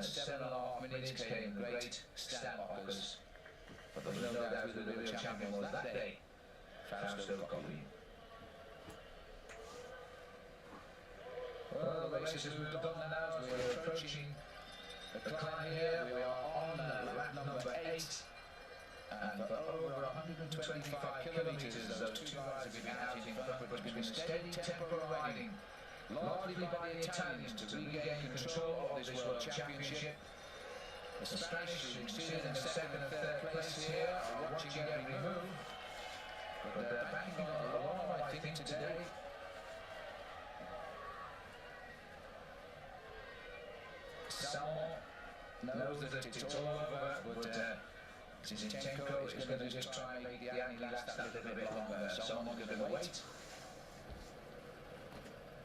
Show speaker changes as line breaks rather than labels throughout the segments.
at 7.5 minutes came the great Stelvio. But there was no doubt who the real champion was that day. Stelvio. Well, the race has moved on now as we're approaching the climb here. We are on lap number 8. And for over 125 kilometres, those two riders have been out in front, but it's been steady tempo riding, largely by the Italians, to regain control of this World Championship. The Spanish, sitting in the second and third place here, are watching every move, but they're backing on along, I think, today. Salmon knows that it's all over, but Zinchenko is going to just try and make the Annie last that little bit longer. Someone's going to wait.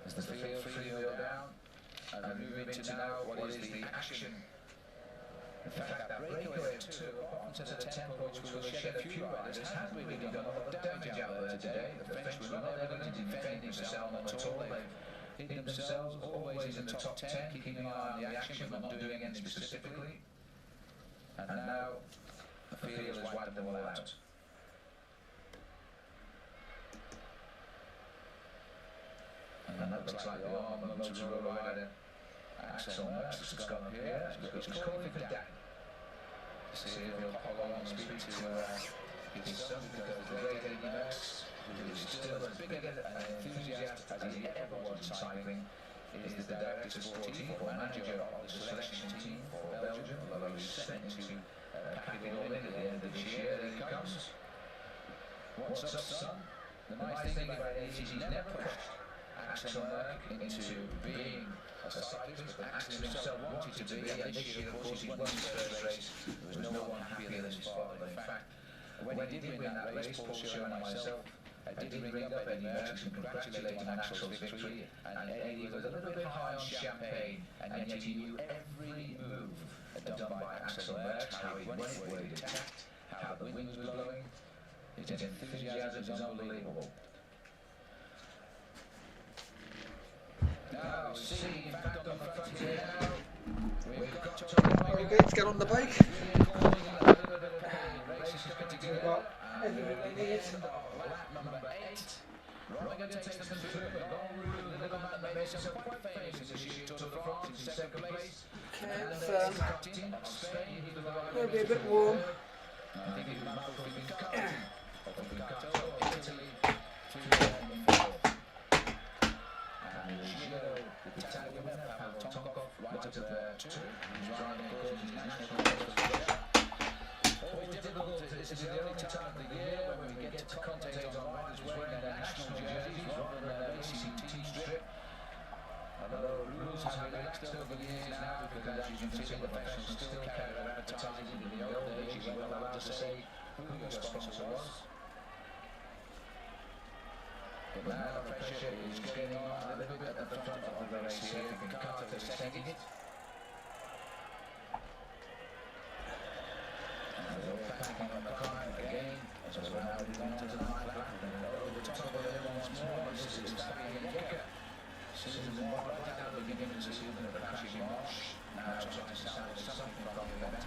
As the field Stelvio down, and we move into now what is the action. In fact, that breakaway of 2 onto the tempo, which will shed a few riders, has really done a lot of damage out there today. The French were not evident in defending themselves at all. They've hidden themselves always in the top 10, keeping an eye on the action but not doing anything specifically. And now the field has wiped them all out. And that looks like the arm of motor rider Axel Merckx has gone up here. He's calling for Dan. See if he'll hop along and speak to his son, because the great Eddie Merckx, who is still as big an enthusiast as he ever was in cycling, is the director of 14 or manager of the selection team for Belgium, although he's set to pack it all in at the end of this year. There he comes. What's up, son? The nice thing about it is he's never pushed Axel Merckx into being a cyclist, but Axel himself wanted to be, and this year, of course, he won his first race. There was no one happier than his father. In fact, when he did win that race, Paul Schoen and myself, I did ring up Eddie Merckx and congratulate him on Axel's victory. And Eddie was a little bit high on champagne, and yet he knew every move done by Axel Merckx, how he went, where he attacked, how the wind was blowing. His enthusiasm is unbelievable. Now, see, back on the front here now, we've got to...
Are you going to get on the bike? Everything they need.
Lap number 8. Rominger takes them through a long route. The little man that made himself quite famous in this year's Tour de France in second place.
Okay, it'll be a bit warm.
I think it's Marco Fincato, Italy, through and Giro, the Italian winner, Pavel Tonkov, right up there too. He's riding, of course, his national race. Always difficult. This is the only time of the year when we get to commentate on riders wearing their national jerseys rather than their racing team strip. Although rules have relaxed over the years now, because as you can see, the professionals still carry their advertising. In the old days, you were allowed to say who your sponsor was. But now the pressure is getting on a little bit at the front of the race here. Fincato is taking it. And they're all packing on the climb again. So we're now moving on to the 9th lap. And over the top of it once more, this is Stelvio. Susan Moore right down at the beginning of the season of the crashing marsh. Now trying to salvage something from the event.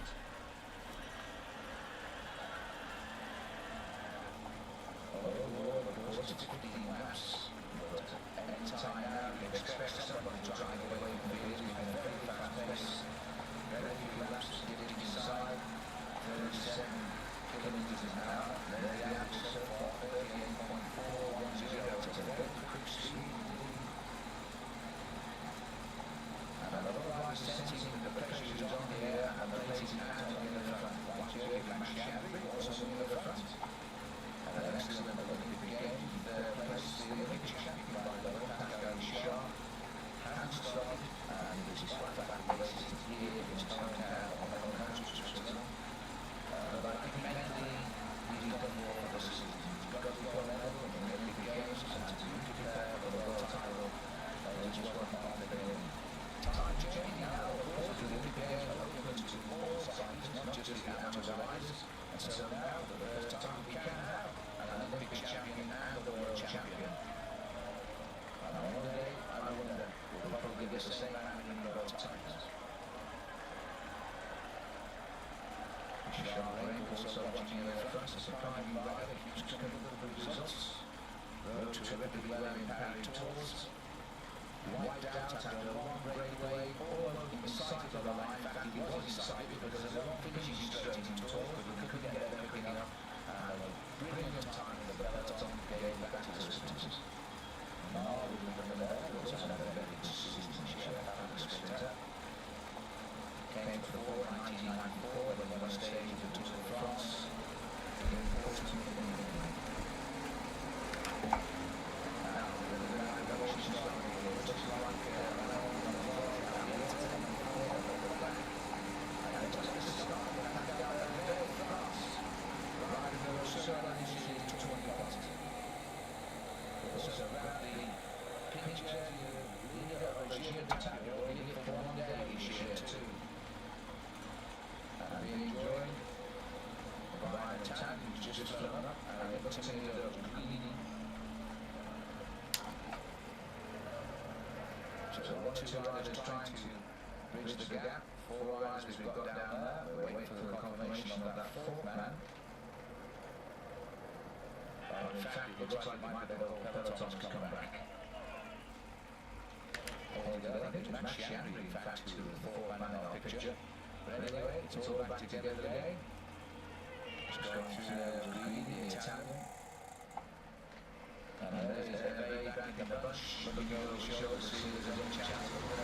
Overall, of course, it's 15 laps. But any time now, you can expect somebody to drive away from the field. We've been a very fast pace. Very few laps to get it inside. 37 kilometres an hour. There's the average so far, 38.410. It's a very quick speed. And a lot of riders sensing that the pressure is on the air and the race is out on the front. Once you get back Shanley, also on the front. And an excellent Olympic game. Third place, the Olympic champion by the Pascal Sharp. Hamstrung, and this is flat back races here in his hometown on the coast of Switzerland. But I think mentally, he's done more for the season. He's got to go level in the Olympic Games and to prepare for the world title, which is what I'm doing. Time changing now, of course, the Olympic Games are open to all sides, not just the amateur riders. And so now, for the first time, we can have an Olympic champion and the world champion. And one day, I wonder, we'll probably get the same man in the world titles. Also watching you there, France, a prime rider, keeps coming with the results. Rode terrifically well in Paris Tours. Wiped out after a long breakaway, almost in sight of the line. In fact, he was in sight because there's a long finishing straight in Tours, but we couldn't get everything up. And a brilliant time in the peloton gave back to the sprinters. Now we look at there, he also had a very good season this year, a sprinter. Came to the fore in 1994 when they won a stage of the Tour de France. Two riders trying to bridge the gap. 4 riders we've got down there. We're waiting for the confirmation of that 4th man. In fact, it looks like it might be the whole peloton's come back. Altogether, I think it's Masciani, in fact, to the 4th man in our picture. But anyway, it's all back together again. Just going through there with Guidi, the Italian. And there's Hervé back in the bunch, looking over his shoulder to see there's any chance of the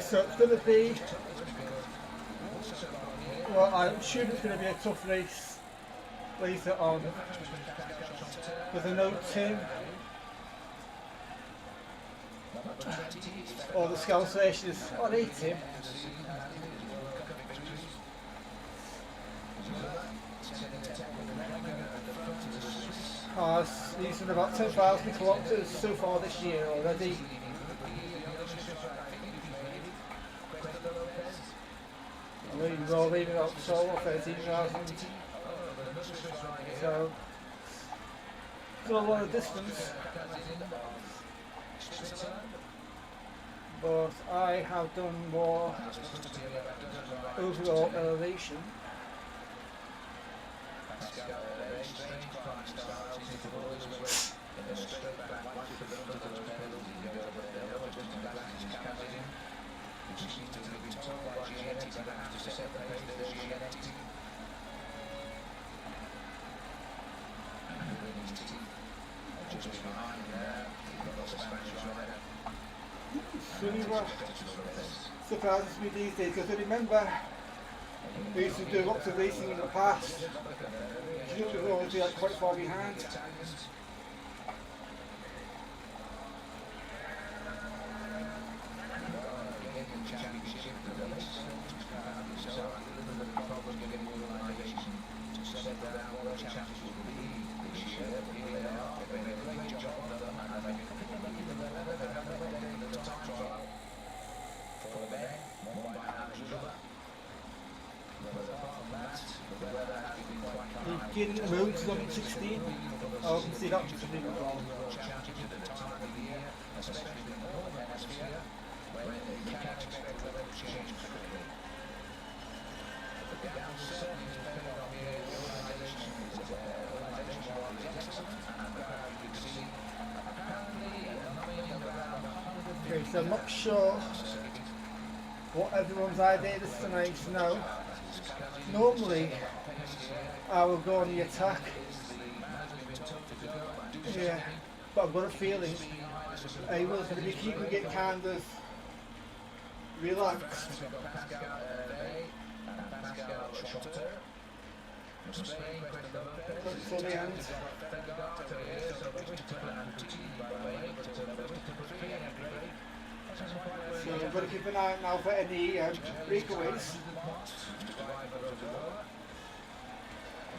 So it's going to be, well, I'm assuming it's going to be a tough race later on. With a note Tim, or the scout station is on 8 Tim. He's done about 10,000 kilometres so far this year already. We're all leaving out the solo, 13,000. So, got a lot of distance. But I have done more overall elevation. Really what surprises me these days, because I remember we used to do lots of racing in the past. You know, we would always be like quite far behind. The roads on 16. Oh, I can see that just really well. Okay, so I'm not sure what everyone's idea is tonight. Now, normally I will go on the attack. Yeah, but I've got a feeling I was going to be keeping it kind of relaxed. For the end. So I've got to keep an eye out now for any breakaways.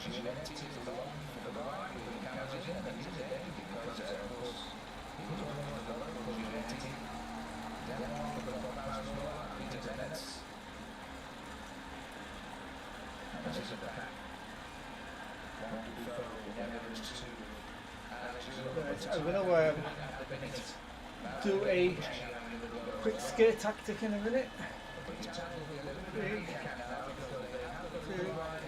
Giannetti is the one for the right, who comes in and he's there because, of course, he was one of the local Giannetti. Denmark for the Basmola, Peter Dennis. And this is a back. One to throw, Evans to Alex Zula.
I'm going to do a quick skate tactic in a minute. 3, 2, 1.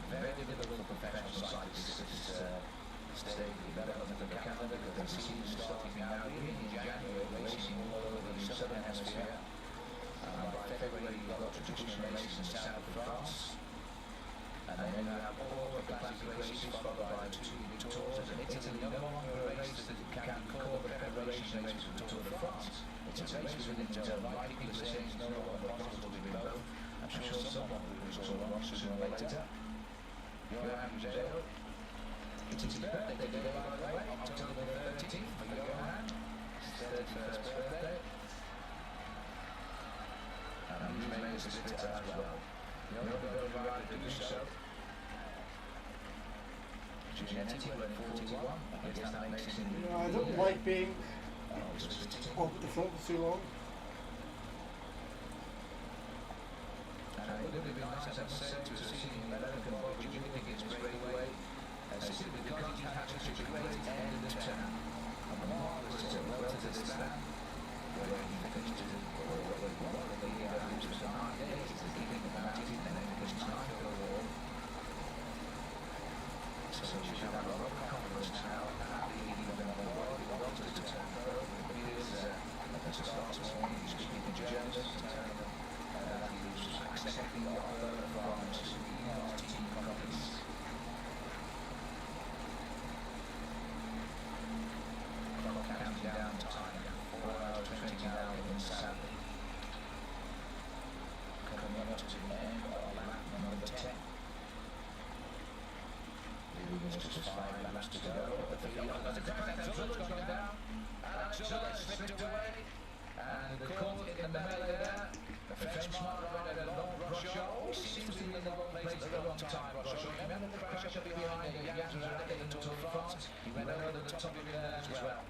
Very difficult for professional cyclists. This is Stelvio development of the calendar because the season is starting now really in January, racing all over the southern hemisphere. By February you've got traditional races in the south of France. And then you have all the classic races followed by 2 big tours. And Italy no longer a race that can be called a preparation race for the Tour de France. It's a race within its own right. People are saying it's no longer possible to be both. I'm sure someone will be all wrong sooner or later. Johan Zeo. It's his birthday today, by the way, October 13th for Johan. His 31st birthday. And he's made this visit as well. You're not very right to do so. Giannetti went 41. I guess that makes him...
I don't like being up at the front for too long.
And it would have been nice, as I said, to have seen him American boy Jimmy Higgins break away. Simply because he had such a great end of the turn. And the mark was to well to the stand, where he finished it, or where he won the lead, which was 9 days, is keeping the bounty, and then it was 9th overall. So you should have a lot of confidence now, leading the number one, he wants to turn third, he is at the start this morning, he's keeping the Jones, and he was accepting the offer from Suzuki team companies. Counting down time, 4 hours 20 now in Saturday. Coming up to the end of lap number 10. There's just 5 laps to go. The field has a crash, Zula's gone down. Alex Zula slipped away. And the caught in the melee there. The Frenchman rider, Long Rochon, always seems to be in the wrong place at the wrong time. Rochon, remember the crash up behind the Jans Radek in the Tour de France? He went over the top of him there as well.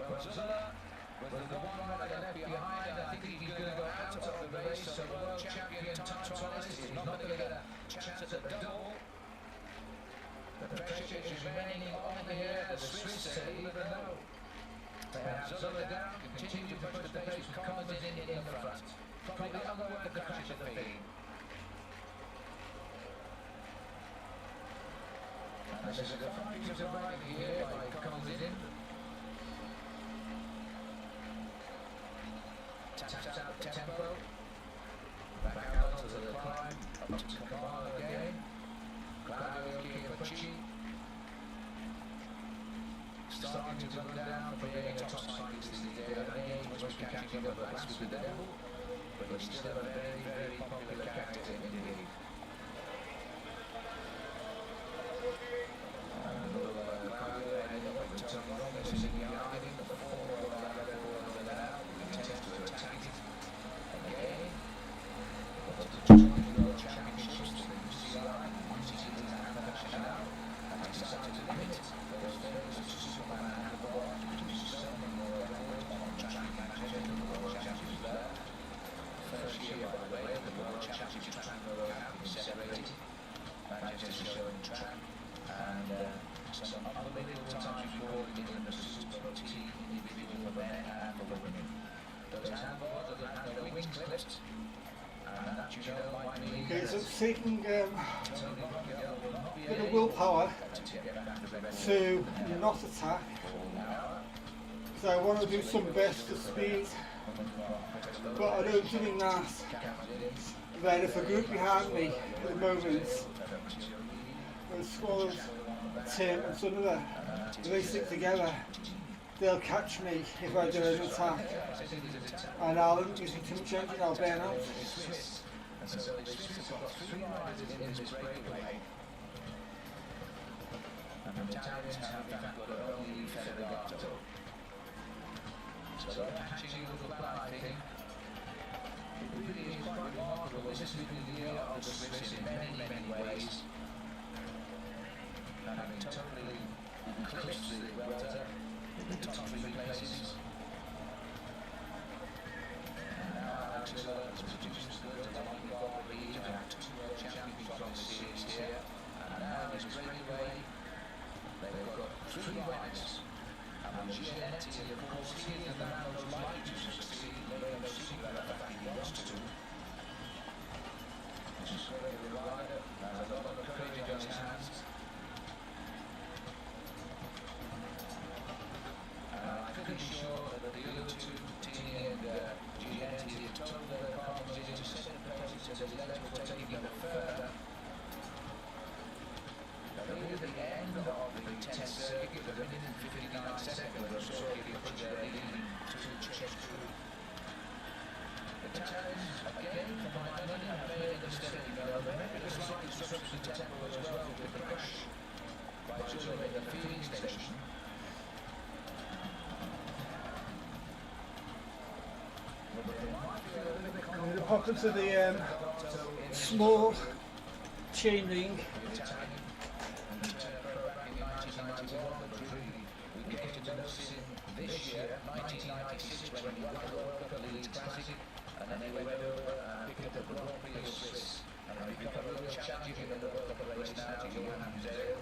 Well, Zula was the one rider left behind. I think he's going to go out of the race. So world champion time trialist is not going to get a chance at the double. The pressure is remaining on here. The Swiss say, even though they have Zula down, continue to push the pace with Collins in the front. Probably unworth the crash of the feed. And this is a fine piece of riding here by Collins in. Taps out the tempo, back out onto the climb, up to Kamal again, Claudio Chiappucci, starting to run down for being a top cyclist these days. I think he must be catching up at last with the devil, but he's still a very, very popular character indeed. And Claudio ending up with Tom Roberts in the hiding, the 4-year-old over there, we test to attack it again. But the World Championships, the UCI, University International, has decided to limit those days to Superman and the World, which is so many more records on track Manchester, the World Championships there. First year, by the way, the World Championships track have been separated. Manchester showing track, and some unbelievable times recorded in the Super T individual for men and for women. Those handballs that have their wings clipped,
Okay, so it's taking a bit of willpower to not attack. So I want to do some bursts of speed, but I know doing that, then if a group behind me at the moment, the Swallows, Tim and Sunderland, if they stick together, they'll catch me if I do an attack, and I'll use too much engine, I'll burn out.
So the Swiss have got 3 riders in this breakaway, and the Italians have in fact got only Ferragato. So they're patching a little plan, I think. It really is quite remarkable. This has been the year of the Swiss in many, many ways. Having totally eclipsed the Vuelta in the top 3 places. And now Alex Miller has produced good to like God lead to have 2 world champions on this series here. And now in this breakaway, they've got 3 riders. And Giannetti, of course, he is the man who's likely to succeed. They no secret about the fact he wants to. This is a great rider, has a lot of courage in his hands. And I'm pretty sure that the other 2, Tini and Giannetti, have told their partners to set the pace so the legs will take even further. Now, near the end of the 10th circuit, with a minute and 59 seconds, the circuit put their leading to check through. The Italians, again, for my money, have made a mistake. They made a slight disruption to tempo as well with the crash by Giulio in the feeding station.
In the pockets of the small chain ring.
We came to notice him this year, 1996, when he won the World Cup Elite Classic, and then he went over and picked up the Grand Prix of Swiss, and he became a real challenger in the World Cup race now to Johan Museeuw,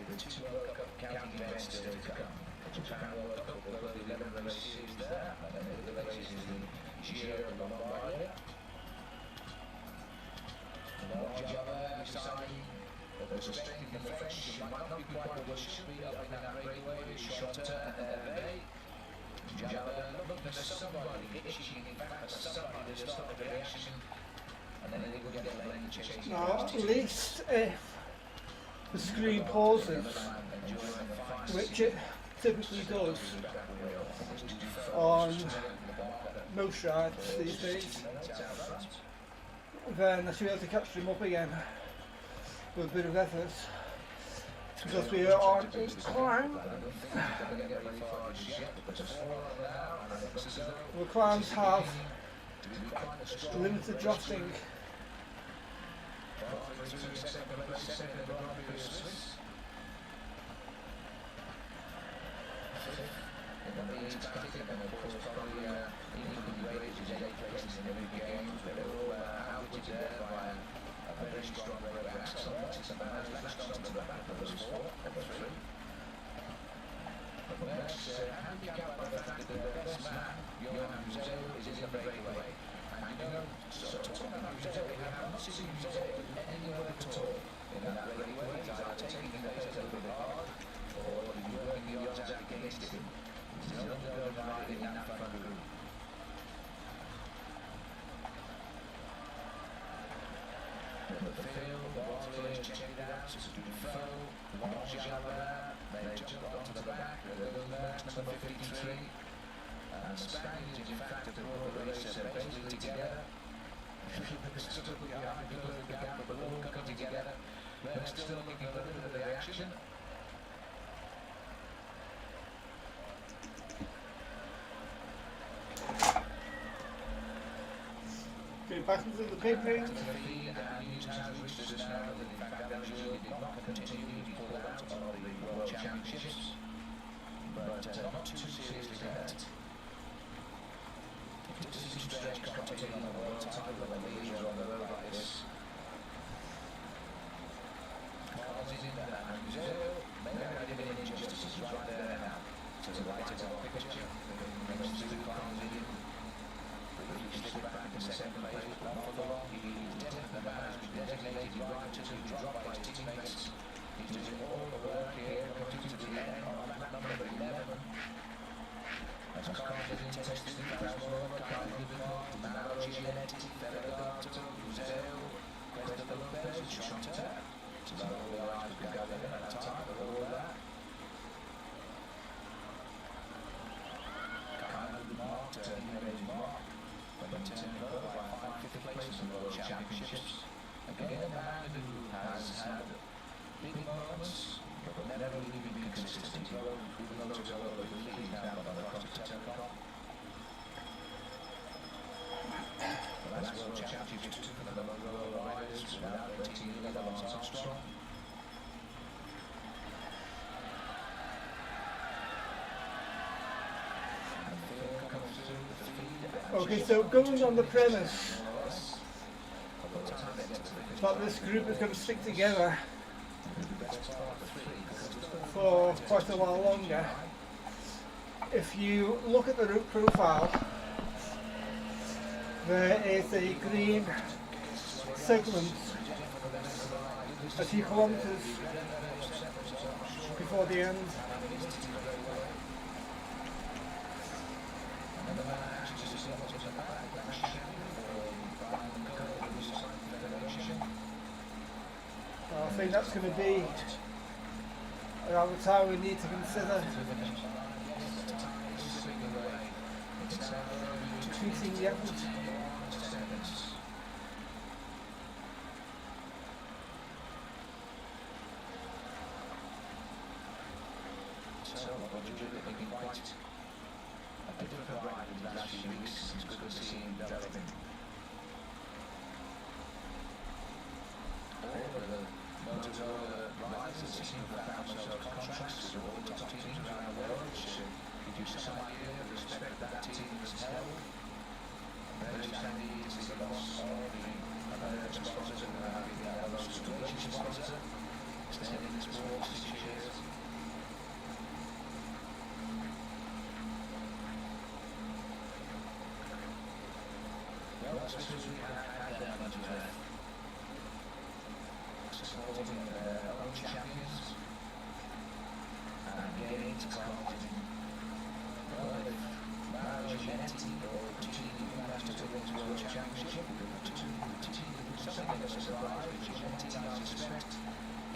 with 2 World Cup counting events still to come. The Japan World Cup will go to 11 races there, and then the races in the Giro de Lombardia. Lombardia beside him. There's a strength in the French, she might not be quite what she should be up in that breakaway with Chantin and Hervé. Jabba looking for somebody itching, in fact, for somebody to start the reaction, and then they will get the lane chase.
Now, at least if the screen pauses, which it typically does on most rides these days, then I should be able to catch them up again with a bit of effort, because we are on a climb. The climbs have limited drafting.
Very strong road axle, it's about latched onto the back of the 4 and 3. But next, handicapped by the fact that the best man, Johan Museeuw, is in the breakaway. And you know, so talking about Museeuw, we have not seen Museeuw anywhere at all in that breakaway. He's either taking the pace a little bit hard, or he's working the odds out against him. He's the only going rider in that front group. The field, the Warriors check it out, it's Dufault, Longchamp, they jump onto the back, number 53, and the Spaniards in fact have brought the race basically together. Still behind because of the gap, but all coming together. They're still looking a little bit of the action.
Okay, back into the pit ring.
Championships, but not too seriously hurt. It seems strange commentating on the world title when the leaders are on the road like this. Carlos is in there, and Museeuw may have been an injustice, he's right there now. To the right of our picture, the next 2 cars in. He slipped back in second place, not for the easy right until he's dropped by his teammates. He's doing all the work here, coming to the end on lap number 11. As confident tested, Krasnova, Kylie Bivol, Mauro Gianetti, Ferragato, Museo, Cuesta Lopez, Chanter. So all the guys could go there at that time, but all that. Kylie Bivol turned his mark, but then turned over by 5th place in the World Championships. Again, a man who has had big moments, but will never really be consistent. Even though he's all over the league now, but across the telecom. But that's World Championships for the local riders without their team leader Lance Armstrong.
Okay, so going on the premise that this group is going to stick together for quite a while longer, if you look at the route profile, there is a green segment a few kilometres before the end. I think that's going to be around the time we need to consider tweaking the effort.
So, what did you do? They've been quite a different ride in the last few weeks. It's good to see him developing. All of the Motor riders seem to have found themselves contracts with all the top teams around the world, which gives you some idea of the respect that team has held. Very sandy is the boss of the American sponsors and the most British sponsor, staying in the sport 6 years. Well, that's because we have had them as well. Supporting their own champions and getting to competition. Well, if Mauro Gianetti or team managed to win the World Championship, something of a surprise with Gianetti, I suspect.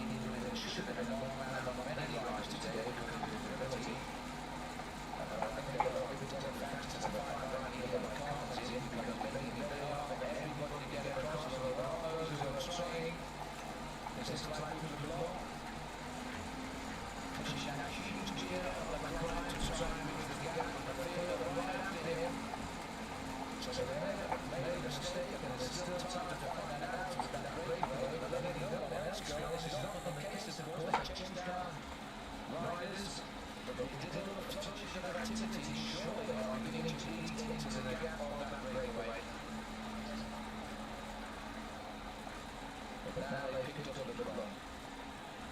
He really should have been a long man on many rides today because of his ability. I think there are a bit of facts to the fact that he got the cards in because maybe they are for everybody to get across the road. Those who are trying. Is this like the law? She's had a huge deal of the crowd to try and move the gap with the field right after him. So they made a mistake and there's still time to find that out with that great goal, but letting him go, let's go. This is not the case, of course, they changed down riders, but they did a little touch of activity. Surely they are beginning to eat into the gap on that breakaway. But now they picked up the run.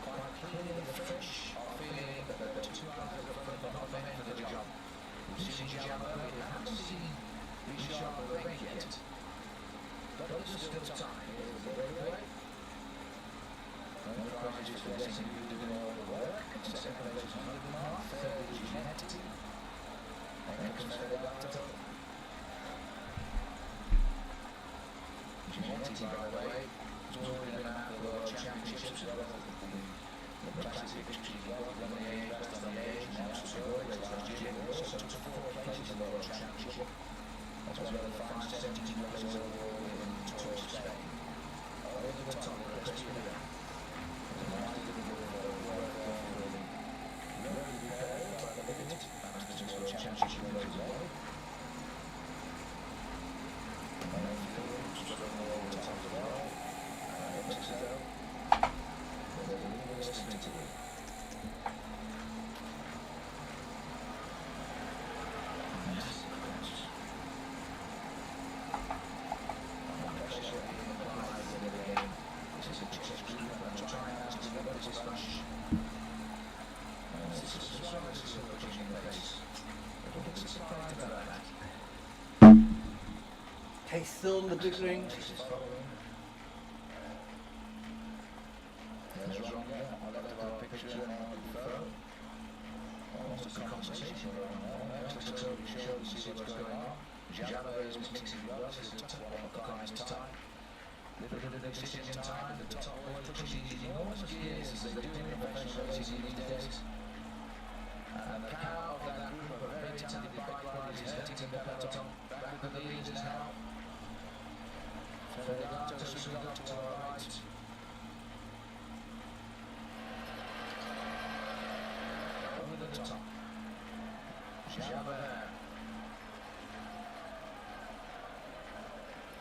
Quite clearly the French are feeling that they're 2 hours above the men for the job. We've seen Jamo, we haven't seen Richard Lorraine yet. But there's still time. Here's the breakaway. No prizes for letting you do all the work. Second place is Hundemar, third is Gianetti. Then comes Ferragato. Gianetti, by the way, already been out of the World Championships as well as the classic victories. He won the age, best on the age, and that's also always last year. He also took 4 places in the World Championship, as well as the 570 places overall in Tour of Spain. Over the top of the Castilla. There's a nice little bit of work there for the very prepared by the limit, thanks to the World Championship as well. And then Phillips struggling over the top as well.
Okay, still in the big ring.
is wrong there. On the left of our picture and on the phone. Almost a conversation going on there. Let's go and show and see what's going on. Java is mixing gloves. This is the top one of the kindest time. Little bit of decision time. The top one pushes these enormous gears as they do in professional racing these days. And the power of that group of very talented bike riders is hitting the peloton. Back with the leaders now. Ferragato swings up to our right. Over the top. Javert.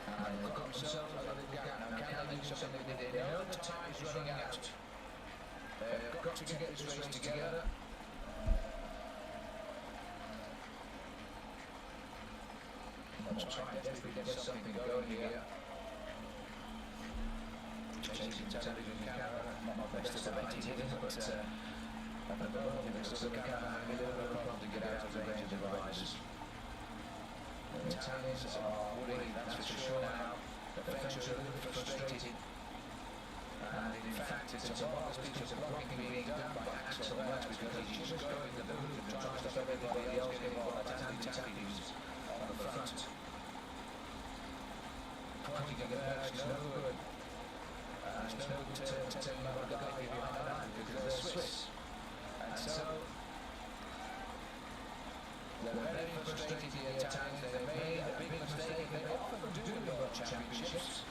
And they've got themselves a little gap. Now can they do something with it? They know the time is running out. They've got to get this race together. Let's try and desperately get something going here. Changing television camera, not my best ability here, but at the moment it looks like the camera having a little bit of a problem to get out of the range of the riders. The Italians are worried, that's for sure now. The French are a little bit frustrated. And in fact, it's a lot of speech of blocking being done by Axel Merckx because he's just going the boot and trying to stop everybody else getting all that anti-tackles on the front. Pointing at Merckx is no good. It's no good to tell them about the guy behind that because they're Swiss. And so, they're very frustrated, the Italians. They made a big mistake. They often do in World Championships.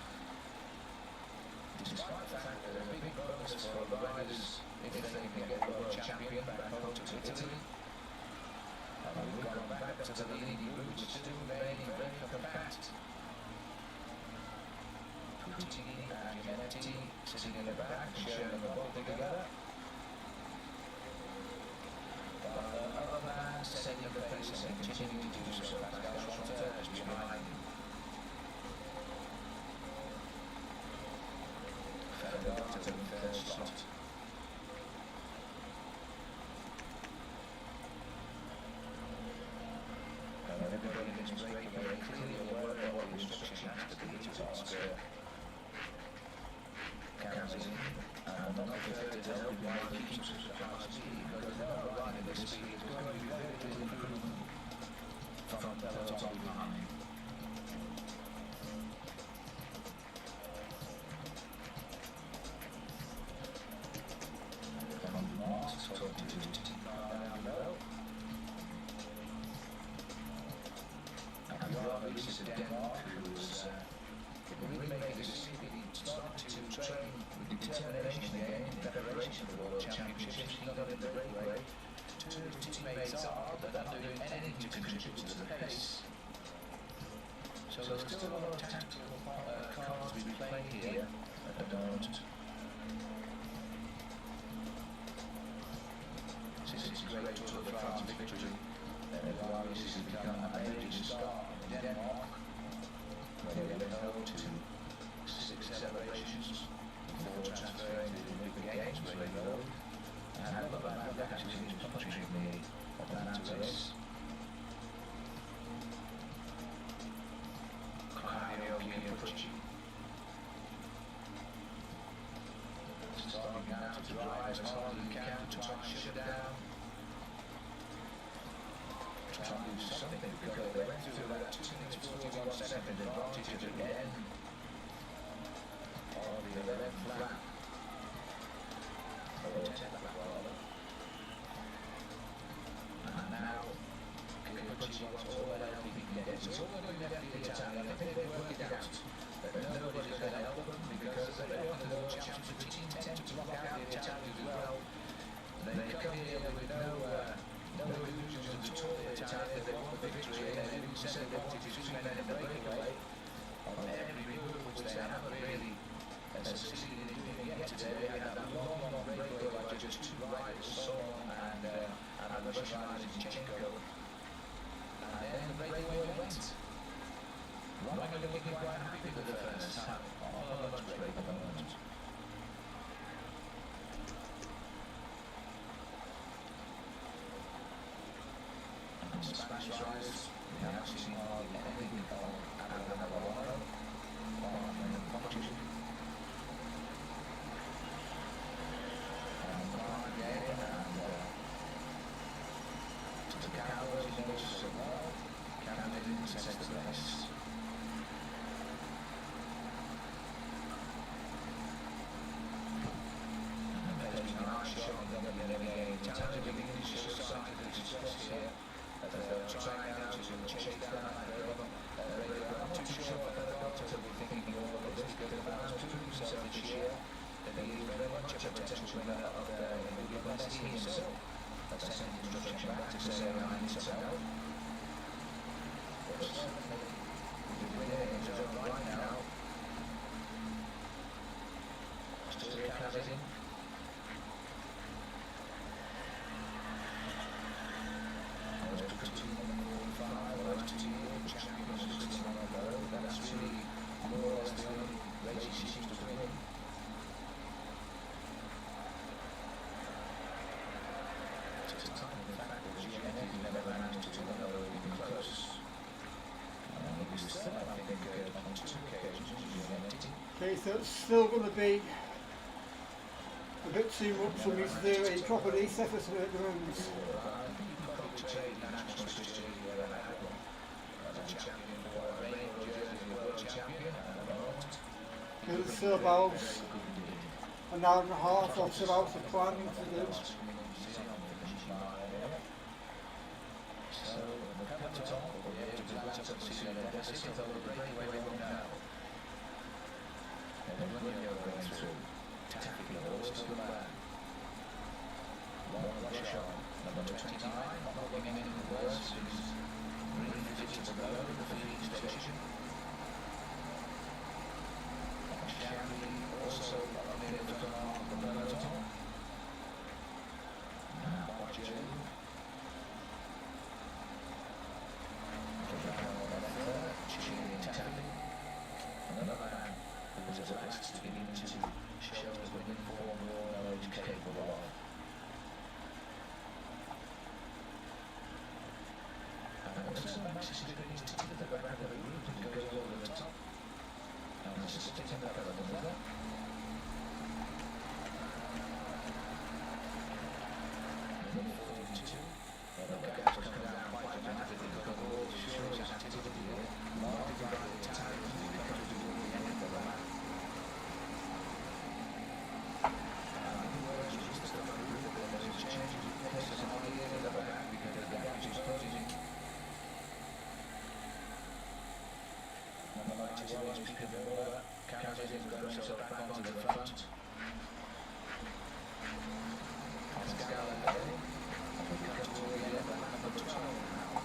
Despite the fact that there's a big bonus for the riders if they can get the World Champion back home to Italy. And we've gone back to the leading route, which still remaining very compact. Puccini and Gianetti sitting in the back and sharing the ball together. While the other man setting the pace and continuing to do so. Pascal Chanter is behind him. Ferragato in the third slot. And everybody in this break very clearly aware of what the instruction has to be to Oscar. Comes in, and not prepared to help him by keeping such a high speed, because they're not riding at this speed. It's going to be very little improvement from the peloton behind. From Marks, talking to the team down below. And Bjorn Riis of Denmark, who's really making this speed. Started to train with determination again in preparation for the World Championships. He got in the breakaway. Two of his teammates are, but not doing anything to contribute to the pace. So there's still a lot of tactical cards to be played here at the moment. Since it's a great Tour de France victory, Bjorn Riis has become a major star in Denmark, where they went home to 6 celebrations before transferring to the Olympic Games where they go. And I love that actually is punching the Atlanta race. Claudio Chiappucci. Starting now to drive as hard as he can to try and shut it down. Try and do something because they went through that 2 minutes 41 second advantage at the end. The 11th lap. Or 10th lap rather. And now Chiappucci wants all the help he can get. It's all going to be left to the Italian. I think they've worked it out that nobody's going to help them because very often the World Championships the team tend to block out the Italians as well. They come here with no illusions of the Tour of the Italians. They want the victory and they've even said they wanted to see men in the breakaway on every move which they haven't really succeeded in doing yet today. We had a long breakaway by just 2 riders, Son and the Russian rider Zinchenko. And then the breakaway went. Roman looking quite happy with the first time on the lunch break at the moment. And the Spanish riders, we haven't seen hardly anything out of the Navarro on the competition. didn't test the best. There's been a nice shot on the other game. Challenge beginning to show signs of distress here. They're trying now to chase down that rhythm. I'm not too sure if the doctor will be thinking all of this because the man's proved himself this year. That he is very much a potential winner of the Bundesliga himself. That's sending instruction back to say I need some help. The winner is right now. Still comes in. That's really more or less the only race she seems to win. It's a time of the fact that Giannetti never managed to win over even close. He was still, I think, good on 2 occasions, Giannetti.
Okay, so it's still going to be a bit too much for me to do a proper reset at the moment. Because it's still about an hour and a half or 2 hours of planning to do.
Number 29, not giving any worse, is really visiting to go to the feeding station. Shanley also up in the front of the peloton. Now, another man who was at last beginning to show us the winning form Royal is capable of. Manchester City to the back of the route and goes over the top. And this is sticking that over the middle. Number 42. The gas comes down quite dramatically because of all the shows activity here. Marked by the time as we come to the end of the lap. The words just the stuff of the route that there's changes in pace and all the years at the back because the gas is closing. Number 91 is Peter Verhoeven. Carries in, got himself back onto the front. Pascal Lallier. As we come toward the end of lap number 12 now.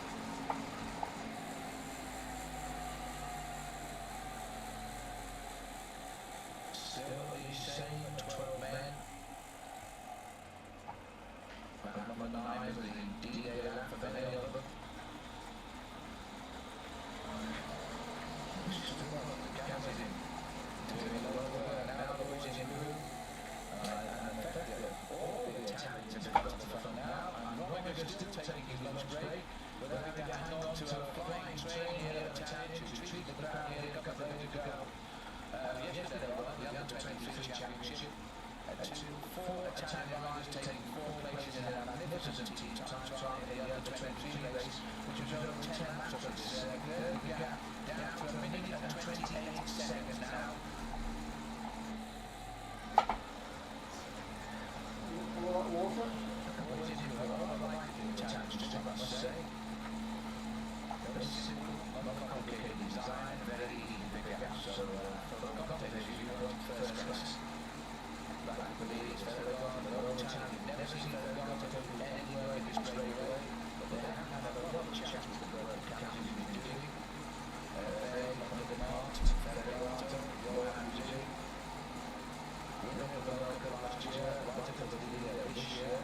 Still the same 12 men. Lap number 9 is the D-Day lap for many of them. Still taking his lunch break, but they're going to hang on to a flying train here at Italians who treat the crowd here a couple of days ago. Yesterday, they won the Under-23 Championship. 4 Italian riders taking 4 places in a magnificent team time trial in the Under-23 race, which was over 10 laps of this gap, down to a minute and 28 seconds now.
All that water?
Uncomplicated design, very big gap. So for commentators, you want first class. Like police, Ferragon, the old town, you've never seen Ferragon anywhere in this straightaway, but they have had a lot of chats with the world counties you've been doing. Very marked, Ferragon, Johan Museum. Winner of the World Cup last year, right up to the leader this year.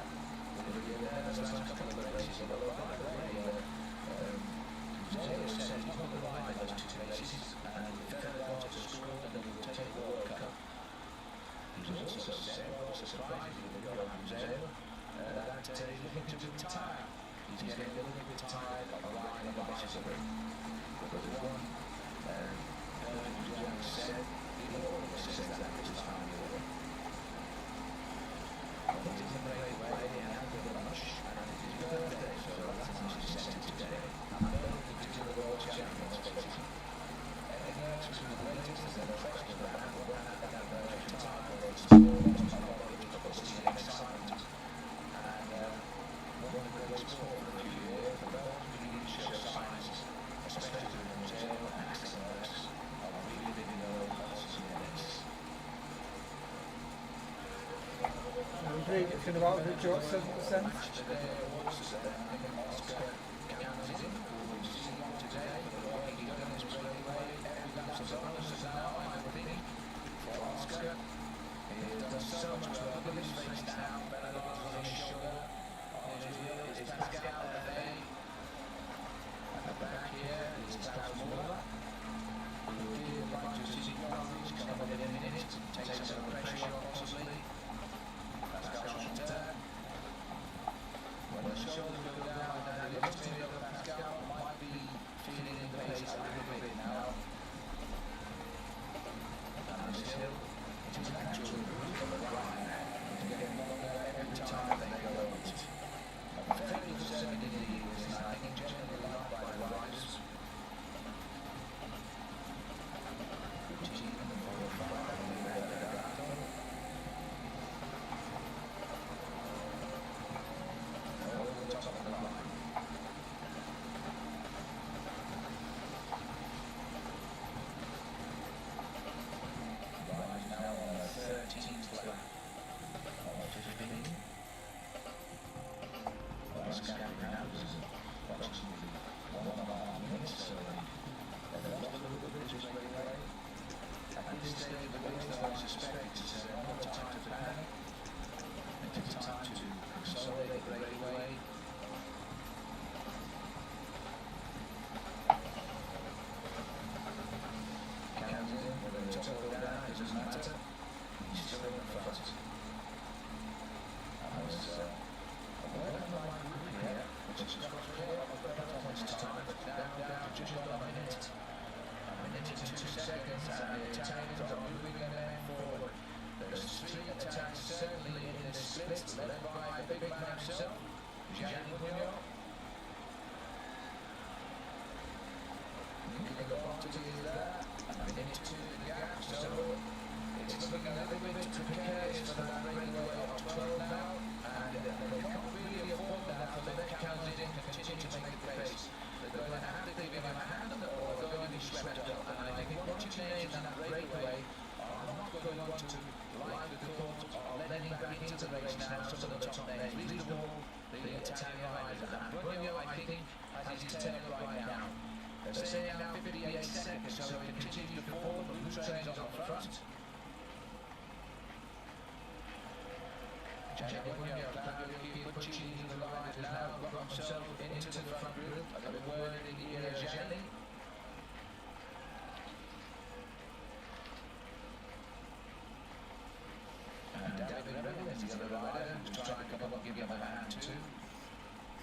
There's the last couple of races, although by the way, Zero said he's not going to ride those 2 races, and Ferragon to score and then will take the World Cup. He's also said, surprisingly, with Johan Zero, that he's looking to retire. He's getting a little bit tired of riding a bicycle. Because one, Johan said, he always says that this time of year. But he's in a great way, and has a lunch, and it's his birthday, so that's nice to send today.
complete it in about 7%.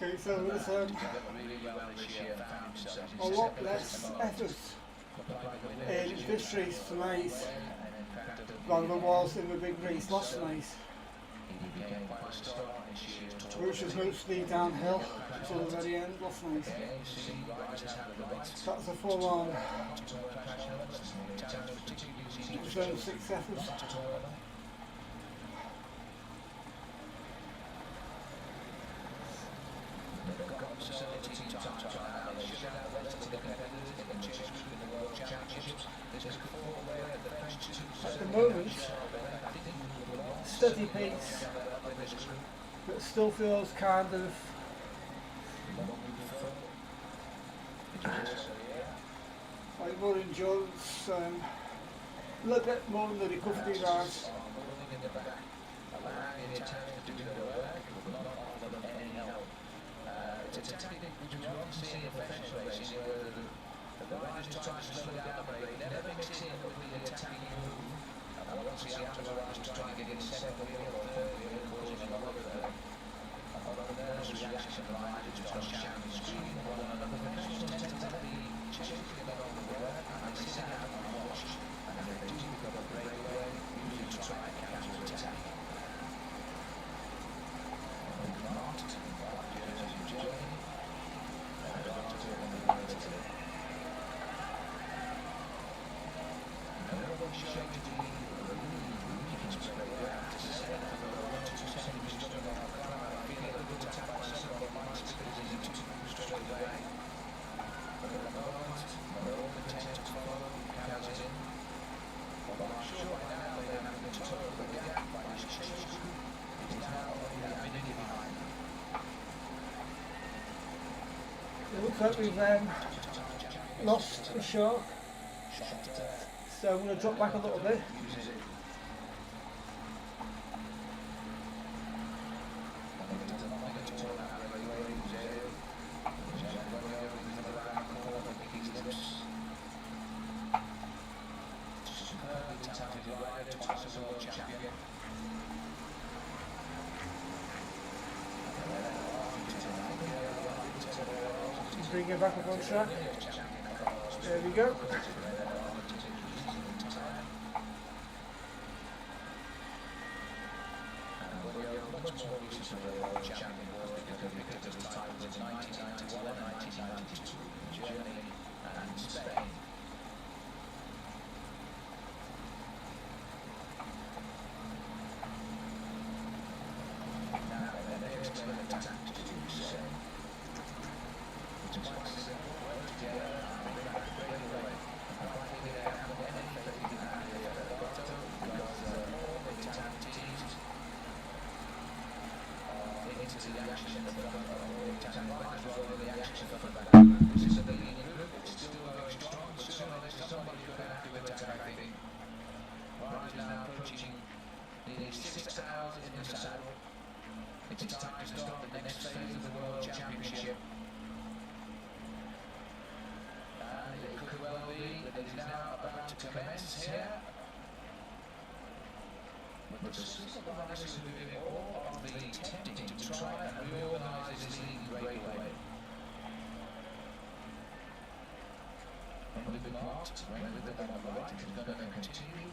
Okay, so there's a lot less effort in this race tonight than there was in the big race last night, which was mostly downhill until the very end last night. That's a full-on zone 6 effort. At the moment, steady pace, but still feels kind of like more endurance, a little bit more in the recovery ride.
It's a tactic which we often see in professional racing where the riders try to slow down the brake, never mix in with the attacking move, and once the outer riders try to get in second wheel or third wheel, causing a lot of nervous reaction from the riders who start shouting and screaming at one another. Professionals tend to let the chase get on the work, and they sit out and watch, and if they do pick up a breakaway, usually try and counter-attack. Marked Right now
that we've lost the shark. So I'm going to drop back a little bit. Bring it back up on track. There we go.
It's time to start the next phase of the World Championship. And it could well be that it is now about to commence here. But the supervisors are doing all of the attempting to try and reorganise this league in a great way. And with the marked, with the on the right, is going to continue.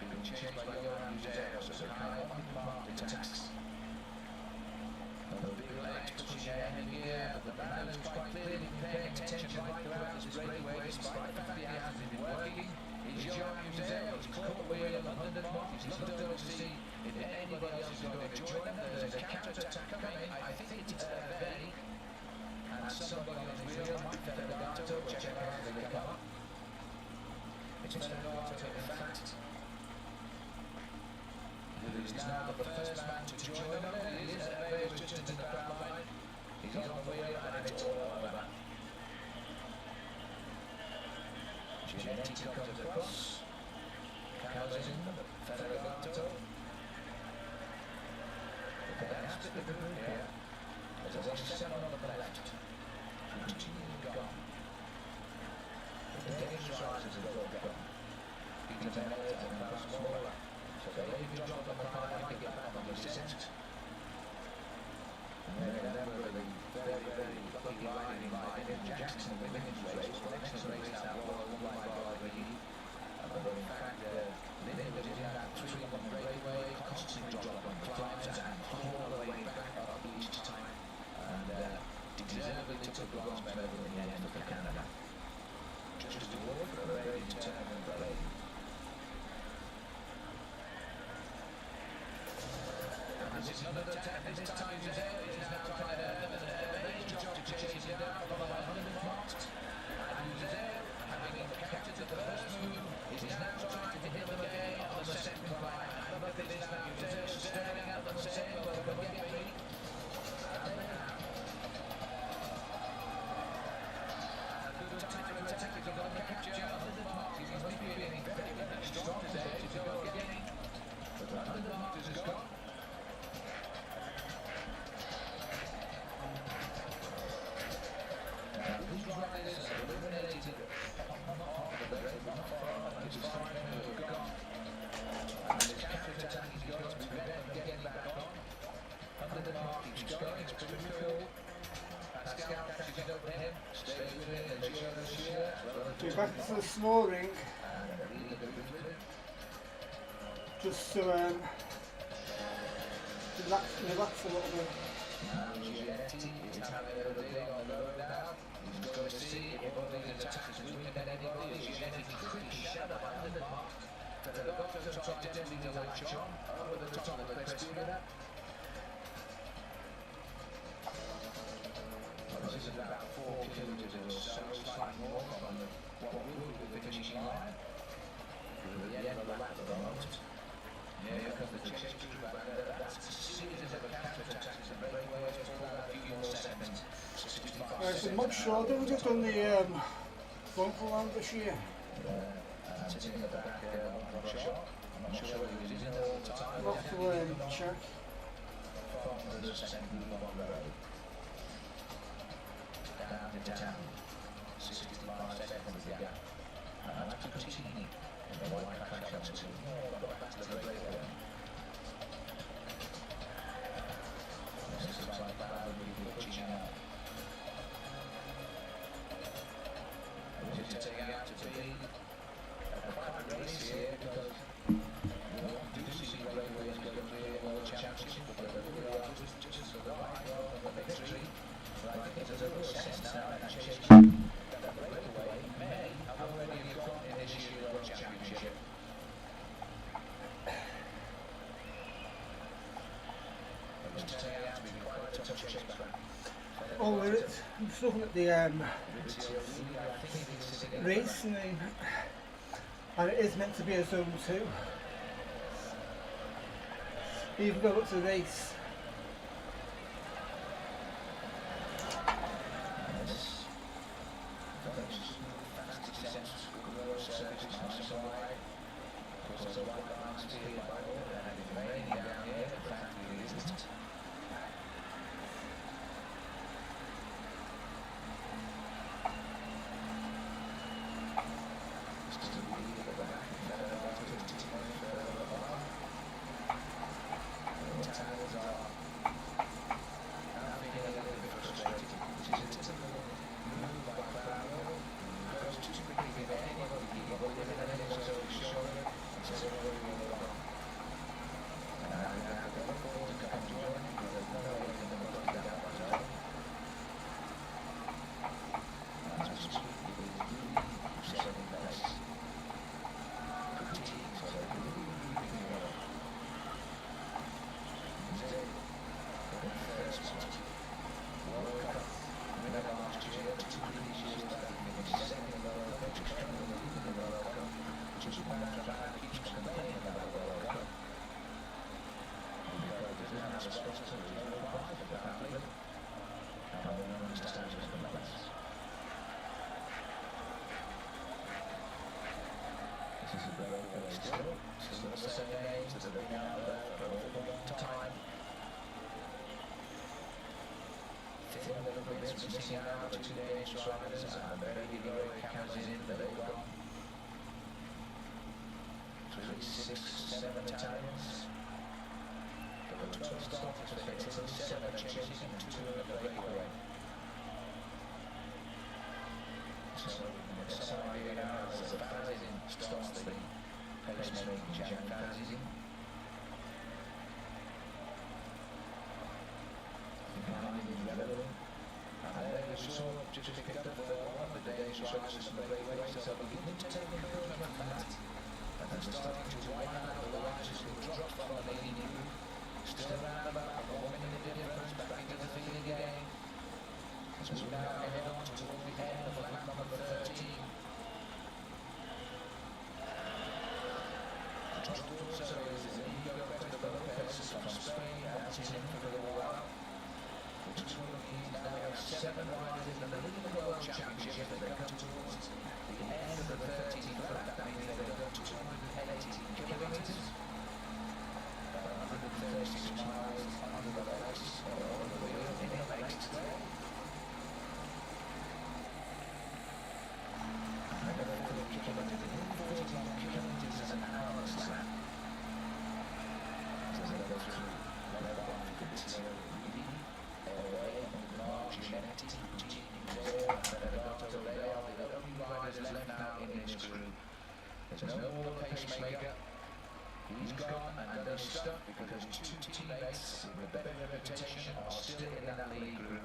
Being changed by Johan Museus as a kind of unmarked attacks. And the big legs pushing ahead in gear, but the man who's quite clearly paying attention right throughout this breakaway, despite the fact that he hasn't been working, is Johan Museus. He's caught the wheel of the London mark. He's looked over to see if anybody else is going to join them. There's a counter-attack coming. I think it's Benny. And somebody on his wheel might be Federato. Check it out as they come up. It's Federato, in fact. Who is now the first man to join them. It is Stelvio just into the crowd line. He's on the wheel and it's all over. Ginetti comes across. Comes in, Federato. But then after the group here, there's a 7 on the left. Continuing gone. The Danish riders have gone. Peter Bennett and Klaus Smaller. So they've dropped on the pile and get back on the descent. And then remember the very, very lucky riding by Nick Jackson in the women's race. The next race now was won by Barbara. But in fact, Linda was in that 3 on the breakaway, constant drop on climbs and haul the way back up each time. And deservedly took a bronze medal in the end for Canada. Just a word for a very determined lady. This is another attack, this time Giselle is now trying to make a job to chase him down by 100 marks. And Giselle, having encountered the first move, is now trying to hit them again on the second climb. And look at this now, Giselle staring at them saying, well, forget me. And they have. And a good time to attack if you're going to capture 100 marks. He's must be feeling very, very strong today to go again. But 100 marks is gone. These riders are eliminated on the race, not far, and it's 5 who have gone. And this counter-attack is going to prevent them getting back on. Under the mark, keeps going, it's pretty cool. Pascal catches up with him, stays with him, and they show the sheer.
We're back to the snoring. Just to relax a little bit.
Now Ginetti is having a dig on the road now. He's going to see if all these attacks are weaker than anybody. Ginetti quickly shut up under the mark. Federato tried desperately to latch on over the top of the Crespina. Well, this is about 4 kilometres or so, slightly more on what will be the finishing line. We're at the end of the lap at the moment. Here comes the chase through back there. That's a series of counter-attacks and breakaways for about a few more seconds. 65
I'm not sure. They've just done the front round this year.
Sitting in the back, long shot. I'm not sure whether he's in there all the time.
We'll have to check.
There's a second move on the road. Down to town. 65 seconds the gap. And that's Coutinho in the white crash up to back to the breakaway. This is like that would be pitching out. We're taking out to be a private race here because we do see breakaways going to be a world championship, but we are just the right of the victory. But I think there's a real sense now that chasing that breakaway may have already got in this year's world championship. It was turning out to be quite a tough chase back.
Oh, I'm just looking at the race and it is meant to be a zone 2. Even go up to the race. Missing out 2 Danish riders and very heroic cameras in that they've got 6, 7 Italians. There were 12 starters for Italy, 7 chasing and 2 in the breakaway. So this idea now is that Fazin starts the pacemaking jam. Fazin. Just picked up one of the Danish riders from the breakaway, so we can take encouragement from that. And they're starting to widen out the riders who dropped from the leading group. Still around about 1 minute difference back into the field again. As we now head on toward the end of lap number 13. Also is Inigo Lopez from Spain, that's his in for a while. Which will mean now we have 7 riders in the World Championship. They come towards the end of the 13th lap. That means they go to 280 kilometres. 136 miles under the race, or the wheel in the race today. And they're going to kilometres, 41 kilometres an hour on this lap. So they go through Lebanon, Coutinho, left now in this group. There's no more pacemaker. He's gone and they're stuck because 2 teammates with better reputation are still in that lead group.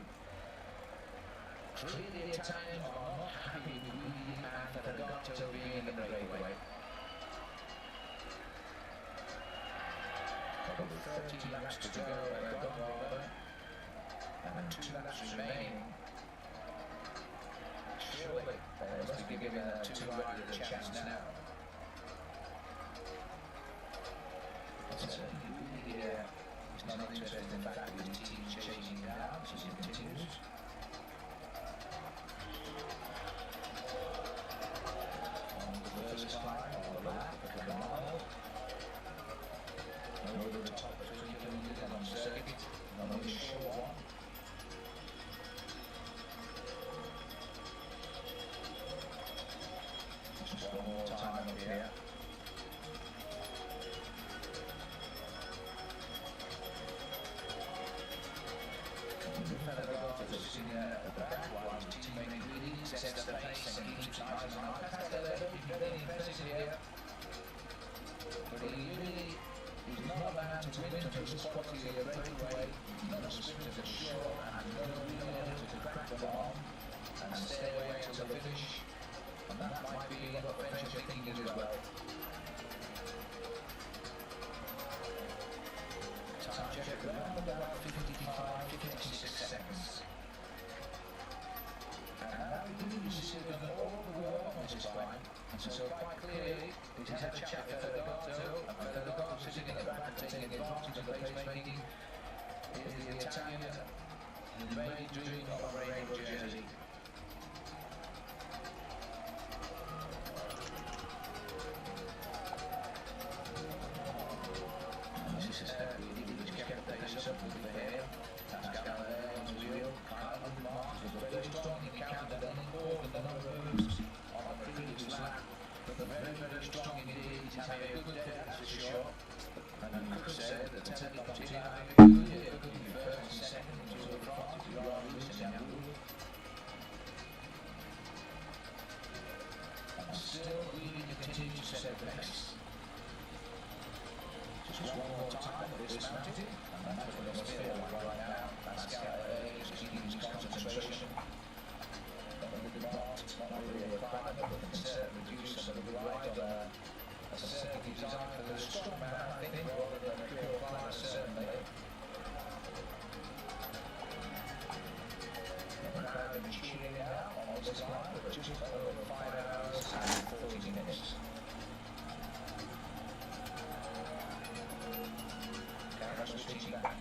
Clearly the Italians are not happy with the man Ferragato being in the breakaway. Probably 13 laps to go, they're gone rather. And 2 laps remaining. Surely they must be giving the 2 riders a chance now. He's not interested in the fact that his team's chasing him down, so he continues.
nice and high past Stelvio, he's very impressive here. But he really is not a man to win to his quality of breakaway. He's not a sprinter for sure, and he's not really able to crack them on and stay away until the finish. And that might be what the French are thinking as well. Time check around about 56 seconds. And now we do see that all the work on this climb, and so quite clearly he's had a chat with Ferragato, and Ferragato sitting in the back and taking advantage of the pace-making is the Italian who made dream of a rainbow jersey. This is really just kept the pace up with the hair. Pascal on the wheel, kind of marks was very strong. He counted an important number of moves on the previous lap, but very, very strong indeed. He's having a good day, that's for sure. And then Cook said that the team are having a good year. Could be first and second in Tour de France, if you are losing and still really continue to set the pace. Just one more time at this mountain, and that's what it must feel like right now. Pascal is keeping his concentration. Not really a climber, but can certainly reduce some of the ride on a circuit designed for the strong man, I think, rather than a pure climber, certainly. The crowd have been cheering out on this climb, but just over 5 hours and 40 minutes. Switching back.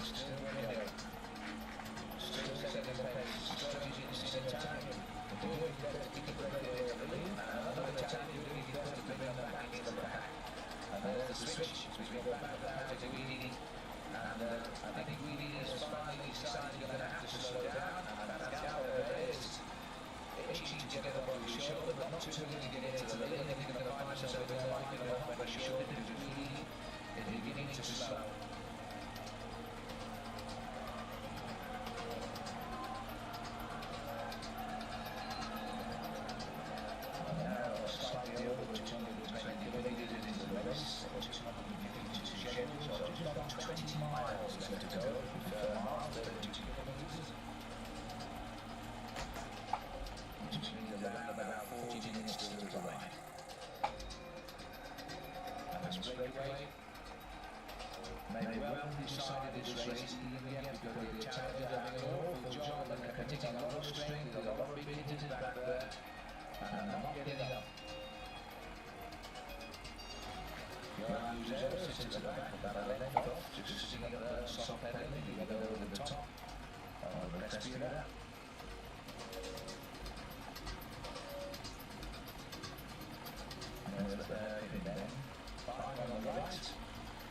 Still winning. Still setting the pace. Strategy is Italian. Doing better to keep the break away to the lead. And another Italian doing better to bring them back into the pack. And there's the switch. We go back to Guidi. And I think Guidi has finally decided he's going to have to slow down. And Pascal is itching to get up on his shoulder, but not too early to get into the lead. I think he's going to find himself in the line off by his shoulder. Is beginning to slow. Now, slightly over 220 kilometres into the race, 252 scheduled, so just about 20 miles left to go. Miles, 32 kilometres. Which means around about 40 minutes to the ride. And this breakaway may well decided this race even yet, because the Italians are having an awful job and they're hitting a lot of strength, there's a lot of big hitters back there, and they're not getting up. Johan Museeuw sits at the back, about a length off, just sitting at the soft pedaling, you go over the top of the Crespira. There's the hairpin then. 5 on the right.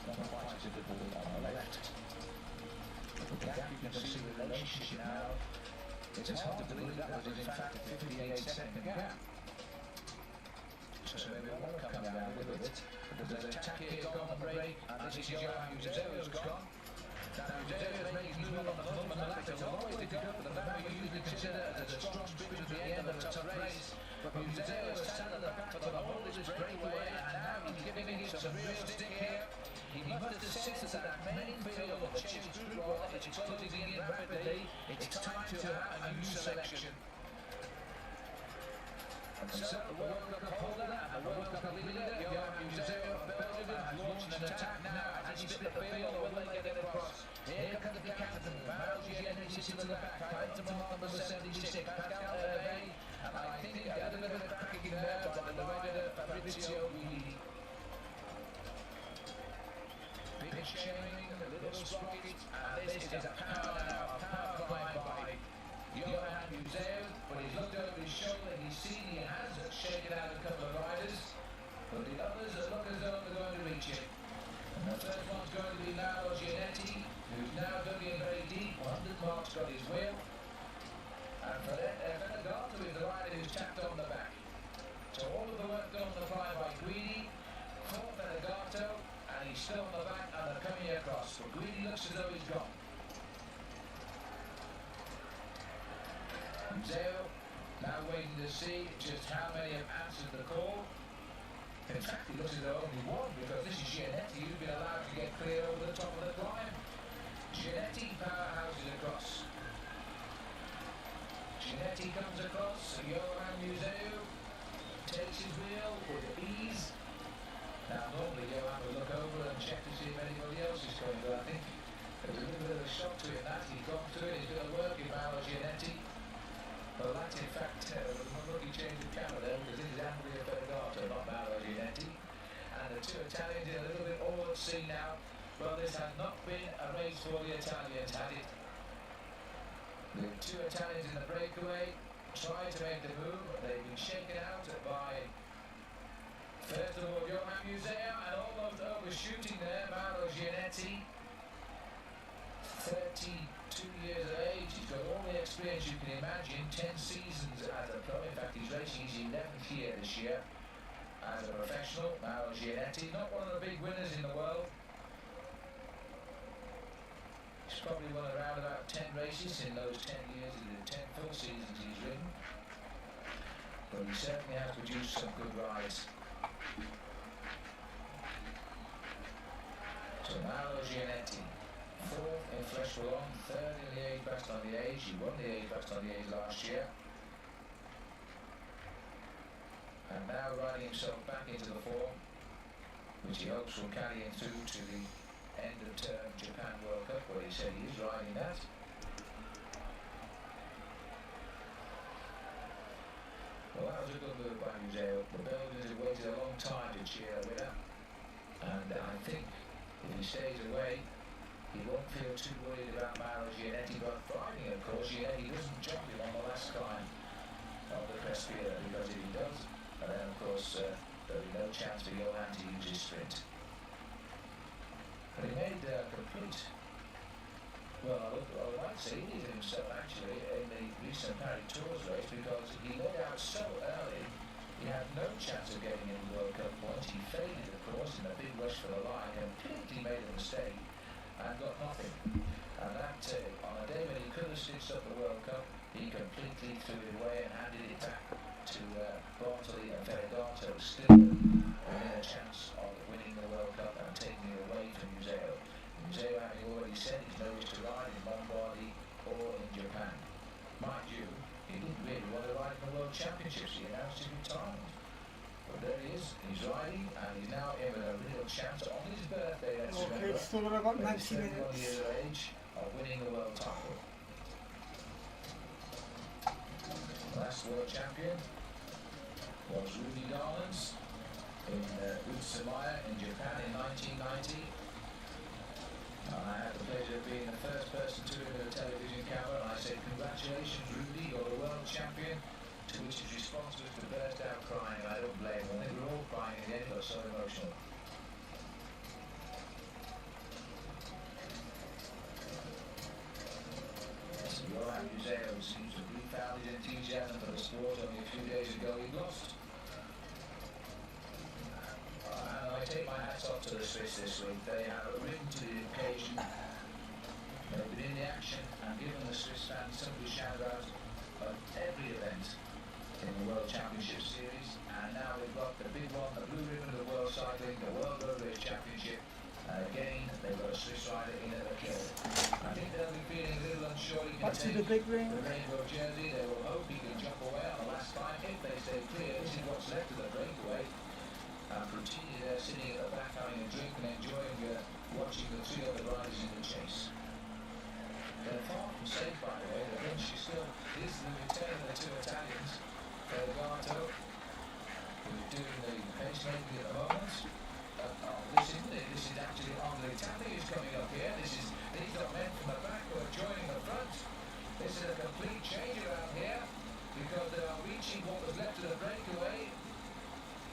Not quite as difficult on the left. The gap, you can see the relationship now. It's hard to believe that was in fact a 58-second gap. So maybe it won't come down with it. Because there's a attack here gone on the break, and this is Johan Museeuw's gone. Now Museeuw's making his move on the front of the lap. There's a long way to go for the man we usually consider as a strong sprinter at the end of a tough race. But Museeuw has sat at the back for the whole of this breakaway, and now he's giving it some real stick here. He must have sensed that main field of the chase group roller is closing in rapidly. It's time to have a new selection. And so the World Cup holder and the World Cup leader, Johan Museeuw of Belgium, has launched an attack now. Has he split the field or will they get it across? Here comes the captain, Valjean, sits in the back, tied to mark number 76, Pascal Hervé. And I think a little bit of cracking there by the rider, Fabrizio Guidi. Big chain, a little sprocket, and this is a power climb by Johan Museeuw. But he's looked over his shoulder and he's seen he has shaken out a couple of riders, but the others look as though they're going to reach him. And the first one's going to be Mauro Gianetti, who's now going in very deep. 100 marks got his wheel. And Ferragato is the rider who's tapped on the back. So all of the work done on the fly by Guidi, caught Ferragato, and he's still on the back and they're coming across. But Guidi looks as though he's gone. Museeuw now waiting fascinating to see just how many have answered the call. In fact, it looks as though only one, because this is Giannetti who's been allowed to get clear over the top of the climb. Giannetti powerhouses across. Giannetti comes across. Johan Museu takes his wheel with ease. Now, normally Johan would look over and check to see if anybody else is coming, but I think there's a little bit of a shock to it that he's gone through it. He's going to work in Mauro Giannetti. Well, that's in fact a rookie change of camera there, because this is Andrea Ferragato, not Mauro Giannetti. And the two Italians in a little bit all at sea now. Well, this has not been a race for the Italians, has it? The two Italians in the breakaway tried to make the move. They've been shaken out by, first of all, Johan Museo, and almost overshooting there, Mauro Giannetti. 32 years of age, he's got all the experience you can imagine, 10 seasons as a pro. In fact, he's racing his 11th year this year as a professional. Mauro Giannetti, not one of the big winners in the world. He's probably won around about 10 races in those 10 years, in the 10 full seasons he's ridden. But he certainly has produced some good rides. So Mauro Giannetti, 4th in Fresh Boulogne, 3rd in the age best on the age. He won the age best on the age last year. And now riding himself back into the form, which he hopes will carry him through to the end of term Japan World Cup, where he said he is riding that. Well, that was a good move by Museo. The Belgians have waited a long time to cheer a winner, and I think if he stays away, he won't feel too worried about Mauro Giannetti, but driving, of course, Giannetti doesn't jump him on the last climb of the Crespera, because if he does, then of course there'll be no chance for Johan to use his sprint. But he made a complete, well, I would like to say he did himself actually in the recent Paris Tours race, because he led out so early, he had no chance of getting any World Cup points. He faded, of course, in a big rush for the line, completely made a mistake and got nothing. And that, on a day when he could have stitched up the World Cup, he completely threw it away and handed it back to Bartoli and Ferragato, still within a chance of winning the World Cup and taking it away from Museo. Museo having already said he's no wish to ride in Lombardy or in Japan. Mind you, he didn't really want to ride in the World Championships. He announced his retirement. But there he is, he's riding, and he's now in with a real chance on his birthday, let's remember,
still got about 90
he's 31
minutes.
years of age, of winning the world title. Last world champion was Rudy Garlands in Utsunomiya in Japan in 1990. And I had the pleasure of being the first person to him with a television camera, and I said, congratulations Rudy, you're the world champion. To which his response was to burst out crying. I don't blame him. I think we were all crying in the end, it was so emotional. So Johan Museo seems to have refound his enthusiasm for the sport. Only a few days ago he lost. And I take my hats off to the Swiss this week. They have risen to the occasion. They've been in the action and given the Swiss fans somebody shout out at every event in the World Championship Series, and now we've got the big one, the blue ribbon of the World Cycling, the World Road Race Championship. Again, they've got a Swiss rider in at the kill. I think they'll be feeling a little unsure. He can take
the big ring.
The rainbow jersey. They will hope he can jump away on the last climb if they stay clear. This is what's left of the breakaway. And Brutini there sitting at the back having a drink and enjoying watching the three other riders in the chase. They're far from safe, by the way. The bench is still, this is the return of the two Italians. Ferragato, who's doing the pacemaking at the moment. This isn't it. This is actually Andre Tappy who's coming up here. These are men from the back who are joining the front. This is a complete change around here, because they are reaching what was left of the breakaway.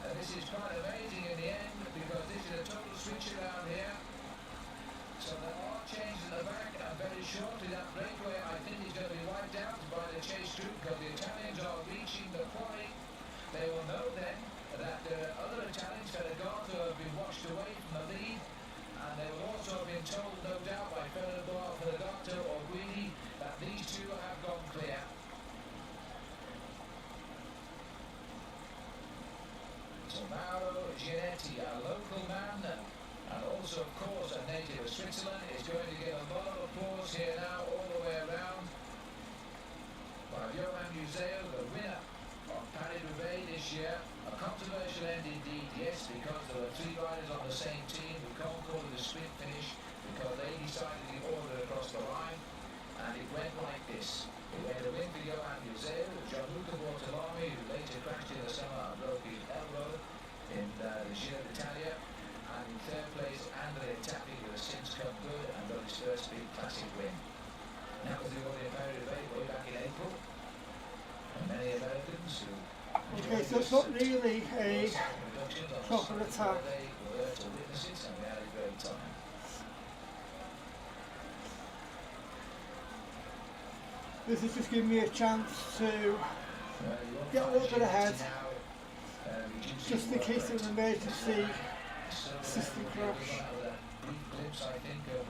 And this is quite amazing in the end, because this is a total switch around here. So there are changes at the back, and very shortly that breakaway I think is going to be wiped out by the chase group, because the Italians are reaching the quarry. They will know then that the other Italians, Ferragato, have been washed away from the lead, and they will also have been told, no doubt, by Ferragato or Guidi that these two have gone clear. Mauro Gianetti, a local man, and also, of course, a native of Switzerland, is going to get a lot of applause here now, all the way around. While Johan Museo, the winner of Paris-Roubaix this year, a controversial end indeed, yes, because there were 3 riders on the same team who can't call it a sprint finish because they decided to order across the line, and it went like this. It went a win for Johan Museo, Gianluca Bortolami, who later crashed in the summer and broke his elbow in the Giro d'Italia, and in 3rd place, Andrea Tappi, who has since come good and got his first big classic win. That was the Austrian Paris-Roubaix way back in April. And many Americans who...
Okay, so it's not really a proper attack.
They were there to witness it, and we had a great time.
This is just giving me a chance to get a little bit ahead, just in case of an emergency system crash.
Brief glimpse, I think, of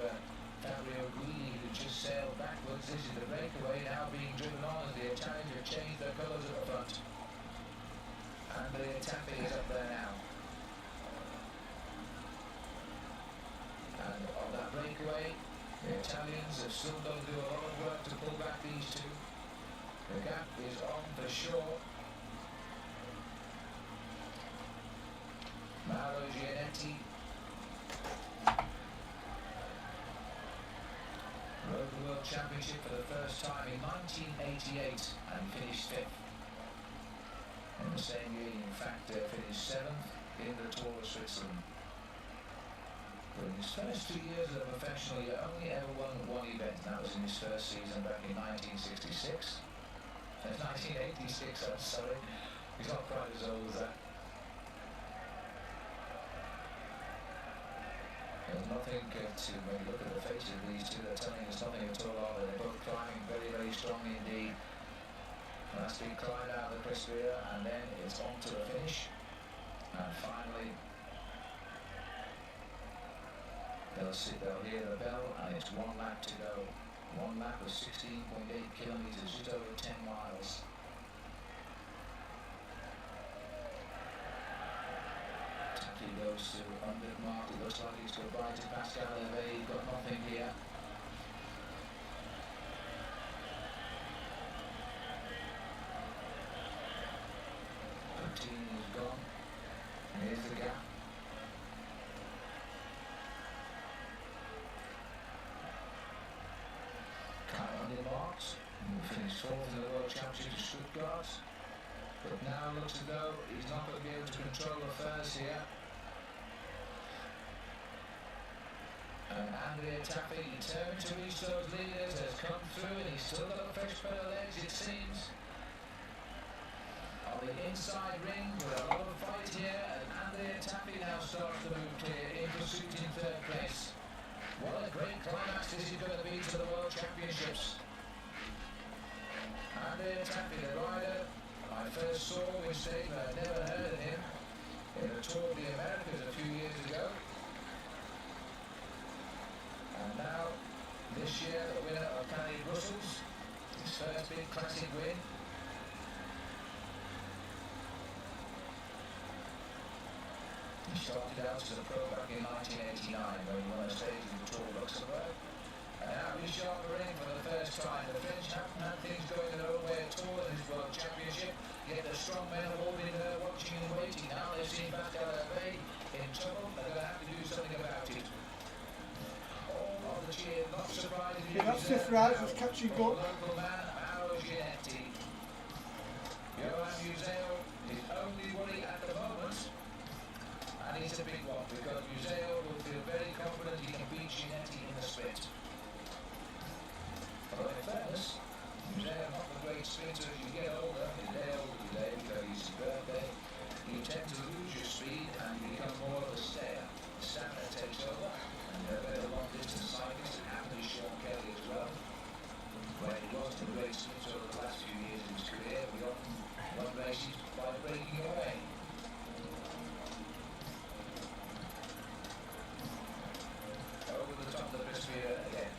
Fabio Guidi, who just sailed backwards. This is the breakaway now being driven on as the Italians have changed their colours at the front. Andrea Tappi is up there now. And on that breakaway, the Italians have still got to do a lot of work to pull back these two. The gap is on for sure. Mauro Gianetti rode the World Championship for the first time in 1988 and finished 5th. In the same year, in fact, finished 7th in the Tour of Switzerland. But in his first 2 years as a professional, he only ever won one event, and that was in his first season back in 1966. 1986, I'm sorry. He's not quite as old as that. There's nothing when you look at the faces of these two, they're telling us nothing at all, are they? They're both climbing very, very strongly indeed. And that's been climbed out of the Crisperia, and then it's on to the finish. And finally, they'll hear the bell, and it's 1 lap to go. 1 lap of 16.8 kilometres, just over 10 miles. He goes to under mark. It looks like he's goodbye to Pascal Hervé. He's got nothing here. Routine is gone. Here's the gap. Kind of under marks. He finished 4th in the World Championship to Stuttgart. But now looks as though he's not going to be able to control affairs here. And Andrea Tappi, determined to reach those leaders, has come through, and he's still got a fresh pair of legs, it seems. On the inside ring, with a lot of fight here, and Andrea Tappi now starts to move clear in pursuit in 3rd place. What a great climax this is going to be to the World Championships. Andrea Tappi, the rider I first saw with Stelvio, I'd never heard of him, in the Tour of the Americas a few years ago. And now, this year, the winner of Paris-Brussels, his first big classic win. He started out as a pro back in 1989 when he won a stage in the Tour of Luxembourg. And now he's sharp ring for the first time. The French haven't had things going their own way at all in this World Championship, yet the strong men have all been there watching and waiting. Now they've seen Pascal Hervé in trouble, they're going to have to do something about it. Not surprising.
Okay, that's just right, just catching up.
Local man, Mauro Gianetti. Johan Museo, his only worry at the moment, and it's a big one because Museo will feel very confident he can beat Gianetti in the sprint. But in fairness, Museo not the great sprinter as you get older. His day older today because it's his birthday. You tend to lose your speed and you become more of a stayer. Stamina takes over. And a long distance cyclist, and Anthony Sean Kelly as well. Where he was the great sprinter over the last few years of his career, we often won races by breaking away. Over the top of the Crisperia again.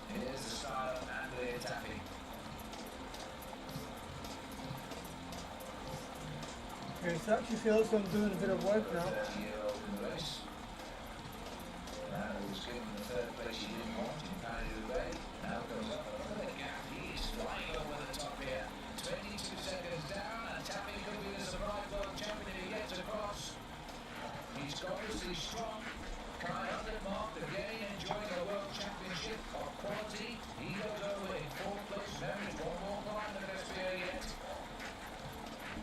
Here's the style of Andrea Tappi.
Okay, actually feels I'm doing a bit of work now.
30-year-old in the race. Now he was given the third place he didn't want in Paris-Roubaix. Now goes up another gap. He is flying over the top here. 22 seconds down, and Tappy could be the surprise world champion if he gets across. He's obviously strong. Kind of mark again, enjoying a world championship of quality. He goes over in fourth place. There is one more climb the best here yet.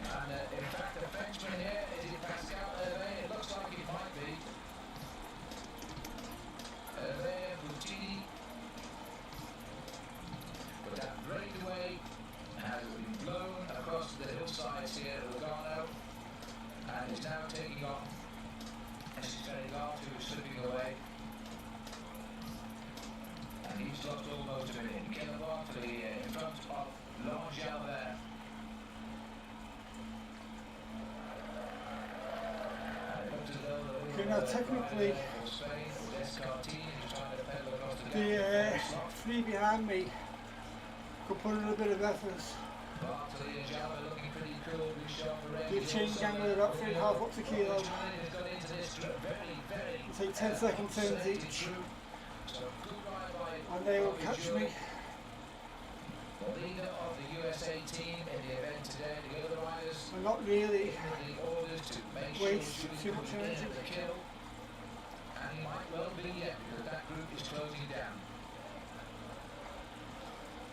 And in fact, the Frenchman here, is it Pascal Hervé? It looks like it might be. Hervé Boutini. But that breakaway has been blown across the hillsides here at Lugano and is now taking off. This is very large, who is slipping away. And he's lost almost a minute. Caleb Barkley in front of Laurent Jalbert.
Okay, now technically, the three behind me could put in a bit of effort. They've changed the angle about 3.5 watts a kilo. They take 10-second turns each, and they will catch me.
The leader of the USA team in the event today, the other riders
I'm not really
to make
waste
sure
too much energy.
the kill, and he might well be yet because that group is closing down.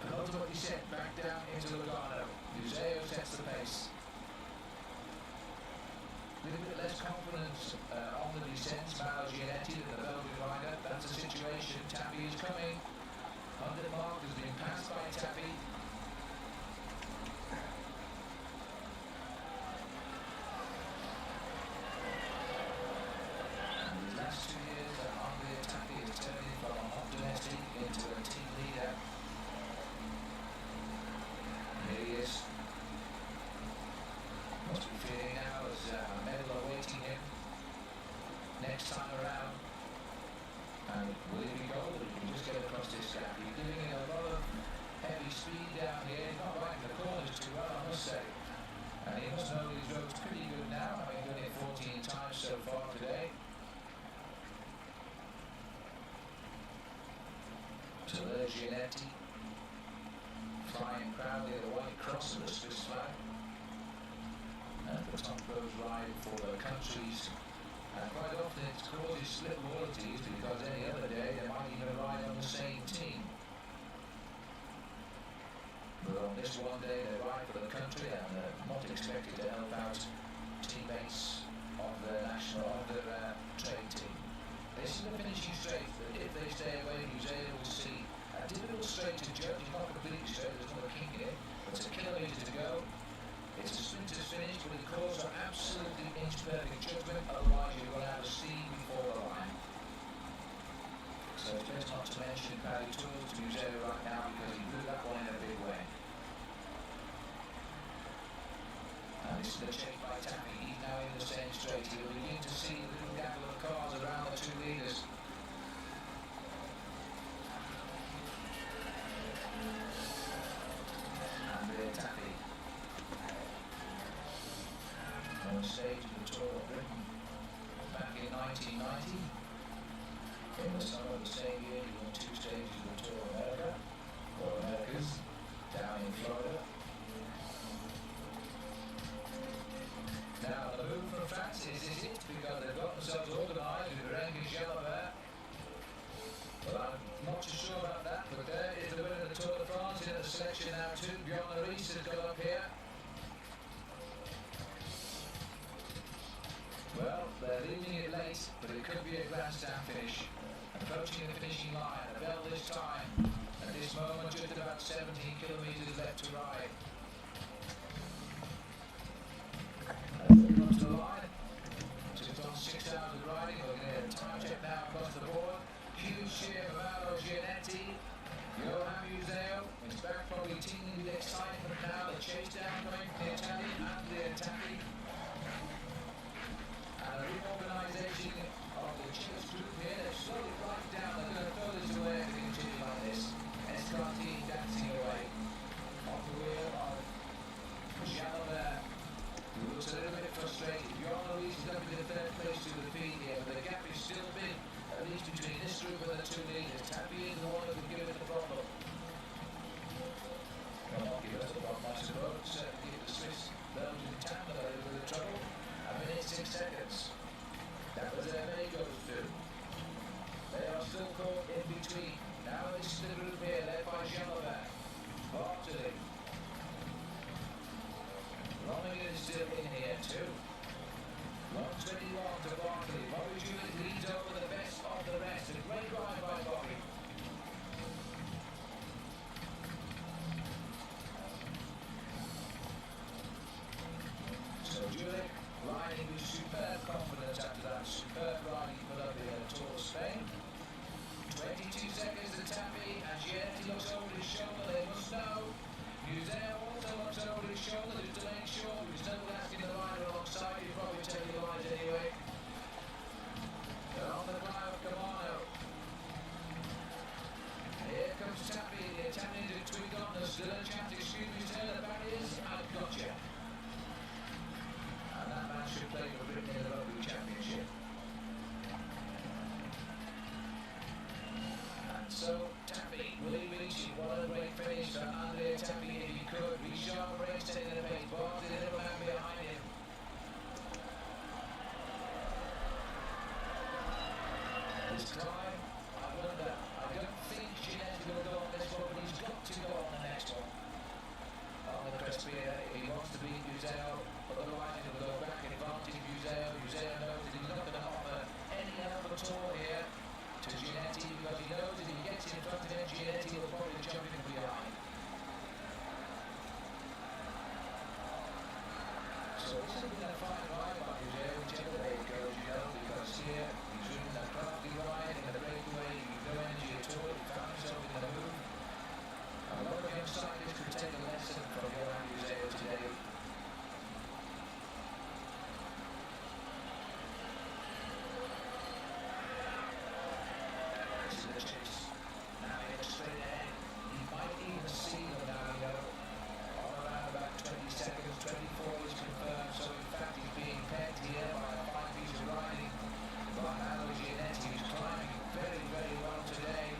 But ultimately sent back down into Lugano. Museo sets the pace. A little bit less confidence on the descent. Mauro Gianetti, the Belgian rider. That's the situation. Tappy is coming. 100 mark has been passed by Tappy. And these last 2 years, Andrea Tappy is turning from a hot domestic into a team leader. Here he is. Must be feeling now as a medal awaiting him next time around. And will he be gold? He can just get across this gap. He's giving it a lot of heavy speed down here. He's not riding the corners too well, I must say. And he must know his road's pretty good now. I mean, done it 14 times so far today. So there's Gianetti, flying proudly the white cross of the Swiss flag. And the top goes ride for the countries. And quite often it causes split loyalties because any other day they might even ride on the same team. But on this one day they ride for the country and not expected to help out teammates of their trade team. This is the finishing straight, but if they stay away, Museo will see a difficult straight to judge. It's not completely straight, there's not a kink in it, but it's a kilometre to go. It's a sprinter's finish, but it calls for absolutely inch-perfect judgment, otherwise you're going to have a steam before the line. So it's best not to mention Paddy Tools to Museo right now because he blew that one in a big way. And this is the chase by Tappy. He's now in the same straight. He'll begin to see the little gaggle of cars around the two leaders. And Tappy. On the stage of the Tour of Britain back in 1990. In the summer of the same year, he won 2 stages of the Tour of America, or Americas, down in Florida. Now, the move from France is it because they've got themselves organised with Rennes and Jalabert. Well, I'm not too sure about that, but there is the winner of the Tour de France in the selection now too. Bjorn Maurice has got up here. Well, they're leaving it late, but it could be a grandstand finish. Approaching the finishing line, the bell this time. At this moment, just about 17 kilometres left to ride. As they cross the line, just on 6 hours of riding, we're going to get a time check now across the board. Huge cheer for Mauro Gianetti. Johan Museo is back, probably teeming with excitement now. The chase down going from the Italian and the Tappy. And a reorganisation of the chase group here. They've slowed it right down. They're going to throw this away if they continue like this. SKT dancing away. Off the wheel of Jalabert, who looks a little bit frustrated. this climb. I wonder, I don't think Giannetti will go on this one, but he's got to go on the next one. On the Crespia, if he wants to beat Museo, otherwise he'll go back advantage Museo. Museo knows that he's not going to offer any help at all here to Giannetti, because he knows if he gets in front of him, Giannetti will probably jump in behind. So this has been a fine ride by Museo, whichever way it goes, you know, because here he's ridden a crafty ride in the breakaway, no energy at all, he found himself in the move. A lot of young cyclists could take a lesson from Johan Museo today. This is the chase. Now he looks straight ahead. He might even see them now, you know. On around about 20 seconds, 24 is confirmed, so in fact he's being pegged here by a fine piece of riding by Mauro Giannetti, who's climbing very, very well today.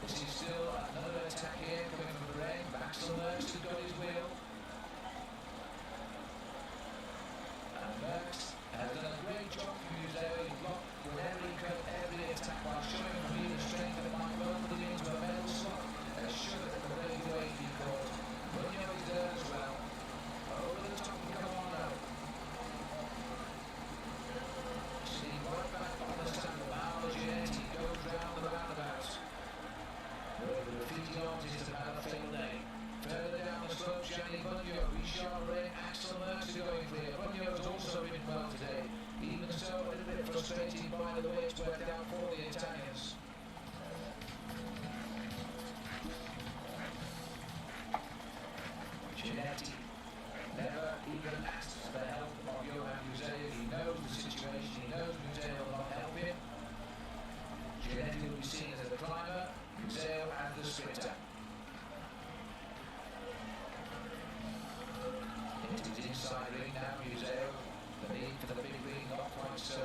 This is still another attack here coming from the rain. Maxwell Merckx has got his wheel. And Merckx has done a great job for Museo. He blocked whenever he could every attack by showing me the strength that might well put him into a medal slot. Should at the breakaway he caught. Runyo is there as well. Over the top and come on now. See right back on the saddle. Mauro Giannetti goes round the roundabout. Where the graffiti arms is about a fatal day. Further down the slope, Gianni Bunyo, Richard Ray, Axel Merckx are going clear. Bunyo has also ridden well today. Even so, a little bit frustrating by the way it's worked out for the Italians. Giannetti never even asks for the help of Johan Museo. He knows the situation, he knows Museo will not help him. Giannetti will be seen as the climber, Museo as the sprinter. Into his inside ring now, Museo. The need for the big ring not quite so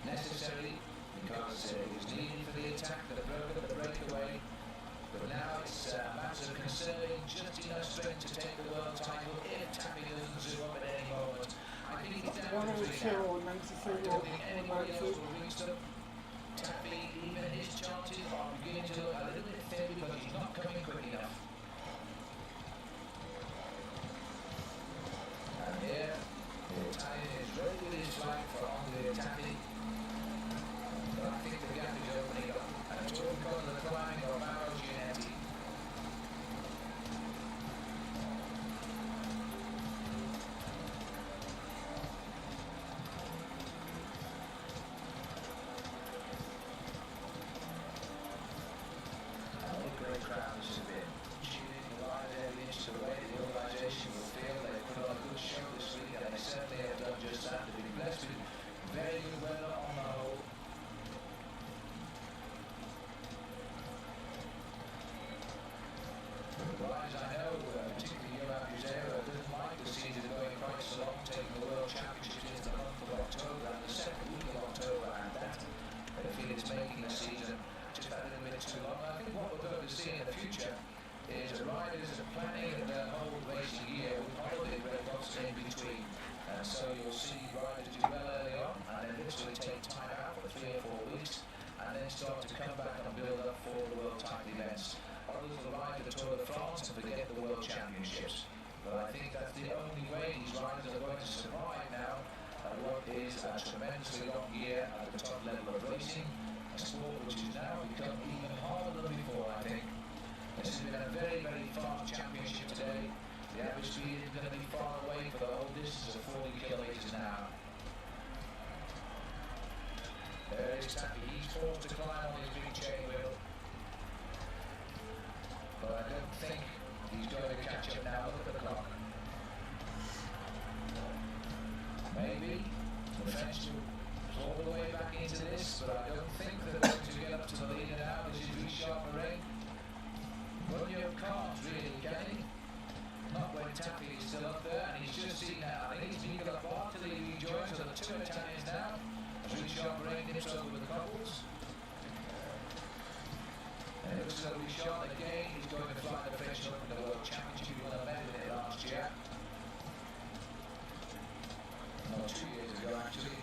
necessary, because it was needed for the attack that broke up the breakaway. But now it's a matter of conserving just enough strength to take the world title if Tappy doesn't zoom up at any moment. I think he's down to 3 now. I don't think anybody else will reach them. Tappy, even his chances are beginning to look a little bit thin because he's not coming quick enough. And here, the Italian is ready with his flag for Andrea Tappy. But I think the gap is opening up. And it's all because of the climbing of Mauro Giannetti. And what a great crowd this has been. Tuning the line every inch of the way the organisation will feel they've put on a good show this week, and they certainly have done just that. They've been blessed with very good weather on the whole. Riders I know, particularly Johan Museo, doesn't like the season going quite so long, taking the World Championships into the month of October and the second week of October, and that they feel it's making the season just a little bit too long. I think what we're going to see in the future is riders planning their whole racing year with holiday breaks in between. And so you'll see riders do well early on and then literally take time out for 3 or 4 weeks and then start to come back and build up for the World title events. Others will ride the Tour de France and forget the World Championships. But I think that's the only way these riders are going to survive now at what is a tremendously long year at the top level of racing, a sport which has now become even harder than before, I think. This has been a very, very fast championship today. The average speed is going to be far away for the whole distance of 40 kilometres an hour. There is Tappy, he's forced to climb on his big chain wheel. But I don't think he's going to catch up now. Look at the clock. Maybe the French will all the way back into this, but I don't think they're going to get up to the leader now. This is Richard Ray. Bunyo can't really, can he? Not when Tappy is still up there, and he's just seen that. I think it's Nicola Bartoli who joins, so the 2 Italians now. As Richard Ray nips over the cobbles. And it looks like Richard again, he's going to fly the French Open, the World Championship. He won a medal in it last year. Not 2 years ago, actually.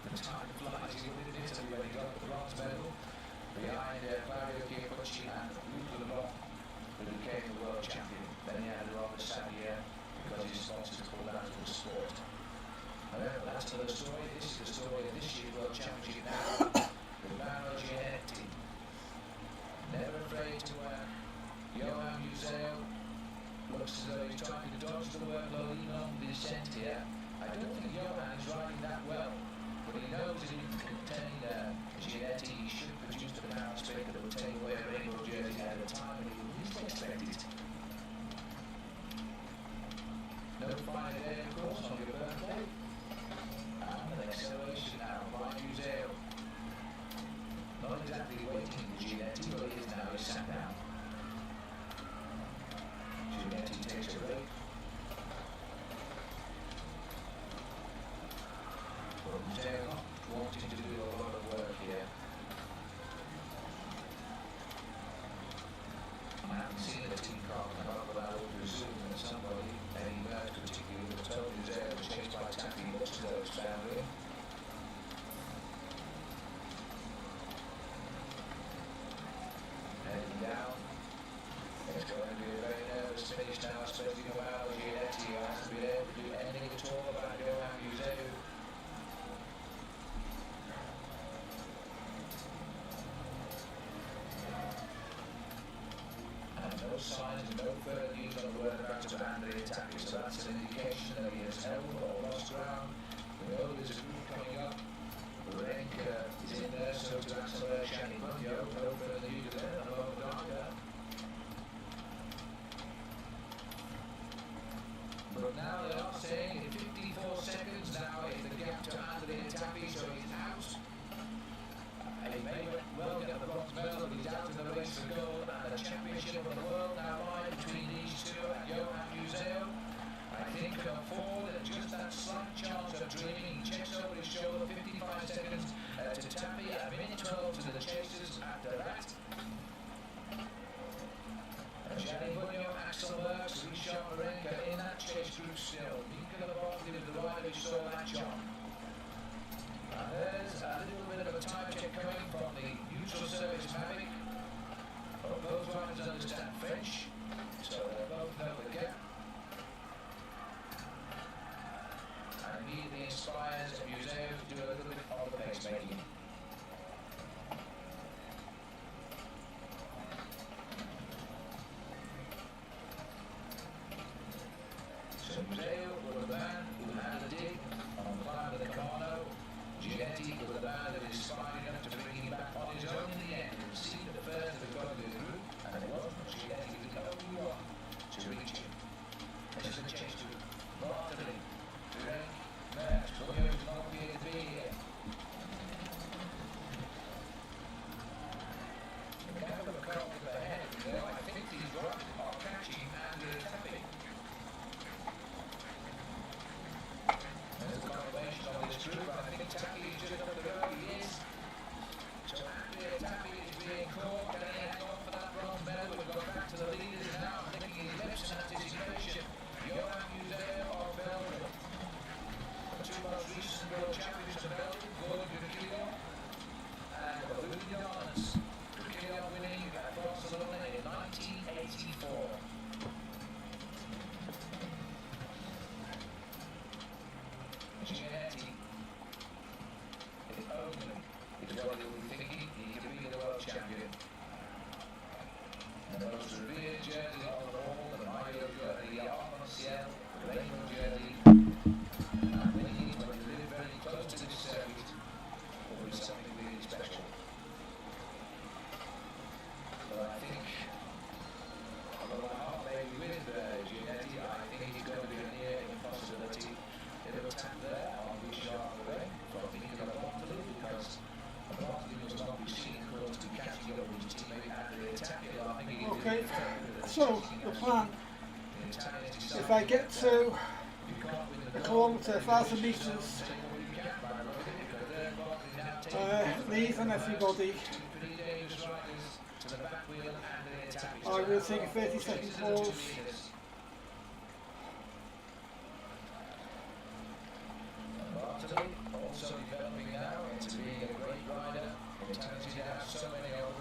The time flies, he won in Italy when he got the bronze medal. behind Claudio Chiappucci and Luke LeBlanc, who became the world champion. Then he had a rather sad year because his sponsors pulled out of the sport. However, that's another story. This is the story of this year's World Championship now. The Mauro Gianetti. Never afraid to Johan Museo. Looks as though he's trying to dodge the workload even on the descent here. I don't think Johan is riding that well, but he knows that he can contain Gianetti. He should produce the power speaker that will take away a rainbow jersey at a time when he least expect it. No finer day, of course, on your birthday. And an acceleration now by Museo. Not exactly waiting for Gianetti, but he is now. He's sat down. Gianetti takes a break. But Museo not wanting to do a lot of work here. I haven't seen the team car come up, but I would presume that somebody, Eddie Merckx particularly, would have told Museo to change by tapping looks as though it's boundary. Heading down. It's going to be a very nervous finish now, especially for Mauro Gianetti, who hasn't been able to do anything at all about Johan Museo. And no signs and no further news on the whereabouts of Andrea Tapia, so that's an indication that he has held or lost ground. We know there's a group coming up. Renka is in there, so to accelerate Shani Bunyo. No further news there, and a lot darker. But now they are saying in 54 seconds now is the gap to Andrea Tapia, so he's out. He may well get the bronze medal, but he's out of the race for gold, and the championship of the world now lies between these two and Johan Museo. I think forward at just that slight chance of dreaming. He checks over his shoulder, 55 seconds to Tapia, a minute 12 to the chasers after that. Gianni Bunyo, Axel Merckx, Richard Marenka in that chase group still. Nicola Bartley was the rider who saw that jump. And there's a little bit of a time check coming from the neutral service Mavic. Well, both riders understand French, so they both know the gap. And immediately inspires Museo to do a little bit of the pacemaking. So Museo was the man who had a dig on the climb of the Carno. Gianetti was the man that inspired enough to bring him back on his own in the end. It seemed at first that got to the group, and it wasn't. Gianetti was the only one to reach him. This is a chase to Bartley, to Merckx. Bunyo does not appear to be here. The couple of cars ahead, though, I think these riders are catching Andrea Tapia. There's a combination on this group, but I think Tapia is just up the road. He is. So Andrea Tapia is being caught. Can he hang on for that bronze medal? We've got back to the leaders now. I'm thinking his lips in anticipation. Johan Museo of Belgium. The two most recent world champions of Belgium, Gordon Gurkillo and Rudy Johannes. Gurkillo winning at Barcelona in 1984. Gianetti, if only, is what he'll be thinking, he can be the world champion. The most revered jersey of them all, the Mario jersey, the Arc-en-Ciel, the Rainbow jersey, and winning when you live very close to this circuit will be something really special. But I think, although my heart may be with Gianetti, I think he's going to be a near impossibility. Little tap there on Richard Marenka from Nicola Bartley, because Bartley must not be seen, of course, to be catching up with his teammate Andrea Tapia.
Okay, so the plan, if I get to a kilometre, 1,000 metres, leave and everybody, I will take a 30-second pause.
Also developing now into being a great rider, in terms of so many other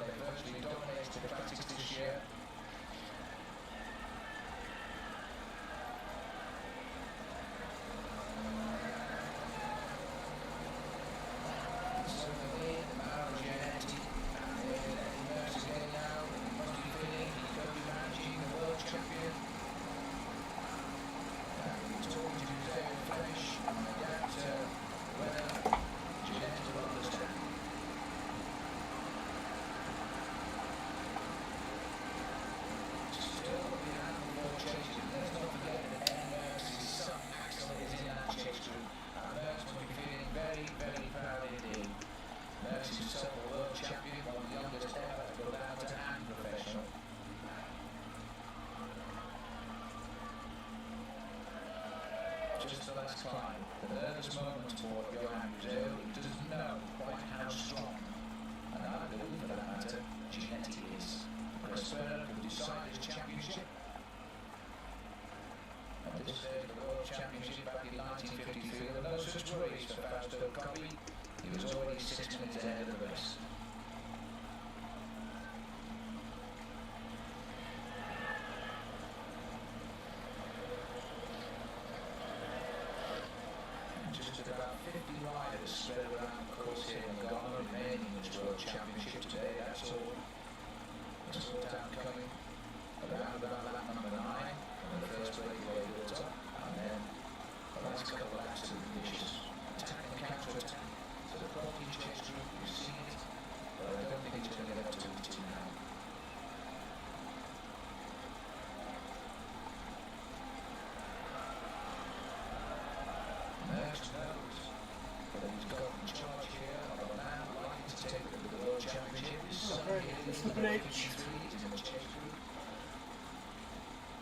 It's the bridge.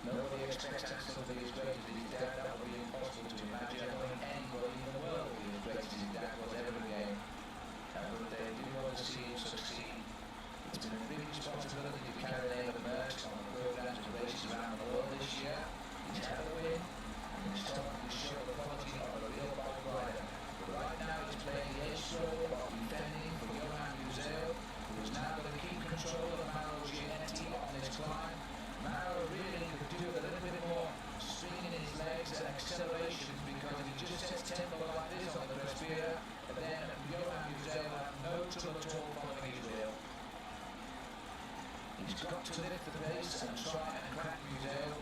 Nobody expects Axel to be as great as his dad. That would be impossible to imagine. I don't think anybody in the world would be as great as his dad was ever again. But they do want to see him succeed. It's been a big responsibility to carry the name of Merckx on the programs and races around the world this year. He's had a win, and he's starting to show the quality of a real bike rider. But right now he's playing the edge role of defending for Johan Museo, who is now going to keep control of Mauro Gianetti on this climb. Mauro really could do with a little bit more swing in his legs and acceleration, because if he just sets tempo like this on the Respira, then Johan Museo will have no trouble at all following his wheel. He's got to lift the pace and try and crack Museo.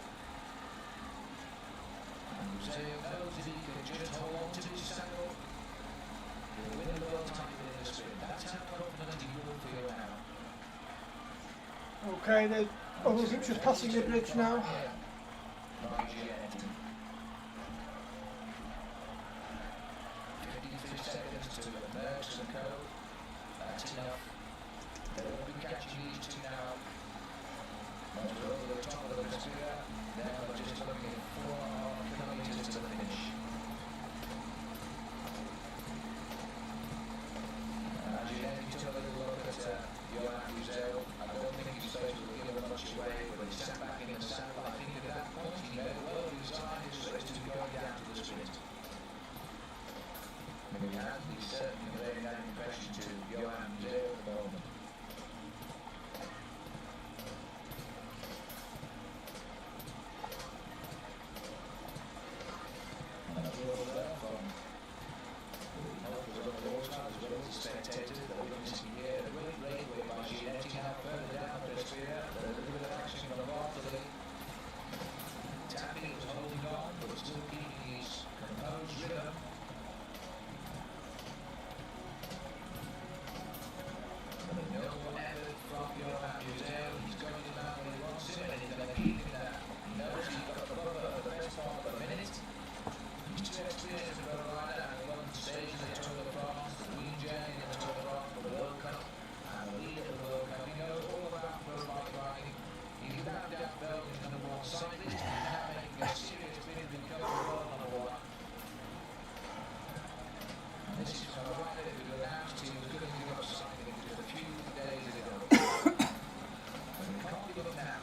And Museo knows if he can just hold on to his saddle, he'll win the world title in the sprint. That's how confident he will feel now.
Okay, the other group's just passing the bridge now.
By Gianetti. 53 seconds to Merckx and Co. That's enough. They will be catching these two now. Once we're over the top of the Respira, then we're just looking at 4.5 kilometres to the finish. Gianetti took a little look at Johan Museo. I don't think his face will give him much away, but he sat back in the saddle. I think at that point he made well designed his race to be going down to the sprint. He hasn't, he's certainly conveying that impression to Johan Museo at the moment. And that's what we'll learn from as well as the spectators that are witnessing here. A great breakaway by Gianetti now further down the Respira. There's a little bit of action on the Bartley. Tappy was holding on, but still keeping his composed rhythm. No effort from Johan Museo. He's going to now when he wants him, and he's going to keep him there. He knows he's got the buffer at the best part of the minute. He's too experienced to go rider, and he won stages at the Tour de France, the Green Journey in the Tour de France, the World Cup, and the lead at the World Cup. He knows all about pro bike riding. He's without doubt Belgium's number one cyclist. He's now making a serious bid to become the world number one. And this is from a rider who announced he was going to give up cycling just a few days ago. And we can't give up now.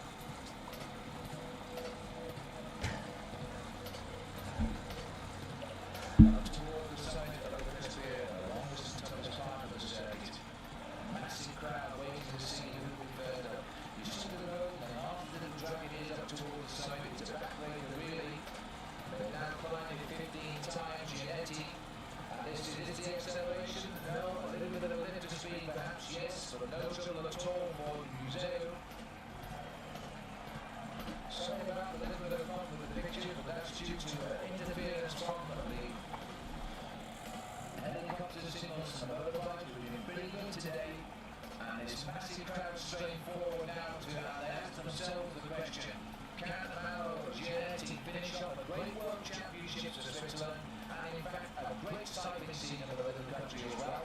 Up toward the summit of the Respira, the longest and toughest climb of the circuit. A massive crowd waiting to see who will be first up. You see the road, and after the drag it is up toward the summit, it's a backbreaker really. They're now climbing 15 times Gianetti. And this is the acceleration. No, a little bit of a lift of speed perhaps, yes, but no trouble at all for Museo. Sorry about a little bit of fun with the picture, but that's due to interference from the lead. Helicopter signals from motorbikes have been pretty good today, and this massive crowd straying forward now to, and they ask themselves the question, can Mauro Gianetti finish off a great World Championships for Switzerland, and in fact a great cycling scene in the little country as well?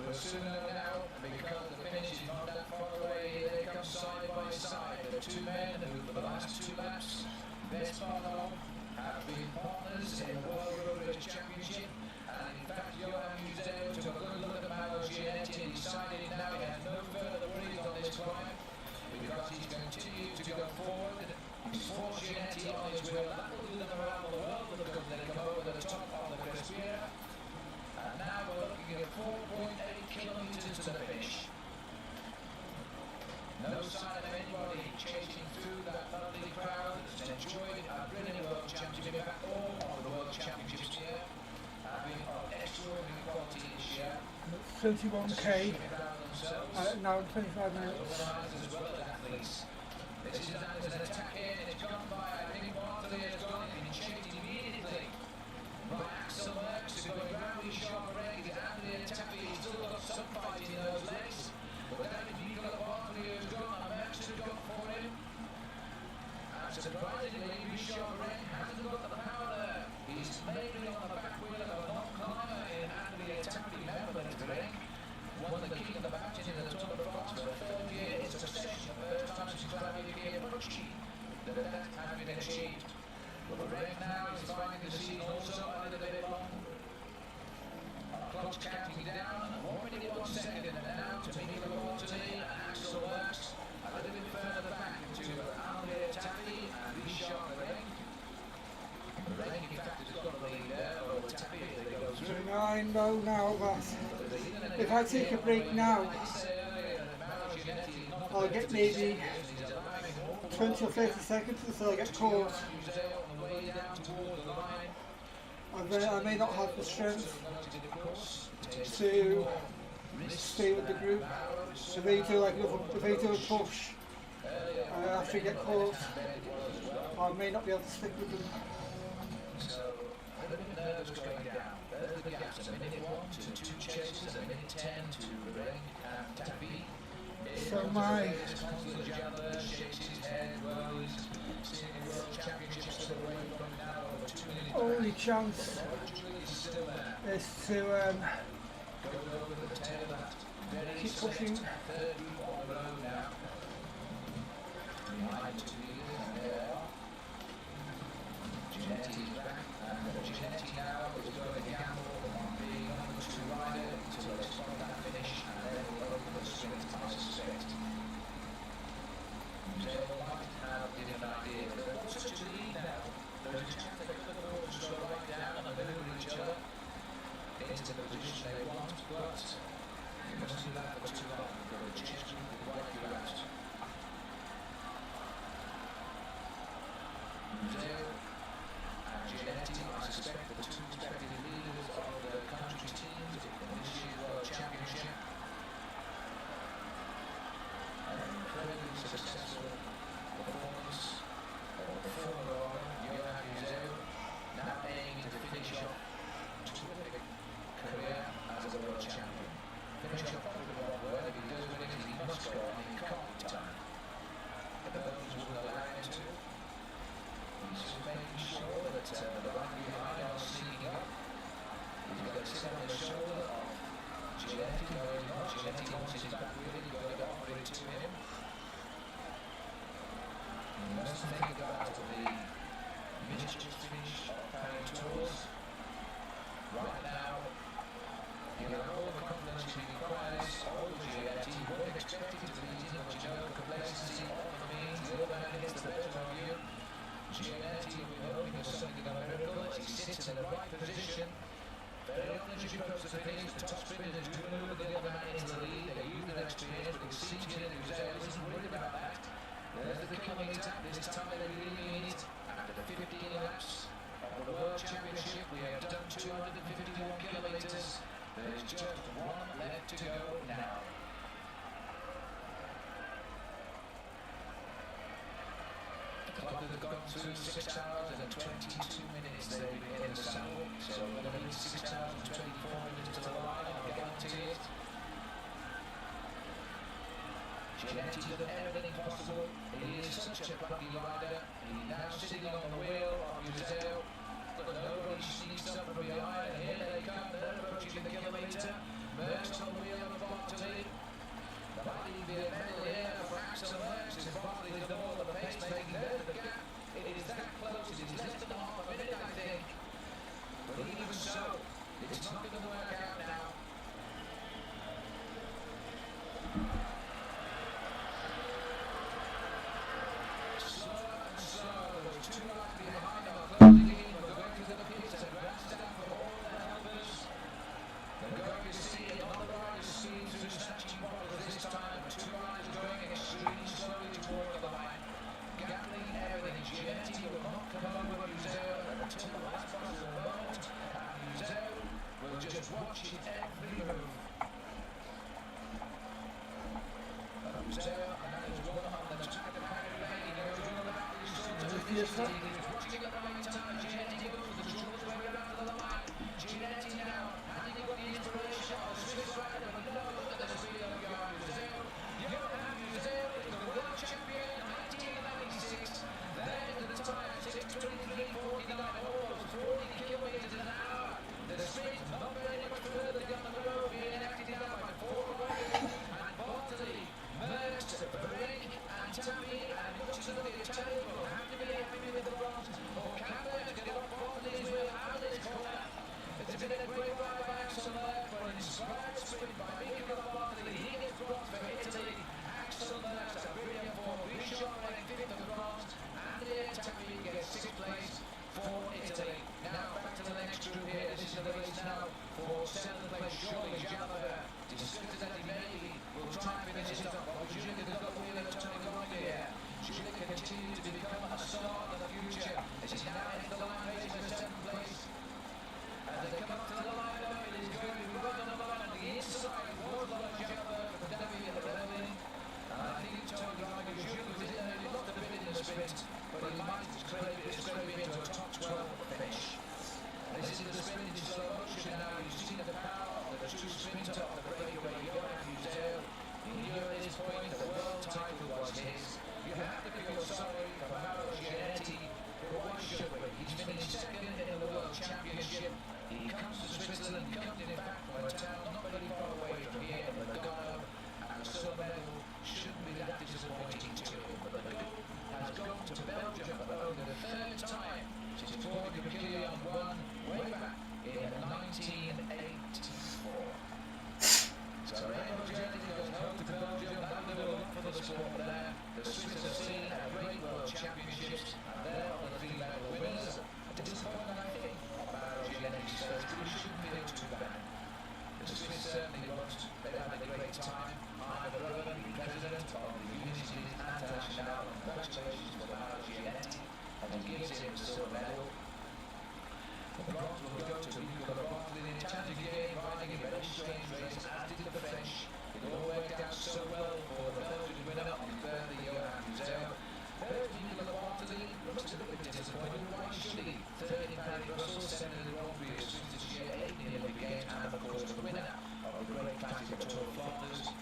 We'll soon know now, because the finish is not that far away. Here they come side by side, the two men who for the last 2 laps, best part of, have been partners in the World Road Race Championship. And in fact, Johan Museo took a good look at Mauro Gianetti and decided now he has no further worries on this climb, because he's continued to go forward. He's forced Gianetti on his wheel. That will do them around the world because they come over the top of the Respira. And now we're looking at 4.8 kilometres to the finish. No sign of anybody chasing through that lovely crowd that's enjoyed a brilliant World Championship. In fact, all of the World Championships here have been of extraordinary quality this year.
31k, now in 25 minutes.
Organisers as well as athletes. This is an attack here, and it's gone by. I think Bartley has gone and been chased immediately by Axel Merckx, who's going round his sharp leg. Anthony Tappy, he's still got some fight in those legs. But then you've got Bartley who's gone, and Merckx has gone for him. And surprisingly, Bishop Ren hasn't got the power there. He's mainly on the back wheel of a long climber in Anthony Tappy, member of the ring. Won the King of the Mountain in the Tour de France for a third
know now that if I take a break now, I'll get maybe 20 or 30 seconds until I get caught. And then I may not have the strength to stay with the group. If they do a push after you get caught, I may not be able to stick with them.
Nerves going down. There's the gaps. A minute 1 to 2 chases, a minute 10 to Ring and Tappy.
So my only chance is to keep pushing.
Ginetti now is going to gamble on being number 2 rider until they spot that finish and then will open the sprint, I suspect. They might have given an idea that they've got such a lead now. There's a chance they could afford to slow right down and maneuver each other into the position they want, but you mustn't do that for too long because the chase group will wipe you out. Ginetti, I suspect, the 2 respective leaders of the country teams in this year's World Championship. An incredibly successful performance of the former Johan Museeuw, now aiming to finish off a terrific career as a world champion. Finish off probably one word, if he does win it, he must go on in carpet time. But the bones wouldn't allow him to. He's just making sure that the line behind are sneaking up. He's got to sit on the shoulder of Ginetti. No, he's not. Ginetti wants his back wheel. You've got to offer it to him. You must think about the mischief finish of Paris Tours. Right now, you have all the confidence he requires over Ginetti. You won't expect him to lead him, but you know complacency often means the other man gets the better of you. Ginetti will be hoping for something of a miracle as he sits in the right position. Very often as you approach the finish, the top sprinters do move the other man into the lead. They use their experience, but it seems that Museeuw isn't worried about that. There's the kilometre. This time they really mean it. After the 15 laps of the World Championship, we have done 251 kilometres. There is just 1 left to go now. The clock has gone through 6 hours and 22 minutes. They've been in the saddle, so we're going to need 6 hours and 24 minutes to the line. I'll guarantee it. Ginetti has done everything possible. He is such a plucky rider. He's now sitting on the wheel of Museeuw, but nobody sneaks up from behind. And here they come. They're approaching the kilometre. Merckx on the wheel of Bartoli. There might even be a medal here for Axel Merckx as Bartoli's done all the pacemaking. There's the gap. It is that close. It is less than half a minute, I think. But even so, it's not going to work out now. Now back to the next group here. This is the race now. for seventh place. Surely Java disgusted that he maybe will try and finish it off. But Julia has got the wheel of Tony Gallagher here. Julia continues to become a star of the future as she's now hits the line racing for seventh place. As they come up to the line, though, it is going to be right on the line on the inside. Was Long Java from Debbie at the leveling. And I think Tony Gallagher, Julia was in there, he lost a bit in the sprint, but he might scrape into a top 12 finish. This is the sprint in slow motion now. You see the power of the true sprinter of the breakaway, Johan Museum. He knew at this point the world title was his. You have to feel sorry for Mauro Gianetti, but why should we? He's finished second in the World Championship. He comes to Switzerland, comes in fact from a town not very far away from here in Lugano, and the silver medal shouldn't be that disappointing to him. But the gold has gone to Belgium for only the third time since Paul Gillian won way back in 1984. So Rainbow Journey goes home to Belgium. That will look for the sport there. The Swiss have seen a great World Championships, and they're on the three-medal winners. A disappointment, I think, of Mauro Gianetti's first, but it shouldn't be too bad. The Swiss certainly won't. They've had a great time. I'm the brother, the president of the Unity International. Congratulations for Mauro Gianetti, and he gives him the silver medal. The bronze will go to Nicola Bartley in Italian game, riding a very strange race, as did the French. It all worked out so well for the Belgian winner on his birthday, Johan Museum. Third, Nicola Bartley looks a little bit disappointed. Why should he? Third in Paris Brussels, second in the Grand Prix of Swiss this year, eighth in the Olympic Games, and of course the winner of the great classic of Tour of Flanders,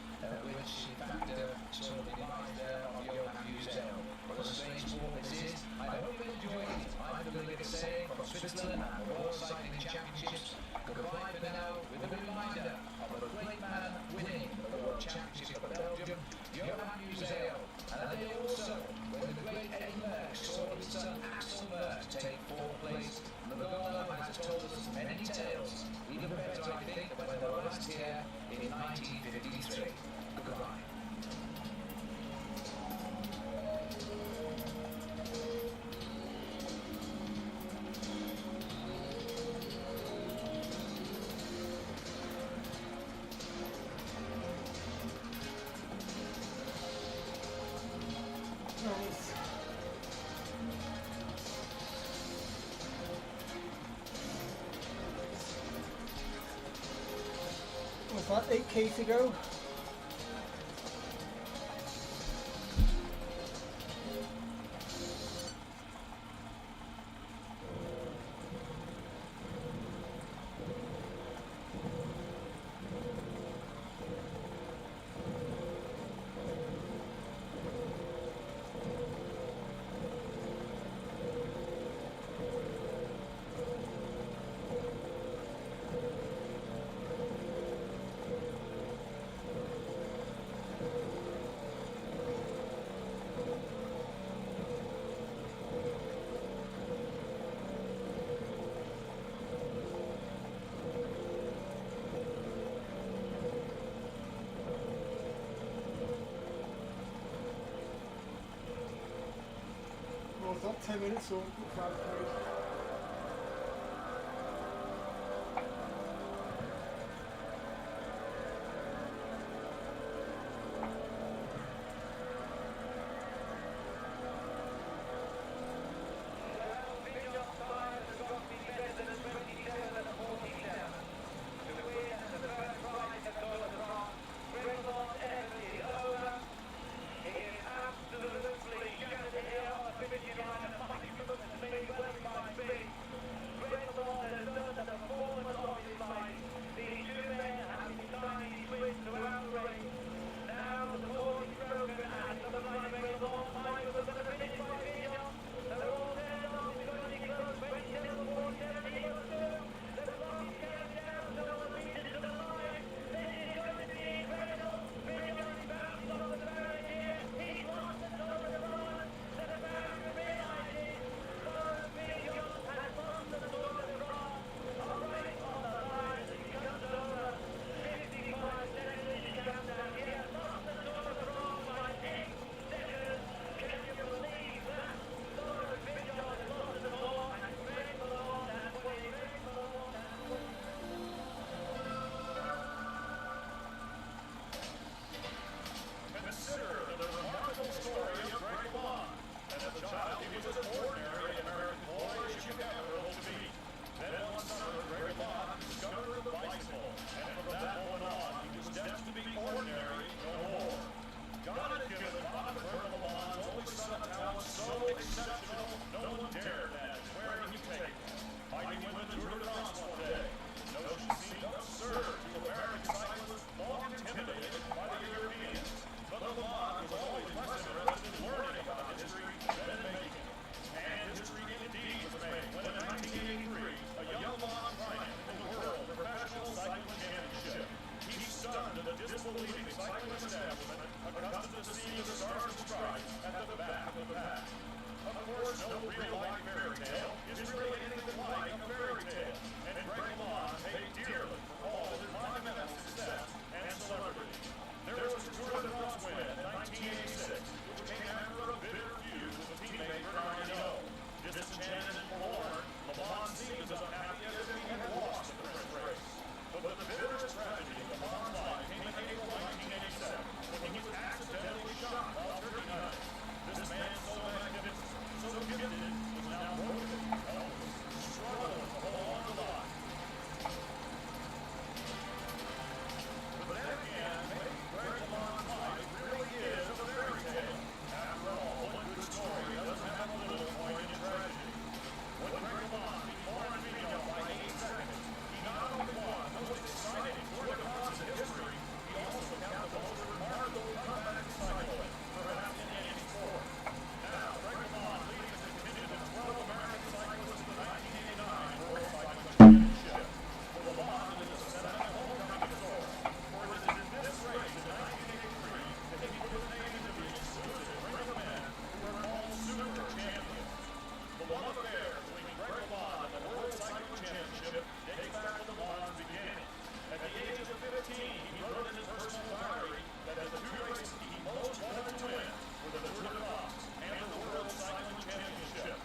which in fact saw the demise there of Johan Museum. What a strange sport this is. I hope you enjoyed it. I'm Dominic saying from Switzerland and the World Cycling Championships. Goodbye for now with a reminder of a great man winning the World Championship of Belgium, Johan Museum. And they also, when the great Eddie Merckx saw his son Axel Merckx take fourth place, Lugano has told us many tales. Even better, I think, than when they were last here in 1953. Goodbye.
Was that 8k to go? Was that 10 minutes or 5 minutes?
the leading cycling establishment, accustomed to seeing the stars and stripes at the back of the pack. Of course, no real-life fairy tale is really anything like a fairy tale, and Greg LeMond paid dearly for all of his monumental success and celebrity. There was the Tour de France win in 1986, which came after a bitter feud with teammate Bernard Hinault. Disenchanted and forlorn, LeMond seemed as unhappy as if he had lost the French race. But the bitterest tragedy of LeMond's life came in April 1987, when he was accidentally shot while turkey hunting. This man, so magnificent, so gifted, was now broken, helpless, struggling to hold on to life. But then again, maybe Greg LeMond's life really is a fairy tale. After all, one good story doesn't have a little poignant tragedy. When Greg LeMond beat Laurent Fignon by 8 seconds, he not only won the most exciting Tour de France in history, he also capped the most remarkable comeback in cycling, perhaps in any sport. Now, Greg LeMond leads the contingent of 12 American cyclists in the 1989 World Cycling Championship. For LeMond, it is a sentimental homecoming story, for it is in this race in 1983 that he put his name into the exclusive ring of men who were called super champions. The love affair between Greg LeMond and the World Cycling Championship dates back to LeMond's beginning. At the age of 15, he wrote in his personal diary that the two races he most wanted to win were the Tour de France and the World Cycling Championship.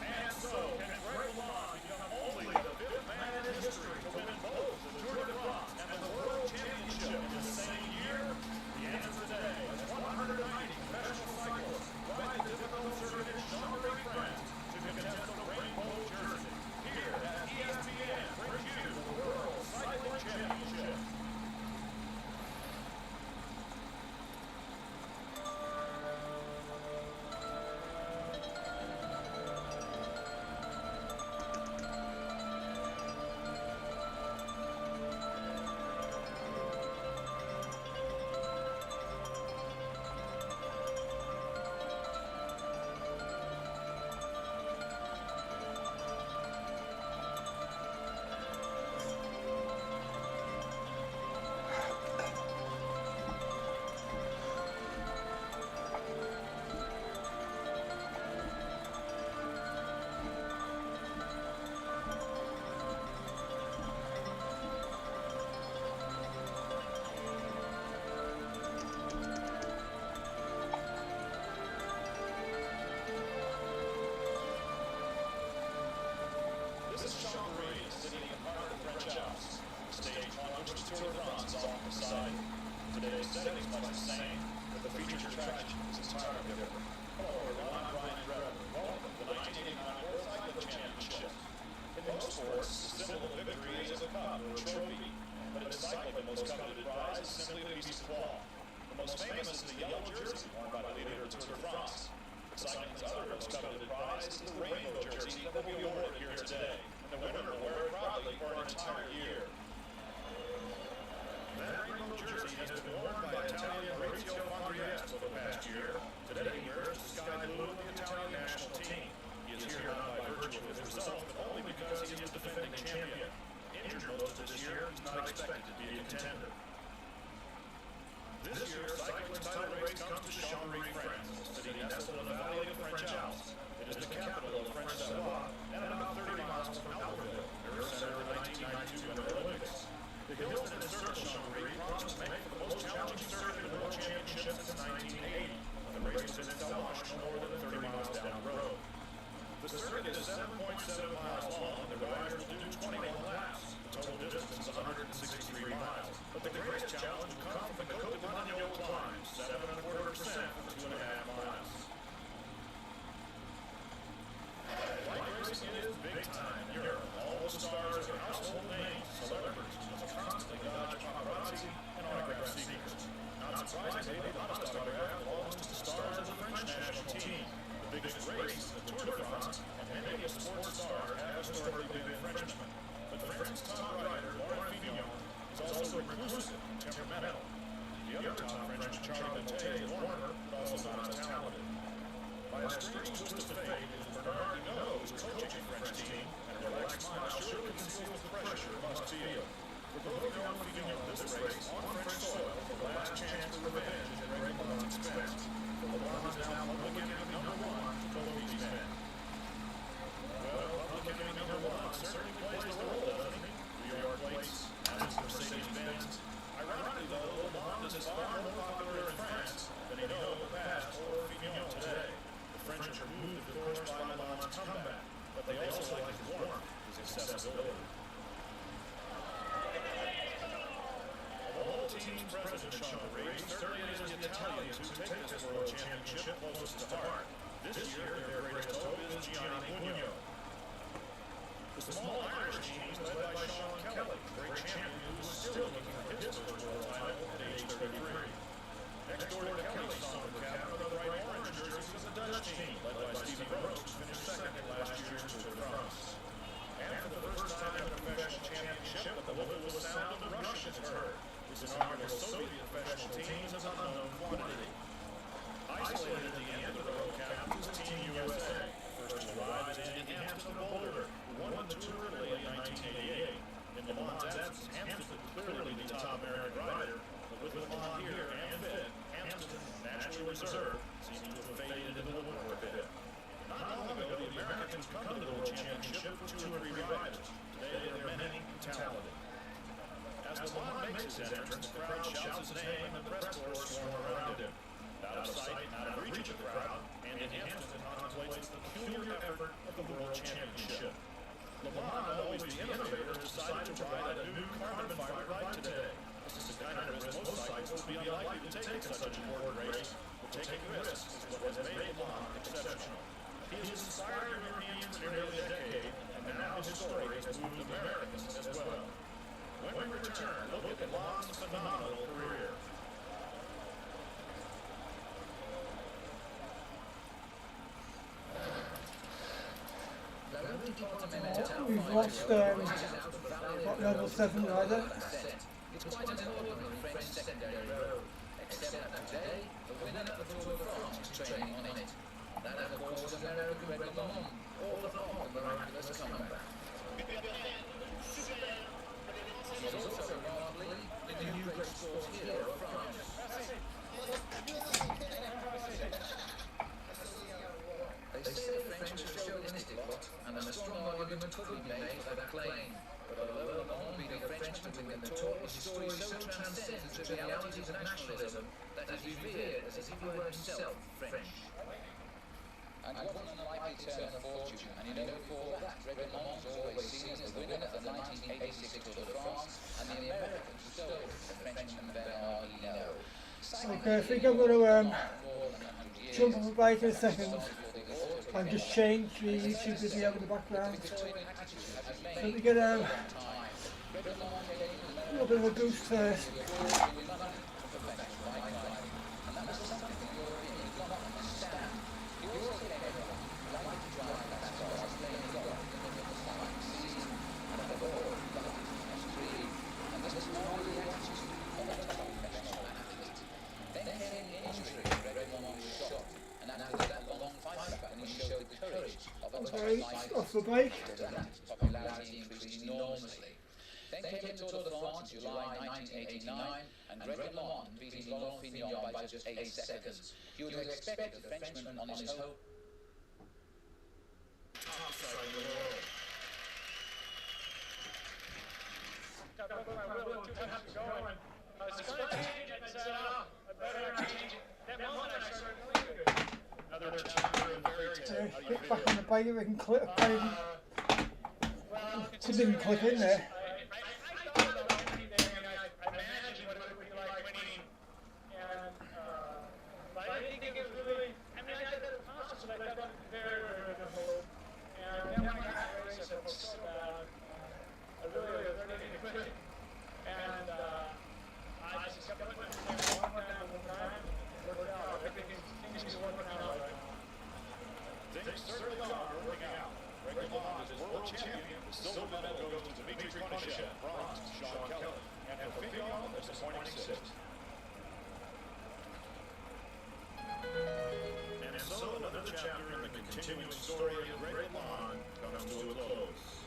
And so, can Greg LeMond become only the fifth man in history to win both the Tour de France and the World Championship in the same year? The answer today, as 190 professional cyclists ride the difficult circuit in Chambéry, France, to contest the rainbow jersey. Here at ESPN brings you the World Cycling Championship. This is Chambéry, sitting in the heart of the French Alps, the stage on which the Tour de France is often decided. Today's setting is much the same, but the featured attraction is entirely different. Hello, everyone, I'm Brian Trevor. Welcome to the 1989 World Cycling Championship. In most sports, the symbol of victory is a cup or a trophy, but in cycling, the most coveted prize is simply a piece of cloth. The most famous is the yellow jersey worn by the leader of the Tour de France. But cycling's other most coveted prize is the rainbow jersey that will be awarded here today, and the winner will wear it proudly for an entire year. That rainbow jersey has been worn by Italian Maurizio Fondriest for the past year. Today he wears the sky blue of the Italian national team. He is here not by virtue of his results, but only because he is the defending champion. Injured most of this year, he's not expected to be a contender. This year, cycling's title race comes to Chambéry, France, a city nestled in the valley of the French Alps. It is the capital of French Savoie, and about 30 miles from Albertville, epicenter of the 1992 Winter Olympics. The hills that encircle Chambéry promise to make for the most challenging circuit in the World Championship since 1980, when the race was in Stelvio, no more than 30 miles down the road. The circuit is 7.7 miles long, and the riders will do 21 laps. The total distance is 163 miles. But the greatest challenge will come from the Côte de Magnon climb, 7.25% for 2.5 miles. Bike racing is big time in Europe. All the stars are household names, celebrities who must constantly dodge paparazzi and autograph seekers. Not surprisingly, the hottest autograph belongs to the stars of the French national team. The biggest race, the Tour de France, and many of the sports stars have historically been Frenchmen. But France's top rider, Laurent Fignon, is also reclusive and temperamental. The other top Frenchman, Charles Mattei, is warmer, but also not as talented. By a strange twist of fate, it is Bernard Hinault who is coaching the French team, and a relaxed smile surely conceals the pressure he must feel. For both Hinault and Fignon, this race on French soil team's president, Sean Reed, certainly is the Italians who take this World Championship closest to heart. This year, their greatest hope is Gianni Bugno. The small Irish team is led by Sean Kelly, great champion who is still looking for his first world title at age 33. Next door to Kelly's somber captain of the bright orange jerseys is the Dutch team, led by Stevie Roach, who finished second at last year's Tour de France. And for the first time in a professional championship, the local sound of the Russians is heard. This inaugural Soviet professional team is an unknown quantity. Isolated at the end of the road captain is Team USA. First to arrive is Andy Hampton of Boulder, who won the Tour of Italy in 1988. In Le Mans' absence, Hampton clearly the top American rider, but with Le Mans here and fit, Hampton, naturally reserved, seems to have faded into the winter a bit. Not long ago, the Americans come to the World Championship with 2 or 3 riders. Today, there are many talented. As Le Mans makes his entrance, the crowd shouts his name and the press corps swarm around him. Out of sight and out of reach of the crowd, Andy Hampton contemplates the peculiar effort of the World Championship. Le Mans, always the innovator, decided to ride a new carbon fiber bike today. This is the kind of risk most cyclists would be unlikely to take in such an important race, but taking risks is what has made Le Mans exceptional. He has inspired Europeans for nearly a decade, and now his story has moved Americans as well. When we return, look at Le Mans' phenomenal career.
We've lost what, level 7 rider.
It's quite an ordinary French secondary road, except that today, the winner of the Tour de France is training on it. That, of course, is American Greg LeMond, all of the miraculous comeback. He's also remarkably the new great sports hero of France. They say the French are a chauvinistic lot, and a strong argument could be made for that claim. But although LeMond being a Frenchman to win the Tour, his story so transcends the trivialities of nationalism that he's revered as if he were himself French.
And what an unlikely turn of fortune. And you know, before that, Greg LeMond was always seen as the winner of the 1986 Tour de France, and the Americans stole the Frenchman Bernard Hinault.
Okay, I think I'm going to jump on the bike in a second and just change the YouTube video in the background so we get a little bit of a boost first. Okay, off the bike.
Popularity increased enormously. Then came the Tour de France in July 1989, and Greg LeMond beating Laurent Fignon by just 8 seconds. You would have expected the Frenchman on his home.
Get back on the bike if we can clip it. It didn't clip in there.
Things certainly are working out. Greg LeMond is world champion. The silver medal goes to Dimitri Konishev, bronze to Sean Kelly, and for Fignon, there's a disappointing 6th. And so another chapter in the continuing story of Greg LeMond comes to a close.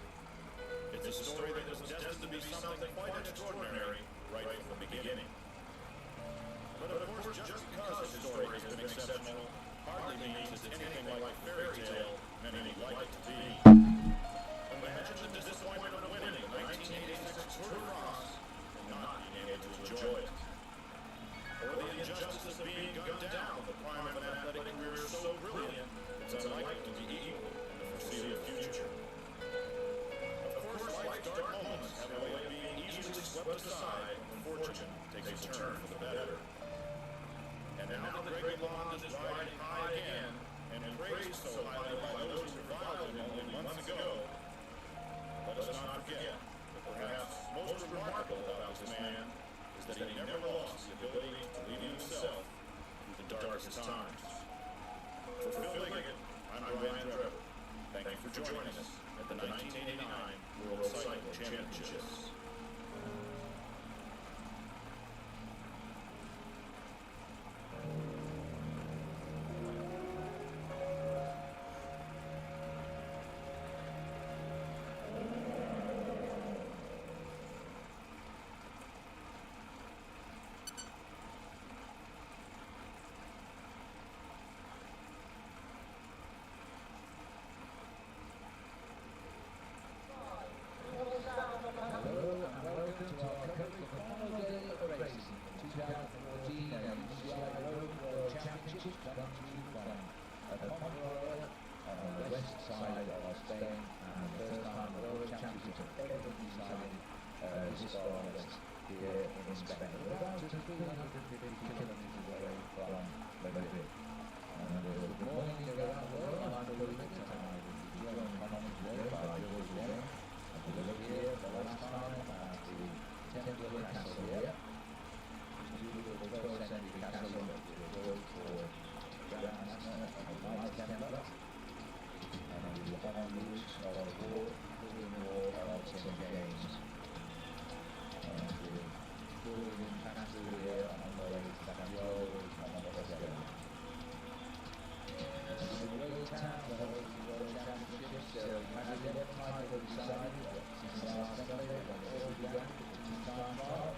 It's a story that was destined to be something quite extraordinary right from the beginning. But of course, just because his story has been exceptional, hardly means it's anything like a fairy tale many like it to be. Imagine the disappointment of winning the 1986 Tour de France and not being able to enjoy it. Or the injustice of being gunned down in the prime of an athletic career so brilliant it's unlikely to be equal in the foreseeable future. Of course, life's dark moments have a way of being easily swept aside when fortune takes a turn for the better. And now that Greg LeMond is riding high again, and praised so highly by those who reviled him only months ago, let us not forget that perhaps most remarkable about this man is that he never lost the ability to lead himself through the darkest times. For Phil Liggett, I'm Brian Trevor. Thank you for joining us at the 1989 World Cycling Championships.
Hello and welcome to our coverage of the final day of racing in 2014 UCI Road World Championships come to you from Pomerania on the west side of Spain, and the first time the World Championships have ever been decided this far west here in Spain. We're about 350 kilometres away from Madrid. And good morning around the world. I'm Louis Victor, and I will be joined today by George Warren. We look here for the last time at the Stelvio castle here, which is a 12th century castle that was built for Grand Master of the Knights Templar, and it was on the use of the war of St. James. And we're building castle here on the way to Stelvio and on the Stelvio. This is a great town to hold the World Championships, so has it ever time to decide since last Sunday when it all began for the two-time trial?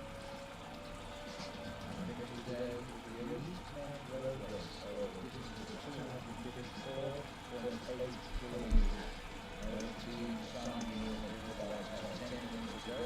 And finished today with the elite men road race, so this is the 254.8 kilometres. No team signing in about 10 minutes ago.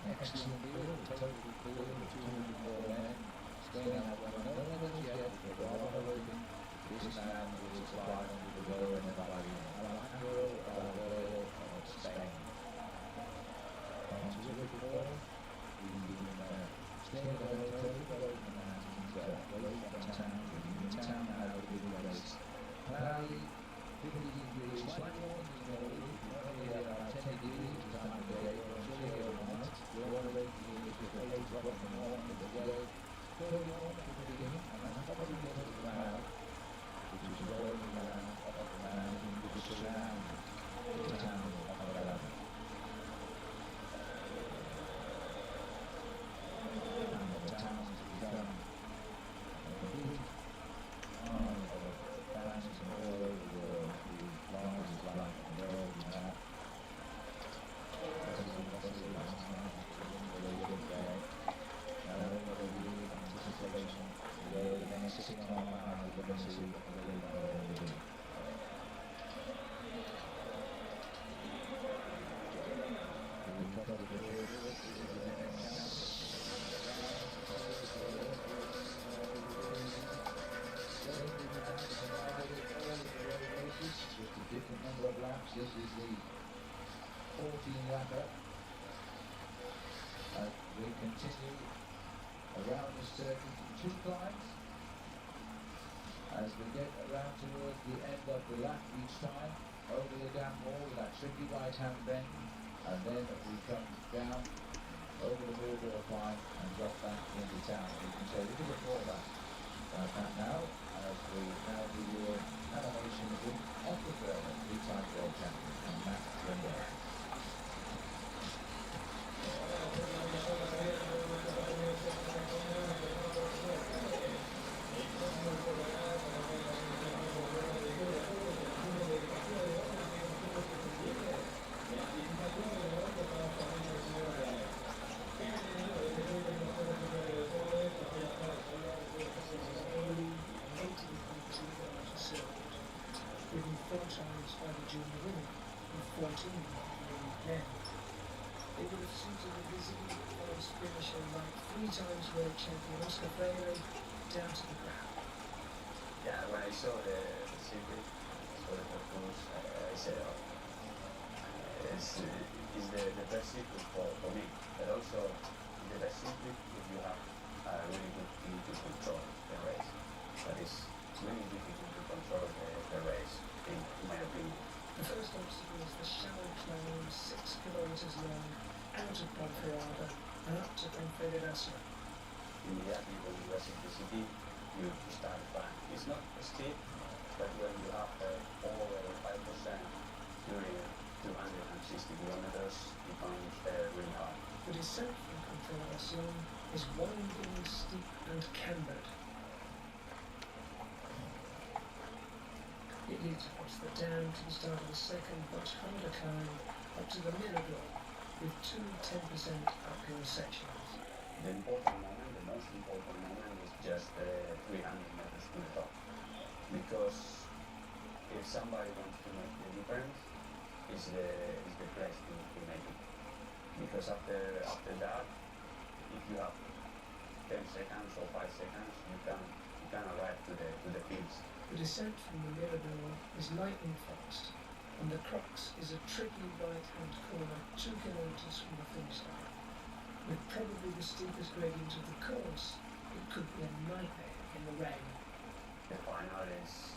Excellent field, totally field of 204 men. Spain have won no medals yet, but rather hoping this man will supply them with the lower end by Alejandro Valverde of Spain. On to Liverpool, we've been staying at the hotel, but over the mountains, away from town, in town now with a big race. Cloudy, 50 degrees, slightly warm this morning, only about 10 degrees this time of day, but chilly overnight. We're on the way to the 8 o'clock in the morning of the day. Fairly warm at the beginning, and then probably get to the ground, which is rolling around up the mountain, which surrounds the town of Alabama. And the town has become a complete army of fans from all over the world who fly as black and gold and that. Anticipation, the men sitting on my hand with the sea of the league of the league. We covered the field, with the different number of laps. This is the 14-lapper. We continue around the circuit in 2 climbs. As we get around towards the end of the lap each time, over the damn wall with that tricky right-hand bend, and then we come down over the Millwall climb and drop back into town. We can say a little bit more about that now.
as we now do your animation of the third three-time world champion and Matt Rendell.
Winning 4 times by the junior women and 14 by the men. It would have suited a visible fast finisher like 3 times world champion Oscar Freire down to the ground.
Yeah, when I saw the circuit, saw the course, I said, oh, it's the best circuit for me, but also the best circuit if you have a really good team to control the race. But it's really difficult to control the race, in my opinion.
The first obstacle is the shallow climb, 6 kilometers long, out of Ponferrada and up to Confederación.
Immediately when you are in the city, you start flying. It's not steep, but when you have over 5% during 260 kilometers, it becomes really hard.
The descent from Confederación is winding, steep and cambered. It leads across the dam to the start of the second, much harder climb up to the Mirador, with 2 10% uphill sections.
The important moment, the most important moment is just 300 meters to the top. Because if somebody wants to make the difference, is the place to make it. Because after that, if you have 10 seconds or 5 seconds, you can arrive to the finish.
The descent from the Mirador is lightning fast, and the crux is a tricky right-hand corner 2 kilometers from the finish line. With probably the steepest gradient of the course, it could be a nightmare in the rain.
The final is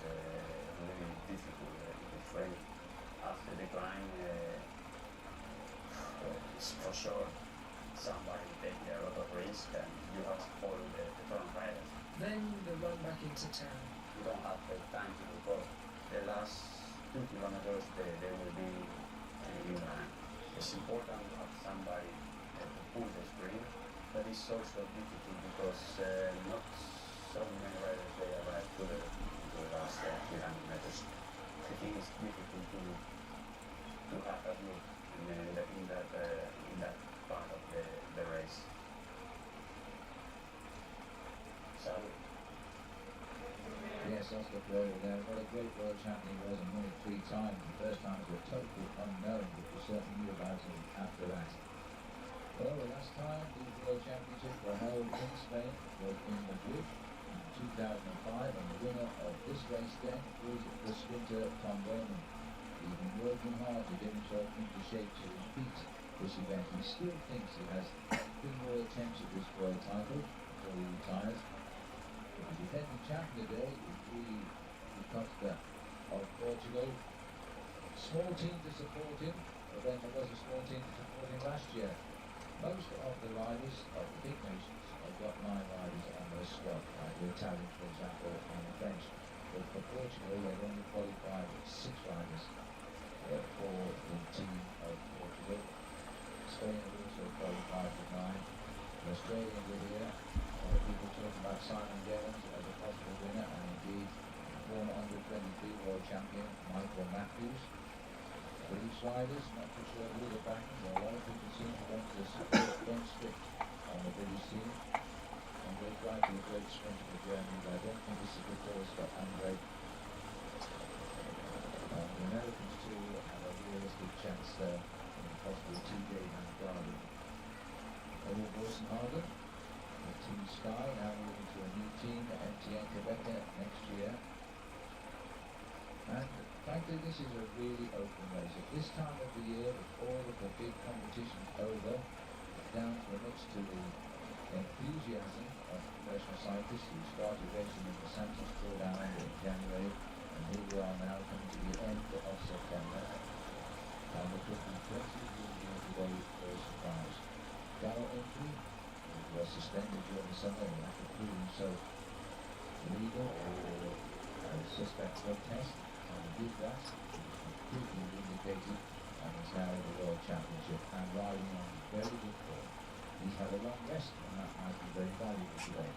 really difficult. It's really after the climb, it's for sure somebody taking a lot of risk, and you have to follow the front riders.
Then the run back into town.
You don't have the time to recover. The last 2 kilometers, they will be in line. It's important to have somebody to pull the sprint, but it's also difficult because not so many riders they arrive to the last 300 meters. I think it's difficult to have a look in that part of the race. So.
Yes, Oscar Freire there. What a great world champion he was, and won it 3 times. The first time was a total unknown, but we certainly knew about him after that. Well, the last time the World Championship were held in Spain was in Madrid in 2005, and the winner of this race then was the sprinter Tom Bowman. He's been working hard to get himself into shape to repeat this event. He still thinks he has 3 more attempts at this world title before he retires. The defending champion today is the Costa of Portugal. Small team to support him, but then there was a small team to support him last year. Most of the riders of the big nations have got 9 riders on their squad, like the Italians, for example, and the French. But for Portugal, they've only qualified 6 riders for the team of Portugal. Spain have also qualified for 9. The Australians are here. People talk about Simon Gerrans as a possible winner, and indeed former under-23 world champion Michael Matthews. British riders, not too sure who they're backing. There are a lot of people seem to want to support Ben Strict on the British team. And Andre Wright is a great sprinter for Germany, but I don't think this is a good choice for Andre. The Americans too have a realistic chance there, and possibly TJ and Garden. Owen Wilson-Harden. Team Sky now moving to a new team at MTN Quebec next year. And frankly, this is a really open race. At this time of the year, with all of the big competitions over, down to next to the enthusiasm of professional cyclists who started racing in the Santos Tour down under in January, and here we are now coming to the end of September. And there could be plenty of room here today for a surprise. Darrell Entry was suspended during the summer and after proving so illegal or suspect drug test, and he did that. He was completely vindicated and is now in the World Championship and riding on very good form. He's had a long rest and that might be very valuable today.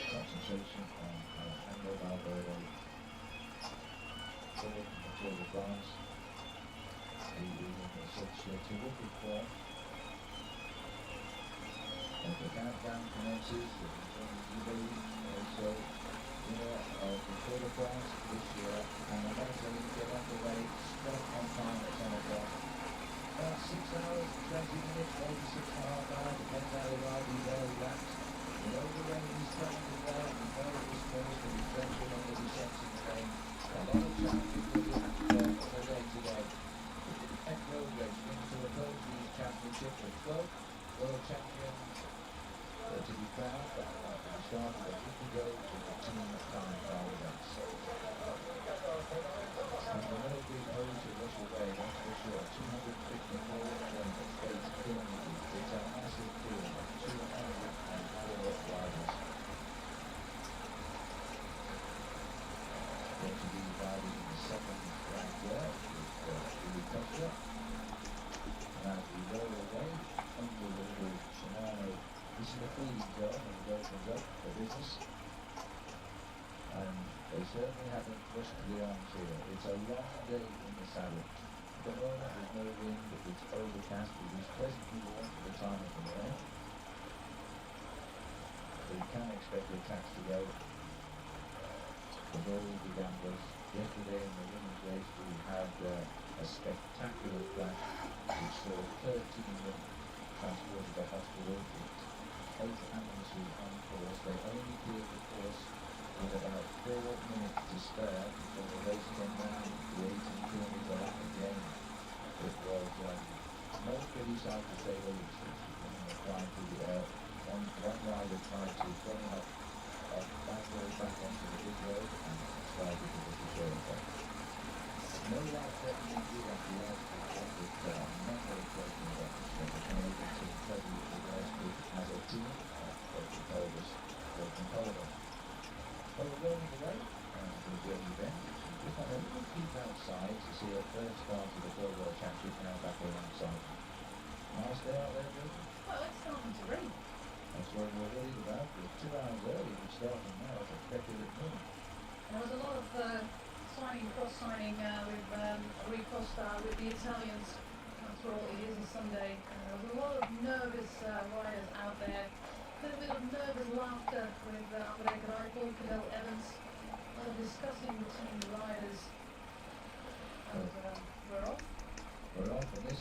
Concentration on Alejandro Valverde, third in the Tour de France. He is in such terrific form. As the countdown commences, the also winner of the Tour de France this year, and the next one will get underway straight on time at 10 o'clock. About 6 hours, 20 minutes, maybe 6.5 hours, depends how they ride these early laps. You know the rain is coming as well, and you know this course will be drenching on the descents in the rain. A lot of challenges will be on the day today. The F Road Race brings to a close these championships with 12 world champions to be crowned, but we started a week ago with the team time trial events. And the no big hose to rush away, that's for sure. 254 states kilometers. It's a massive field of 204 riders. Going to be divided in the second round there with Billy Costa. And as we roll away under the little Shimano, this is the feeding zone and it opens up for business. And they certainly haven't rushed the arms here. It's a long day in the saddle. At the moment there's no wind, it's overcast, it is pleasantly warm for the time of the morning. So you can expect the attacks to go. For all the gamblers, yesterday in the women's race we had a spectacular crash which saw 13 women transported to hospital with 8 ambulances on course. They only cleared the course with about 4 minutes to spare before the race came down the 18-kilometre lap again. It was no pretty sight to say the least. Trying to one rider tried to bring up back onto the big road and started to hit the trail effect. No life threatening injury at the last with not very close to the Canadian team February as a team, but the Polish were compatible. Well, we're going away to the German event. Just had a little peek outside to see a first start of the World Championship now back alongside. Nice day out there, Jordan?
Well, it's starting to rain.
That's what we're worried about. We're 2 hours early. We're starting now. It's expected at noon.
There was a lot of cross-signing with Rui Costa with the Italians. After all, it is a Sunday. There was a lot of nervous riders out there. A little bit of nervous laughter with Cadel Evans. A lot of discussing between the riders. And we're off.
We're off, and this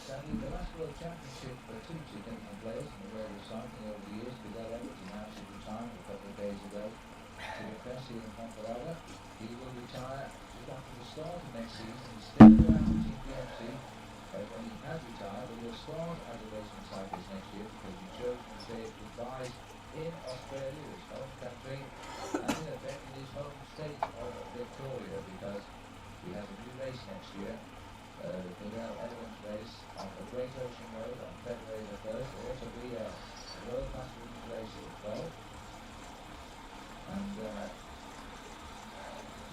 sadly the last World Championship for 2 Jamaican players in the world of cycling over the years. Cadel Evans announced his retirement a couple of days ago to the press here in Ponferrada. He will retire just after the start of next season. He's still around the Team PMC when he has retired, but he'll start as a racing cyclist next year because he chose to say his goodbyes in Australia, his home country, and in effect in his home state of Victoria, because he has a new race next year. The Cadel Evans race on the Great Ocean Road on February the 1st. There will also be a World Class Women's race as well. And the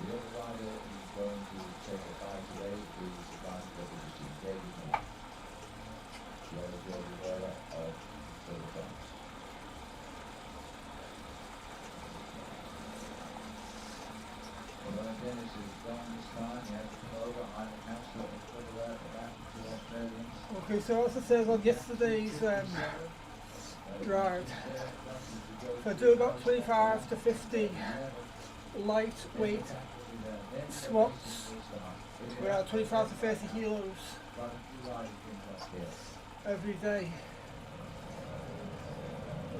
other rider who's going to say goodbye today is the rider that was Team David Moore, the other Jordan rider of Tour de France. Well, Dennis is gone this time. He has to come over. I'm the councillor in Further back to Australians.
Okay, so as it says on yesterday's drive, so I do about 25 to 50 lightweight squats, around 25 to 30 kilos every day.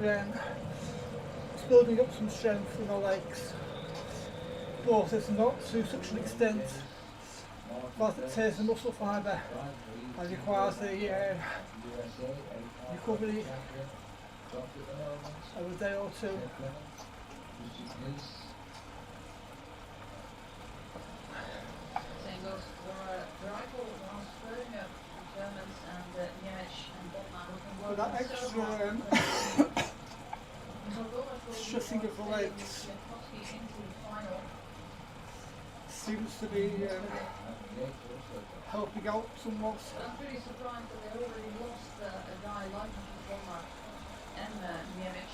Then it's building up some strength in my legs, but it's not to such an extent that it tears the muscle fibre and requires the recovery of a day or two.
Same goes for Reichel, Lars Sperlinger, Germans, and Niemiec and Botman.
So that extra racing of the legs seems to be helping out somewhat.
I'm pretty surprised that they already lost a guy like Bomber and Niemic.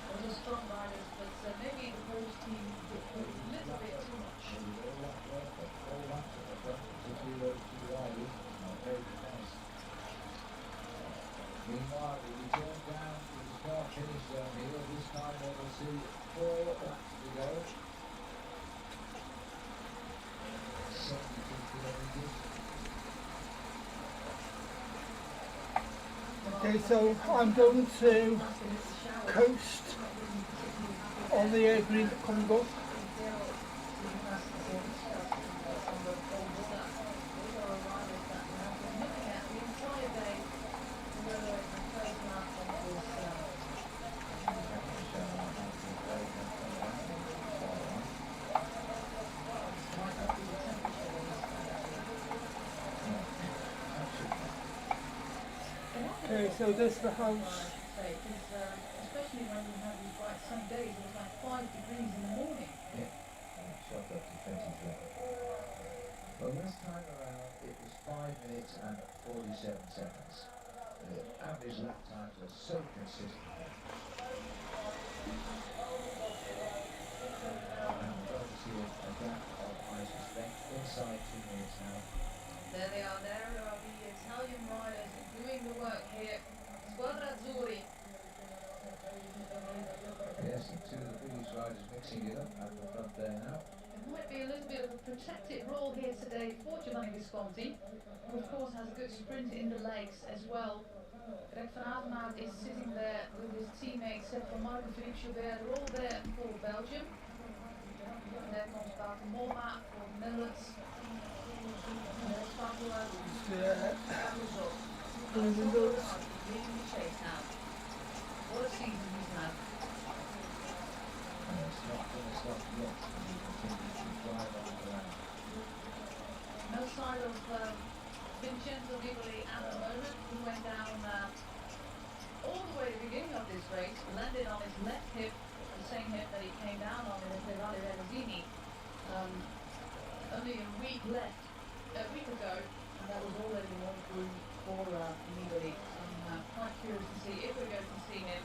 Those are strong riders, but maybe the Polish team did a little bit too much.
Meanwhile, we return down to the start finish zone here. This time we will see 4 laps to go. 72 kilometers.
Okay, so I'm going to coast on the air green coming up. Okay, so there's the house.
Especially when you have these bright sunny days, it was like 5 degrees in the morning.
Yeah, shot up to 23. Well, last time around it was 5 minutes and 47 seconds. The average lap times are so consistent. And we're going to see a gap of, I suspect, inside 2 minutes now.
There they are, there are the Italian riders doing the work here. Squadra Azzurri.
Yes, and 2 of the British riders mixing it up at the front there now.
It might be a little bit of a protected role here today for Giovanni Visconti, who of course has a good sprint in the legs as well. Greg van Avermaet is sitting there with his teammates, Stefan Marco, Philippe Joubert, they're all there for Belgium. And there comes Bauke Mollema for the Netherlands. And there's Fabio leading the chase now. What a season he's had.
And it's not going to stop yet. He continues to drive on the ground.
No sign of Vincenzo Nibali at the moment, who went down all the way at the beginning of this race, landed on his left hip, the same hip that he came down on in the Pedale Verasini only a week ago, and that was already more room for Nibali. I'm quite curious to see if we're going to see him.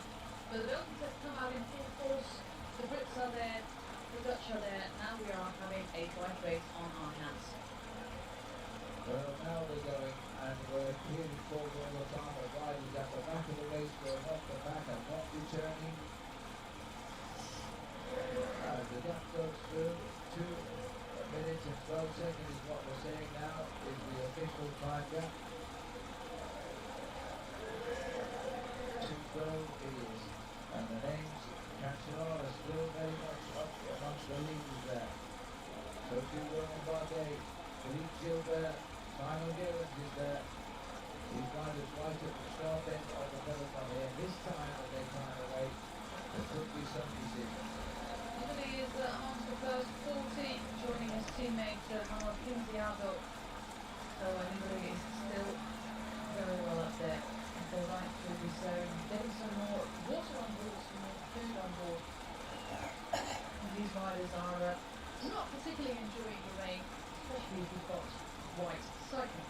But the Belgians have come out in full force, the Brits are there, the Dutch are there, now we are having a bike race on our hands.
Well, now they're going, and we're clearly called all the time. The riders at the back of the race going off the back and not returning. As the gap goes through, 2 minutes and 12 seconds is what we're saying now, is the official time gap. 2:12 it is, and the names Cancellara are still very much up amongst the leaders there. So too Romain Bardet, Philippe Gilbert, Simon Gillens is there. These riders right at the sharp end of the peloton here. This time as they climb away, there could be some decision.
Nibali is amongst the first 40, joining his teammate Manuel Quinziago. So Nibali is still very well up there. If they like to be so, getting some more water on board, some more food on board. And these riders are not particularly enjoying the rain, especially if you've got white cycling.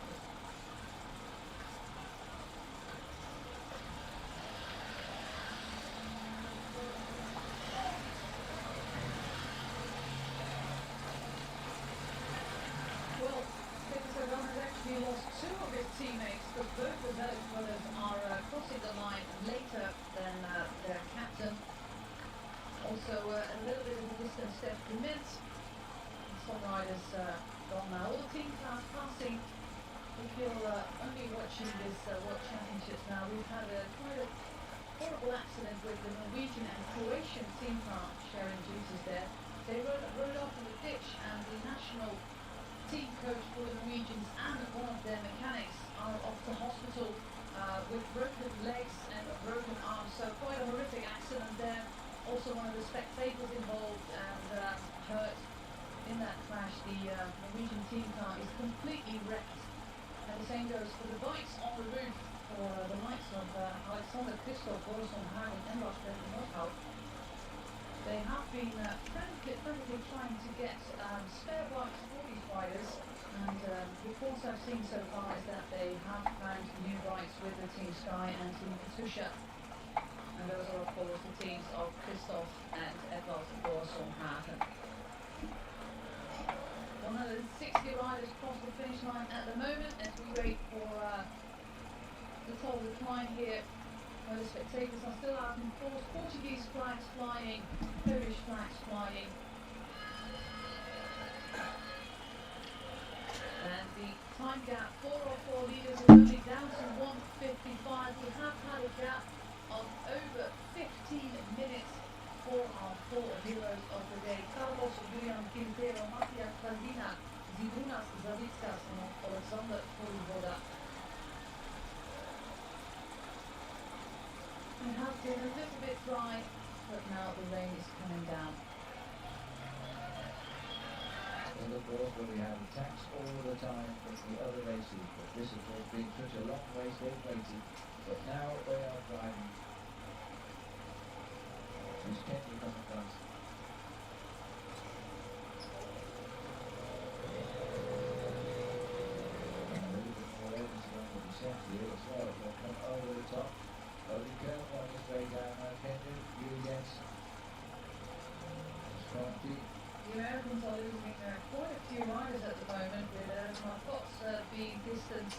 Well, Peter Sagan has actually lost 2 of his teammates, but both of those brothers are crossing the line later than their captain. Also, a little bit of a distance step remains. Some riders gone now. All the team cars passing. We feel only watching this World Championships now. We've had quite a horrible accident with the Norwegian and Croatian team car sharing duties there. They rode off in the ditch, and the national team coach for the Norwegians and one of their mechanics are off to hospital with broken legs and broken arms. So quite a horrific accident there. Also one of the spectators involved and hurt in that crash. The Norwegian team car is completely wrecked. And the same goes for the bikes on the roof for the likes of Alexander Kristoff, Borisson, Hagen and Lars Petter Nordhout. they have been frantically trying to get spare bikes for these riders, and reports I've seen so far is that they have found new bikes with the Team Sky and Team Katusha. And those are, of course, the teams of Christoph and Edvald Boasson-Hagen. 160 riders cross the finish line at the moment as we wait for the total decline here. Where the spectators are still out in force. Portuguese flags flying, Polish flags flying. And the time gap for our four leaders is only down to 1:55. We have had a gap of over 15 minutes for our four heroes of the day. Carlos, Julian Quintero, Matias Kazina, Zydrunas Zavitskas and Alexander Polivoda. It has been a little bit dry, but now the rain is coming down.
And of course, when we have attacks all the time from the other races, but this of course being such a long race, they've waited, but now they are driving. Who's Kenny coming front? And a little bit more evidence on what he said here as well. They'll come over the top. Be careful on this way down now, Kenny. You against Sparky.
The Americans are losing quite a few riders at the moment, with Fox being distanced.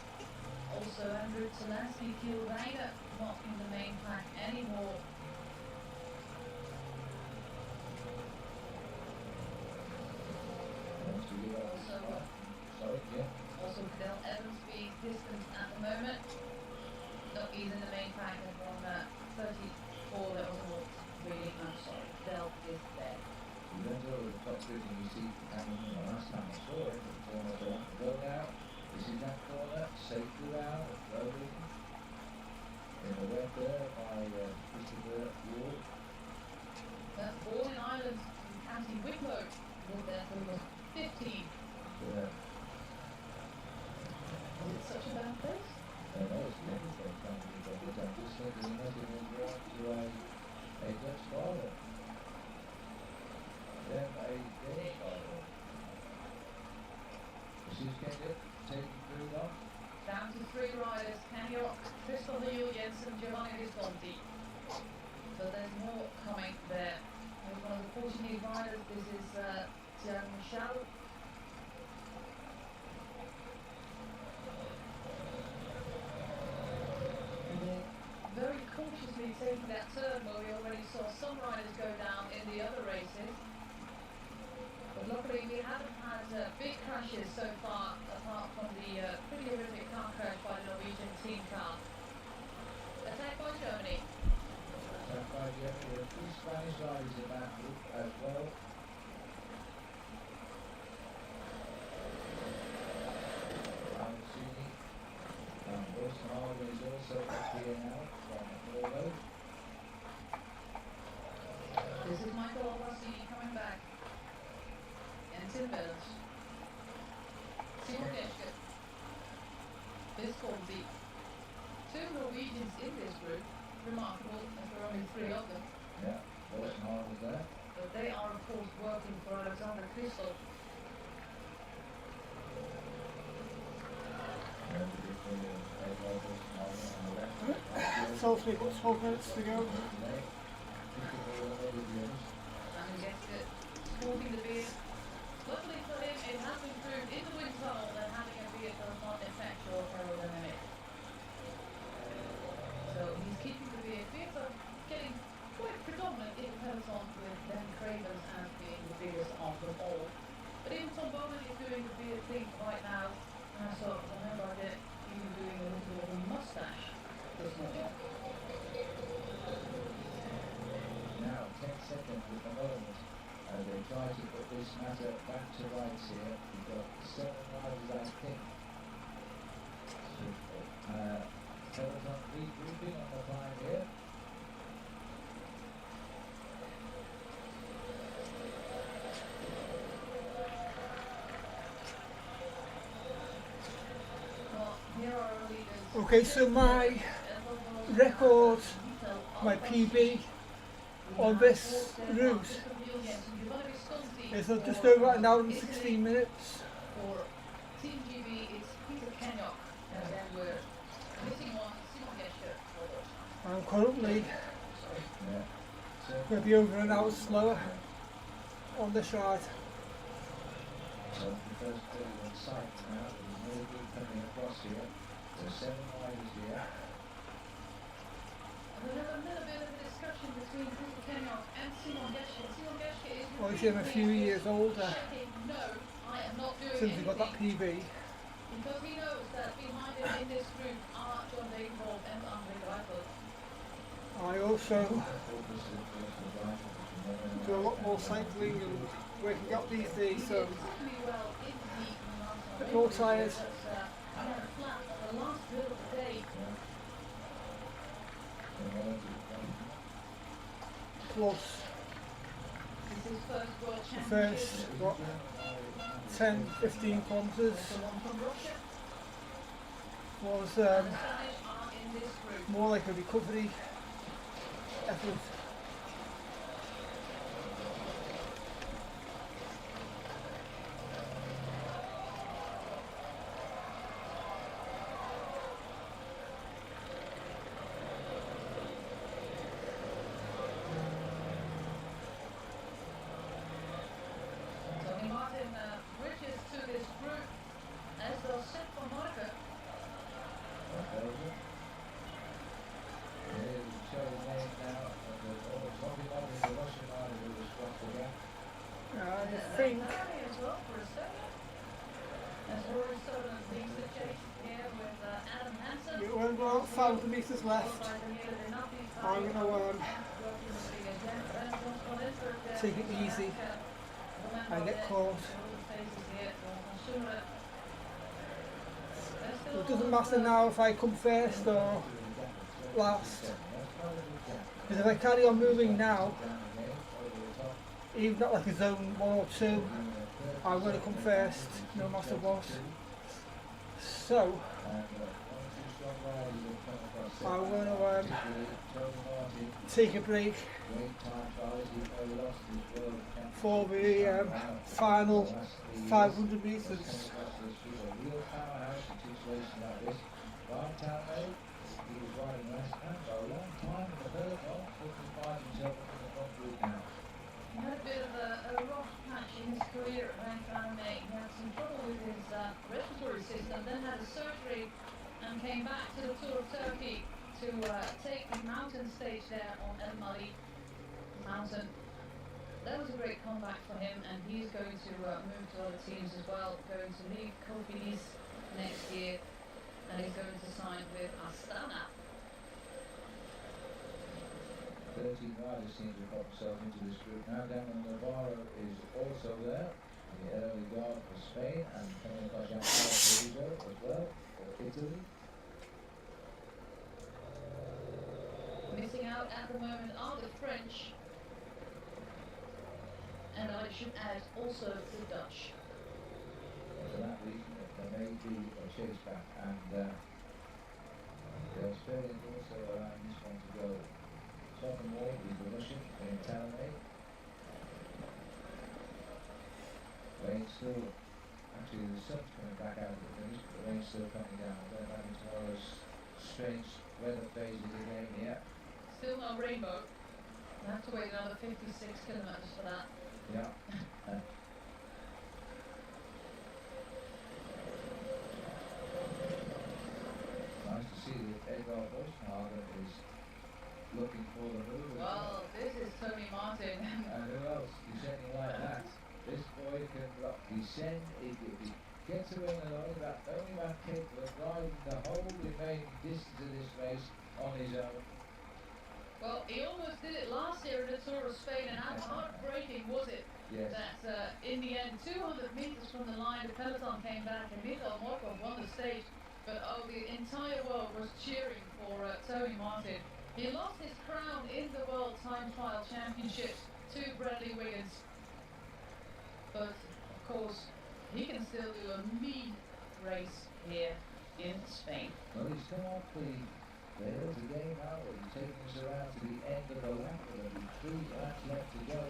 Also, Andrew Talansky, Kiel Reiner not in the main pack anymore. Also, Cadel Evans being distanced at the moment. No, he's in the main pack and on 34. That wasn't really. I'm sorry. Cadel is there.
You went over the top bit and you see Hamilton the last time I saw it, the corner to want to go now. This is that corner, safely round, rolling. In the red there by Christopher Ward.
Born in Ireland, in County Wicklow, lived there till he was 15.
Yeah.
Is it such a bad place?
No, it's never very funny, but I'm just thinking nothing was wrong to a Dutch father. Then a Danish father. This is Kenya taking through off.
Down to three riders, Kenny Rock, Christopher Jensen, Giovanni Visconti. So there's more coming there. There's one of the Portuguese riders, this is Tiago Michel. Very cautiously taking that turn where we already saw some riders go down in the other races. But luckily we haven't had big crashes so far, apart from the pretty horrific car crash by the Norwegian team car. Attack by Germany.
Attack by Germany. There are three Spanish riders in that group as well. Alcini. Boasson-Hagen is also up here now from Norway.
This is Michael Alcini coming back. And Tim Bells. Simon Eschke. Visconti. Two Norwegians in this group. Remarkable, as there are only three of them.
Yeah, Boasson-Hagen is there.
But they are, of course, working for Alexander Christoph.
So we've got 12 minutes to go.
And gets it, smoking the beer. Luckily for him, it has been proved in the wind tunnel that having a beer does not affect your aerodynamic. So he's keeping the beer. Beers are getting quite predominant in the peloton, with Dan Cravens as being the beers of them all. But even Tom Bowman is doing the beer thing right now. And I saw remember that even doing a little bit of a mustache this morning.
Now 10 seconds at the moment. They try to put this matter back to rights here. We've got 7 riders, I think. Peloton regrouping on the line here.
Well, here are our leaders.
Okay, so my record, my PB on this route is just over an hour and 16 minutes.
For Team GB, it's Peter Kenyok, and then we're missing one, Simon Gescher for Deutschland.
I'm currently
Yeah.
going to be over an hour slower on this ride.
So the first two on site now, there's no good coming across here. So 7 riders here.
And there's a little bit of a discussion between Peter Kenyok and Simon Gescher. Simon Gescher is
Well, he's a few years older
checking, no, I am not doing
since he got that
anything.
PB.
Because he knows that behind him in this group are John Degenkolb and Andre Greipel.
I also do a lot more cycling and working out these days, so
Pretty well in the
bit more tired.
I had a flat on the last bit of the day.
plus
This is first world
the
championship.
first, what, 10, 15 kilometres
The one from Russia.
was
And the Spanish are in this group.
more like a recovery effort.
Tony Martin bridges to this group as they'll set for Monaco.
I think
As well for Estonia. As Rory Soden leads the chase here with Adam Hansen.
we're only about 1,000 metres left. I'm going to take it easy and get close. It doesn't matter now if I come first or last, because if I carry on moving now, even at like a zone 1 or 2, I'm going to come first no matter what. So I'm going to take a break for the final 500 metres.
He had a bit of a rough patch in his career at He had some trouble with his respiratory system, then had a surgery and came back to the Tour of Turkey to take the mountain stage there on El Mali mountain. That was a great comeback for him, and he's going to move to other teams as well, going to leave Cofidis next year, and he's going to sign with Astana.
13 riders seem to have got themselves into this group now. Daniel Navarro is also there, the early guard for Spain, and coming across Giancarlo as well for Italy.
Missing out at the moment are the French, and I should add also the Dutch.
For that reason, there may be a chase back, and the Australians also allowing this one to go. Sophomore is the Russian, in Talonay. Rain's still, actually the sun's coming back out of the finish, but the rain's still coming down. We're having tomorrow's strange weather phases again here.
Still no rainbow. I have to wait another 56 kilometers for that.
Yeah. Nice to see that Edvard Bosenhagen is looking for the move.
Well, this is Tony Martin.
And who else descending like that? This boy can descend if he gets away along that only man capable of driving the whole remaining distance of this race on his own.
Well, he almost did it last year in the Tour of Spain, and how heartbreaking was it
Yes.
that in the end, 200 meters from the line, the peloton came back and Michael Morkov won the stage, but the entire world was cheering for Tony Martin. He lost his crown in the World Time Trial Championships to Bradley Wiggins, but of course he can still do a mean race here in Spain.
Well, he's come off the There's the game now. He's taking us around to the end of the lap. There'll be 3 laps left to go.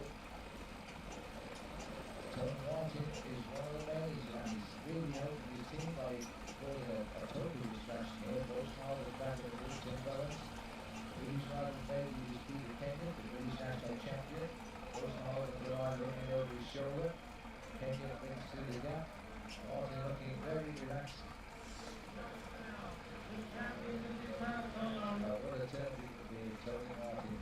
Tony Martin is one of the men, and he's really helping his team by causing a total distraction here. Most Martin is back in the British balance. British Martin maybe his Peter Kenya, the British national champion. Most Martin driver looking over his shoulder. Kenya brings through the gap. Martin looking very relaxed. What a turn it could be. Tony Martin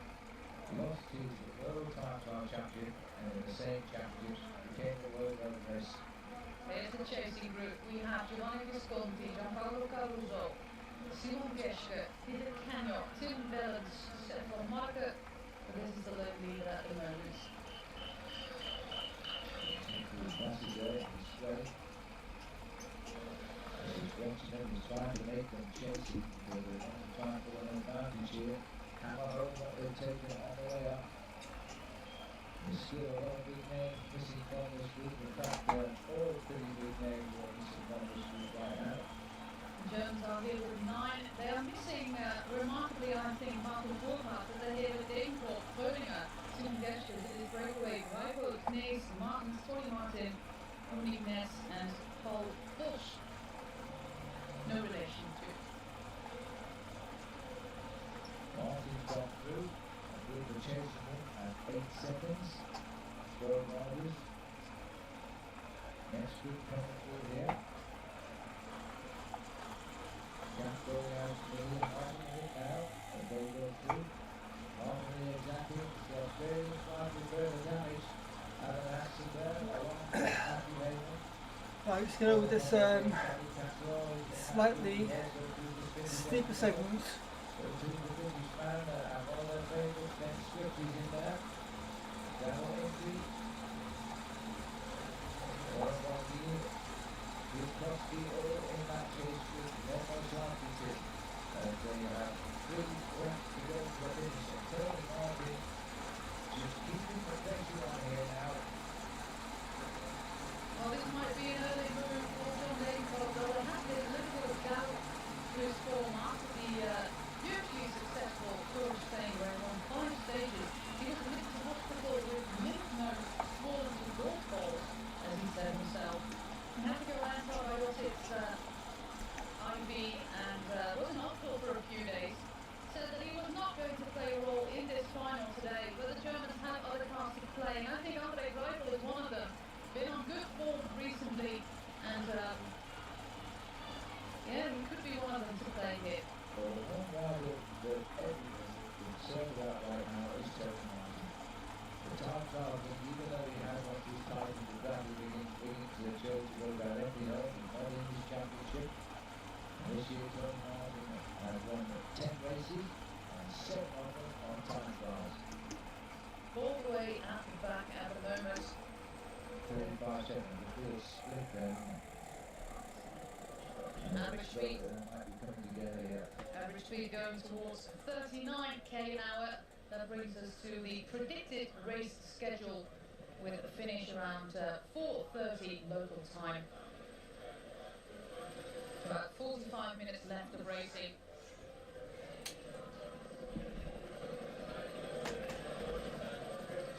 lost his world time champion and in the same championships became the world record race.
There's the chasing group. We have Giovanni Visconti, Gianpaolo Caruso, Simon Geschke, Peter Canio, Tim Vellens, Stefan Marke. This is the lone leader at the moment.
He's massive there, he's sweating. He's watching them, he's trying to make them chase him, but they're not trying for an advantage here. Hammer home what they've taken on the way up. There's still a lot of big names missing from this group. In fact, all pretty big names are missing from this group right now.
Jones are here with 9. They are missing, remarkably, I think, Martin Volkart, but they're here with Davenport, Groninger, Tim Geschke, did his breakaway, Rijboot, Nees, Martin, Tony Martin, Monique Ness, and Paul Bush. No relation to.
Martin's gone through. With the chasing him at 8 seconds. 12 riders. Next group coming through here. Gap going out to the middle. Martin in now. And they go through. Martin exactly. The Australian slightly further damage. Adam Hansen there. Along with Matthew Hayden.
Right, just go with this slightly steeper segment.
So to the British man and all their favourites, then Swift is in there. Down entry. Warren Bogey. With Crosby all in that chase group. They're most likely to. And they have 3 laps to go to the finish. And Tony Martin just keeping the pressure on here now.
Well, this might be an early move for John Davenport, though there has been a little bit of doubt to his form after the hugely successful Tour of Spain, where he won 5 stages. He was admitted to hospital with lymph nodes swollen to golf balls, as he said himself. He had to go on antibiotics, IV, and was in hospital for a few days. Said that he was not going to play a role in this final today, but the Germans have other cars to play, and I think Andre Greipel is one of them. Been on good form recently, and yeah, he could be one of them to play here.
Well, the one guy that everyone is concerned about right now is Tony Martin. The time trial thing, even though he has lost his time in the Bradley Wiggins that chose to go directly home and won in his championship. And this year Tony Martin has won 10 races and 7 of them on time trials.
All the way at the back at the moment.
35 seconds, a real split there.
Average speed.
Might be coming together here.
Average speed going towards 39 k/h. That brings us to the predicted race schedule with a finish around 4:30 local time. About 45 minutes left of racing.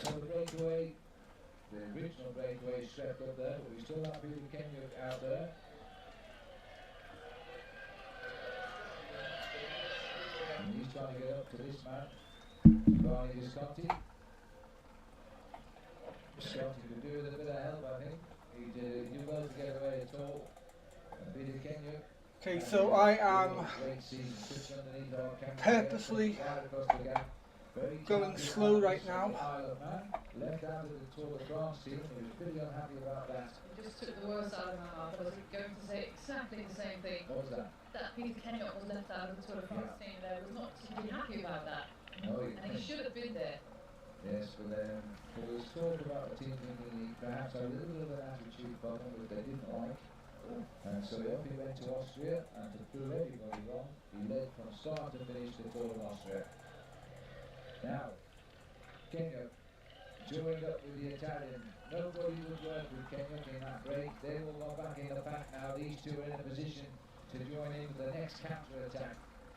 So the breakaway, the original breakaway is swept up there, but we still have Peter Kenya out there. And he's trying to get up to this man, Giovanni Visconti. Visconti could do with a bit of help, I think. He'd do well to get away at all. And Peter Kenya.
Okay, so I am purposely going slow right now.
Left out of the Tour de France team, he was pretty unhappy about that.
It just took the words out of my mouth. I was going to say exactly the same thing.
What was that?
That Peter Kenyon was left out of the Tour de France team there, was not particularly happy about that.
No,
And he should have been there.
yes, but there was talk about the team thinking he perhaps had a little bit of an attitude problem that they didn't like. And so up he went to Austria, and to prove everybody wrong, he led from start to finish the Tour of Austria. Now, Kenya joined up with the Italian. Nobody would work with Kenya in that break. They will go back in the pack now. These two are in a position to join in with the next counter attack.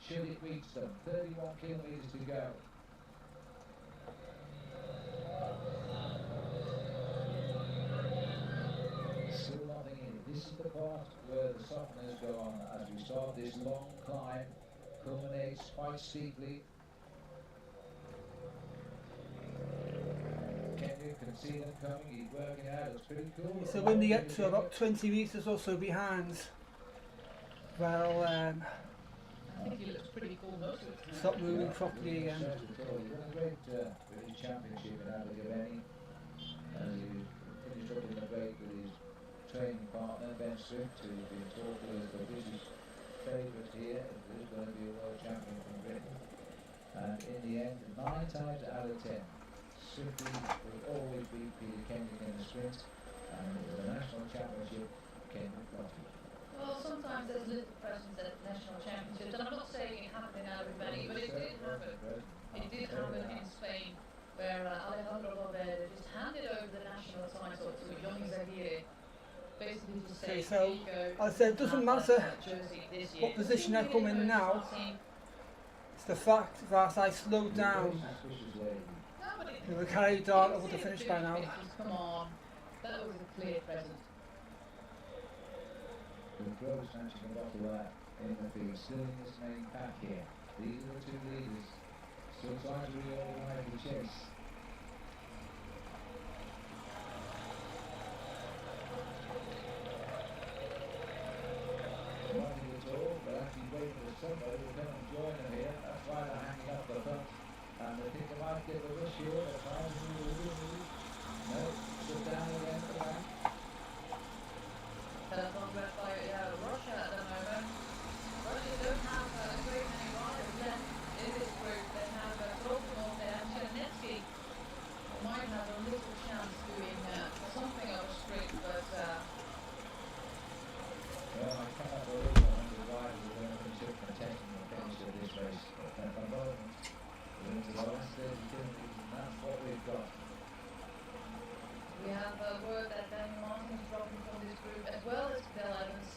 should it reach them. 31 kilometres to go. Still nothing in it. This is the part where the softeners go on as we start this long climb. Culminates quite steeply. Kenyon can see them coming, he's working out, it's pretty cool.
So when they get to about 20 metres or so behind, well,
I think he looks pretty cool most of the time.
stop moving properly again.
He won a great British Championship in Abergavenny, and he finished up in a break with his training partner Ben Swift, who's been talked as the British favourite here, who's going to be a world champion from Britain. And in the end, 9 times out of 10, Swifty will always beat Peter Kenyon in the sprint, and the national championship, Kenyon got it.
Well, sometimes there's little presence at national championships, and I'm not saying it happened in Abergavenny, but it did happen. It did happen in Spain, where Alejandro Valverde just handed over the national title to Johnny Zaguirre. Basically to say,
Okay, so
here you go,
I said it doesn't
have
matter
that jersey this year.
what position I
Just
come in
really
now.
starting-
It's the fact that I slowed down.
Suspicious lady.
No, but it-
They were carried on, I
it's
would have
in
finished by now.
finishes, come on, that was a clear present.
The pro snatching a bottle there in the field, still in this main pack here. These are the two leaders. Still trying to reorganize the chase. Wanting it all, but actually waiting for somebody to come and join them here. That's why they're hanging up the front. And they think they might get the rush here. They're trying to move. No, sit down again for that.
That's not left by Russia at the moment. Russia don't have a great many riders left in this group. They have Trofimov, they have Chernetsky. They might have a little chance doing something of a sprint, but
Well, I cannot believe how many riders are going to consider contesting the finish of this race. At the moment, we're into the last 30 kilometres, and that's what we've got.
we have word that Daniel Martin is dropping from this group as well as Del Evans.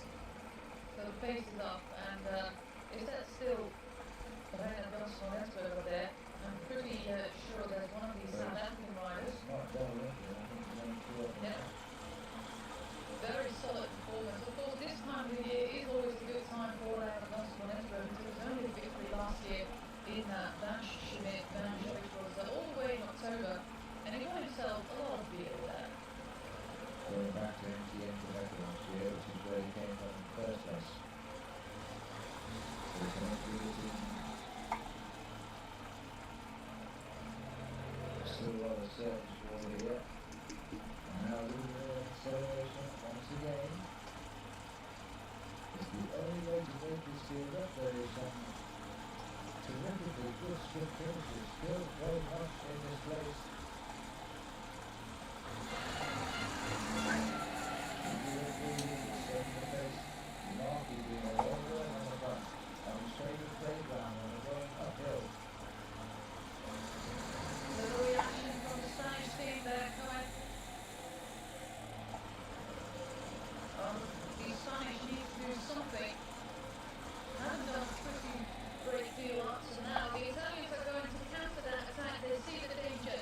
So the pace is up, and is that still Reina Bronsson over there? I'm pretty sure there's one of these South African riders.
It's not double Olympian, I think it's only 2 of them.
Yeah. Very solid performance. Of course, this time of the year is always a good time for Reina Bronsson because it was only a victory last year in Bansch Schmidt, which was all the way in October, and he got himself a lot of beer with that.
Going back to MTN Quebec last year, which is where he came from in the first place. So we can do this in. Still a lot of surface water here. And now a little acceleration once again. It's the only way to make this field up. There is some terrifically good sprint finishes still very much in this place.
Little reaction from the Spanish team there, Cohen. The Spanish need to do something. Haven't done a pretty great deal up to now. The Italians are going to counter that attack. They see the danger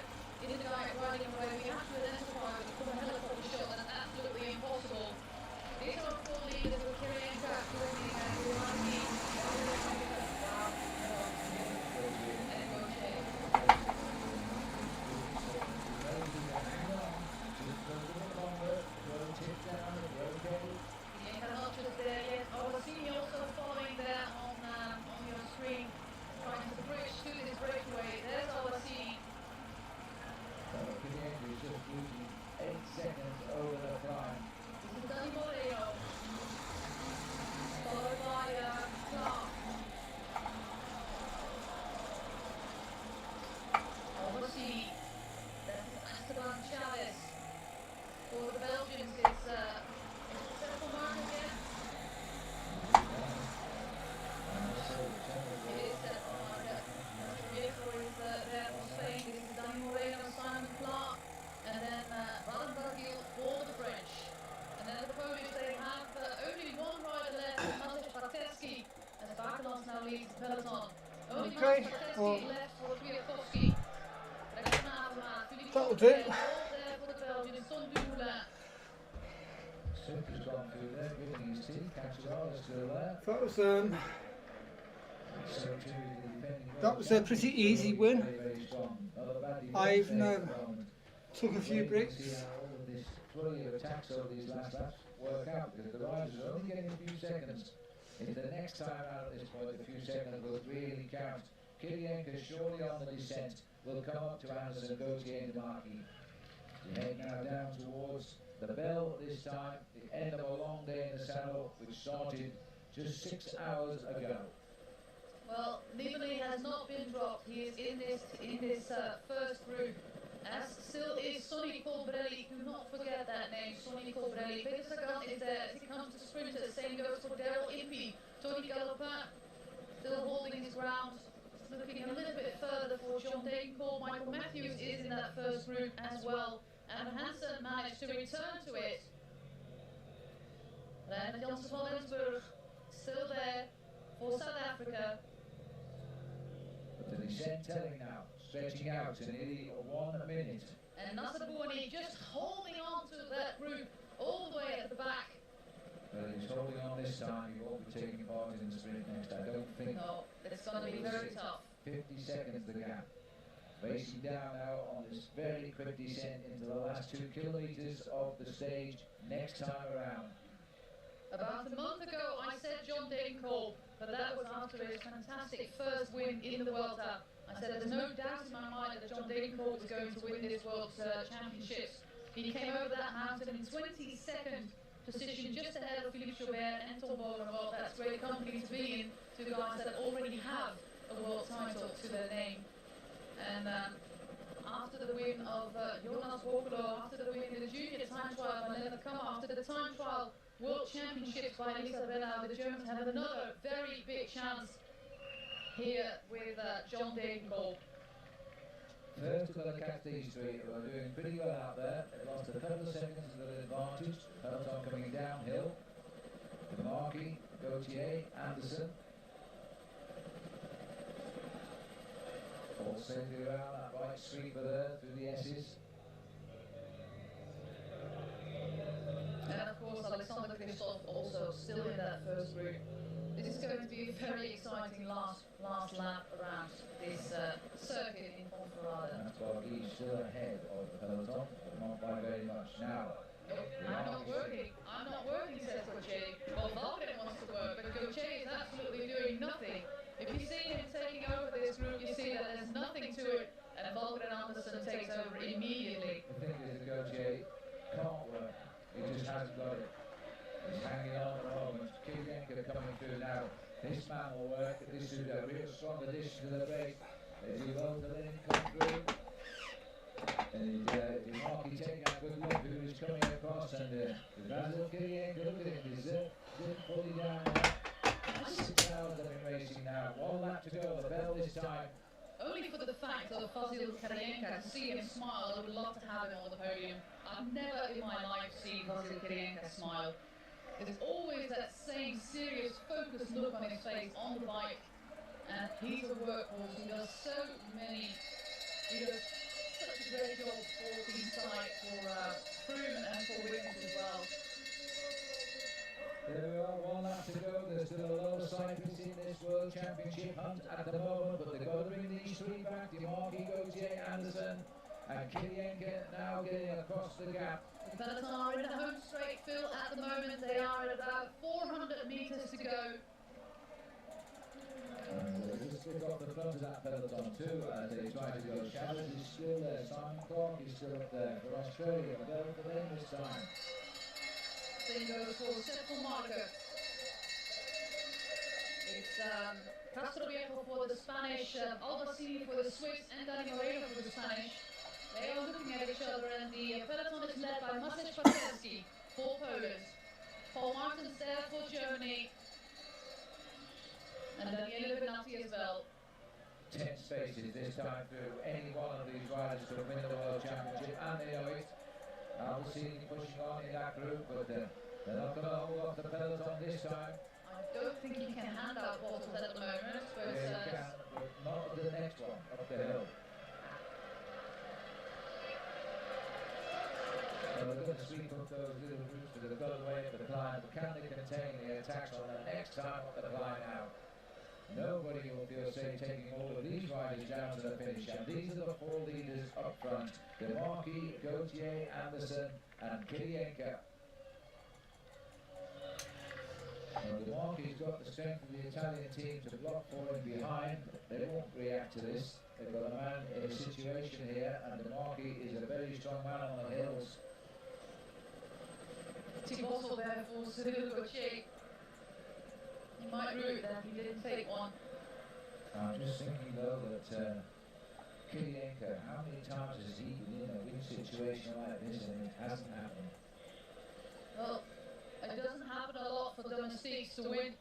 peloton. Only
Okay,
Mats
well,
left for Kwiatkowski.
that'll do.
All there for the Belgian, Son Dumoulin.
Swift has gone through there, gritting his teeth. Cancellara still there.
That was
So too is the defending
that was a pretty easy win.
very, very strong. Not a bad defense
I even
there at the moment.
took a few
Waiting to
breaks.
see how all of this flurry of attacks over these last laps work out, because the riders are only getting a few seconds. If the next time out at this point, a few seconds will really count. Kirienka surely on the descent will come up to Anderson, Gauthier and Marquis. We head now down towards the bell this time, the end of a long day in the saddle, which started just 6 hours ago.
Well, Nibali has not been dropped. He is in this first group. As still is Sonny Colbrelli. Do not forget that name, Sonny Colbrelli. Peter Sagan is there as it comes to sprinters. Same goes for Daryl Impey. Tony Galopin still holding his ground. Looking a little bit further for John Degenkolb. Michael Matthews is in that first group as well. And Hansen managed to return to it. Reinhard Janssen van Rensburg still there for South Africa.
But the descent telling now, stretching out to nearly 1 minute.
And Nasser Bouhanni just holding on to that group all the way at the back.
But he's holding on this time, he won't be taking part in the sprint next. I don't think.
No, it's going to be very tough.
50 seconds the gap. Racing down now on this very quick descent into the last 2 kilometres of the stage next time around.
About a month ago, I said John Degenkolb, but that was after his fantastic first win in the Vuelta. I said there's no doubt in my mind that John Degenkolb was going to win this World Championships. He came over that mountain in 22nd position, just ahead of Philippe Joubert and Tom Boonen. Well, that's great company to be in, two guys that already have a world title to their name. And after the win of Jonas Borgelo, after the win in the junior time trial by Leonard Kammer, after the time trial World Championships by Elisa Bernal, the Germans have another very big chance here with John Degenkolb.
First we've got to catch these three who are doing pretty well out there. They lost a couple of seconds of their advantage. Peloton coming downhill. Marquis, Gauthier, Anderson. All safely around that right sweeper there through the S's.
And of course Alexander Kristoff also still in that first group. This is going to be a very exciting last lap around this circuit in Ponferrada.
That's why he's still ahead of the Peloton, but not by very much now.
I'm not working, says Gauthier. Well, Valgren wants to work, but Gauthier is absolutely doing nothing. If you see him taking over this group, you see that there's nothing to it, and Valgren Anderson takes over immediately.
The thing is that Gauthier can't work, he just hasn't got it. He's hanging on at the moment. Kirienka coming through now. This man will work. This is a real strong addition to the break. They do well to let him come through. And Marquis taking a good look who is coming across, and Basil Kirienka, look at him, he's fully down now. 6 hours they've been racing now. 1 lap to go, the bell this time.
Only for the fact of Basil Kirienka, to see him smile, I would love to have him on the podium. I've never in my life seen Basil Kirienka smile. There's always that same serious, focused look on his face on the bike, and he's a workhorse. He does so many, he does such a great job for Team Sky, for Froome and for Wiggins as well.
There we are, 1 lap to go. There's still a lot of cyclists in this World Championship hunt at the moment, but they've got to bring these three back. Marquis, Gauthier, Anderson, and Kirienka now getting across the gap.
The Peloton are in the home straight, Phil, at the moment. They are at about 400 metres to go.
Just pick off the front of that Peloton too as they try to go. Chavez is still there, Simon Clark is still up there for Australia, but they're for them this time.
Same goes for Sepp Marker. It's Castro Viejo for the Spanish, Albacini for the Swiss, and Dani Moreno for the Spanish. They are looking at each other, and the peloton is led by Maciej Paterski for Poland, Paul Martens there for Germany, and Daniele Benatti as well.
10 spaces this time through any one of these riders to win the World Championship, and they know it. Albacini pushing on in that group, but they're not going to hold off the peloton this time.
I I don't think he can hand out bottles at the moment, but
Yeah, he can, but not the next one, up the hill. Well, they're going to sweep up those little groups that have got away up the climb, but can they contain the attacks on the next time up the climb now? Nobody will feel safe taking all of these riders down to the finish, and these are the four leaders up front: the Marquis, Gautier, Anderson, and Kirienka. Well, the Marquis got the strength of the Italian team to block for him behind. They won't react to this. They've got a man in a situation here, and the Marquis is a very strong man on the hills.
Bottle there for Cyril Gauthier. He might rue that he didn't take one.
I'm just thinking though that Kirienka, how many times has he been in a win situation like this and it hasn't happened?
Well, it doesn't happen a lot for domestiques to win,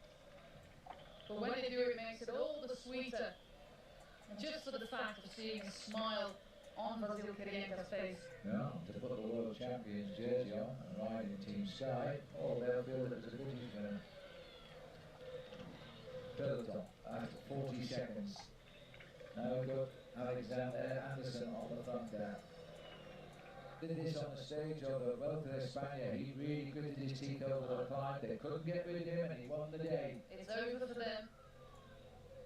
but when they do, it makes it all the sweeter. And just for the fact of seeing a smile on Vasil Kirienka's face.
No, to put the World Champions jersey on and ride in Team Sky, or they'll feel that it's a good peloton after 40 seconds. Now we've got Alexander Anderson on the front there. Did this on the stage of the Vuelta de España. He really gritted his teeth over the climb. They couldn't get rid of him and he won the day.
It's over for them.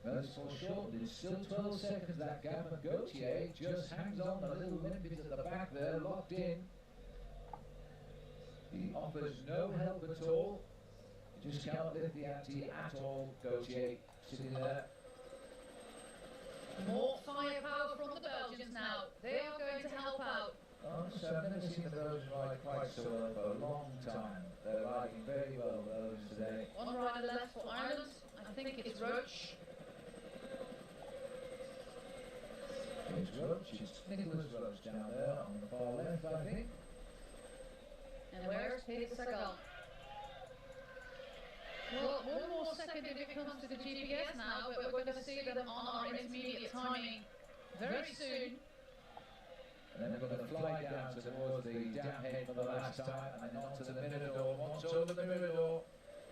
Well, it's foreshortened. It's still 12 seconds, that gap, and Gautier just hangs on. The little limpet at the back there, locked in. He offers no help at all. He just cannot lift the ante at all, Gautier, sitting there.
More firepower from the Belgians now. They are going to help out.
Honestly, I've never seen the Belgians ride quite so well for a long time. They're riding very well, the Belgians today.
One rider left for Ireland. I think it's Roach.
It's Roach, it's Nicholas Roach down there on the far left, I think.
And where's Peter Sagan? Well, one more second if it comes to the GPS now, but we're going to see them on our intermediate timing very soon.
And then we're going to fly down towards the downhead for the last time, and then onto the Mirador. Once over the Mirador,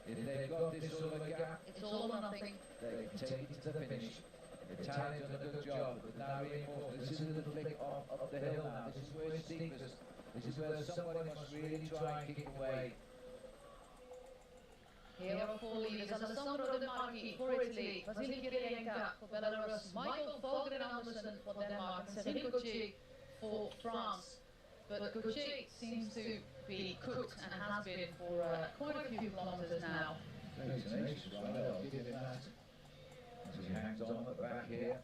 if they've got this sort of a gap,
It's all or nothing.
they can take it to the finish. The Italians done a good job, but now reinforced. This is a little flick up the hill now. This is where it's steepest. This is where somebody must really try and kick away.
Here are four leaders: Alessandro De Marchi for Italy, Vasily Kirienka for Belarus, Michael Fogren Andersen for Denmark, and Cyril Gauthier for France. But Gauthier seems to be cooked and has been for quite a few kilometres now.
Very tenacious rider, I'll give him that. As he hangs on at the back here.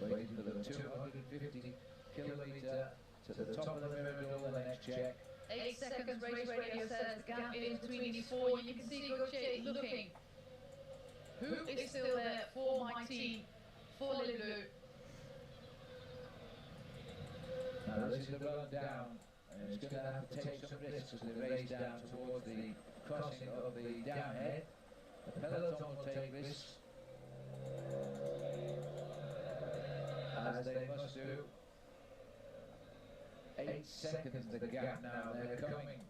Waiting for the 250 kilometre to the top of the Mirador, the next check.
8 seconds, race radio says the gap in between these four. You can see Gauthier looking. Who is still there for my team, for Les Bleus?
Now this is the run down, and it's going to have to take some risks as they race down towards the crossing of the downhead. The peloton will take risks, as they must do. 8 seconds the gap now, they're coming.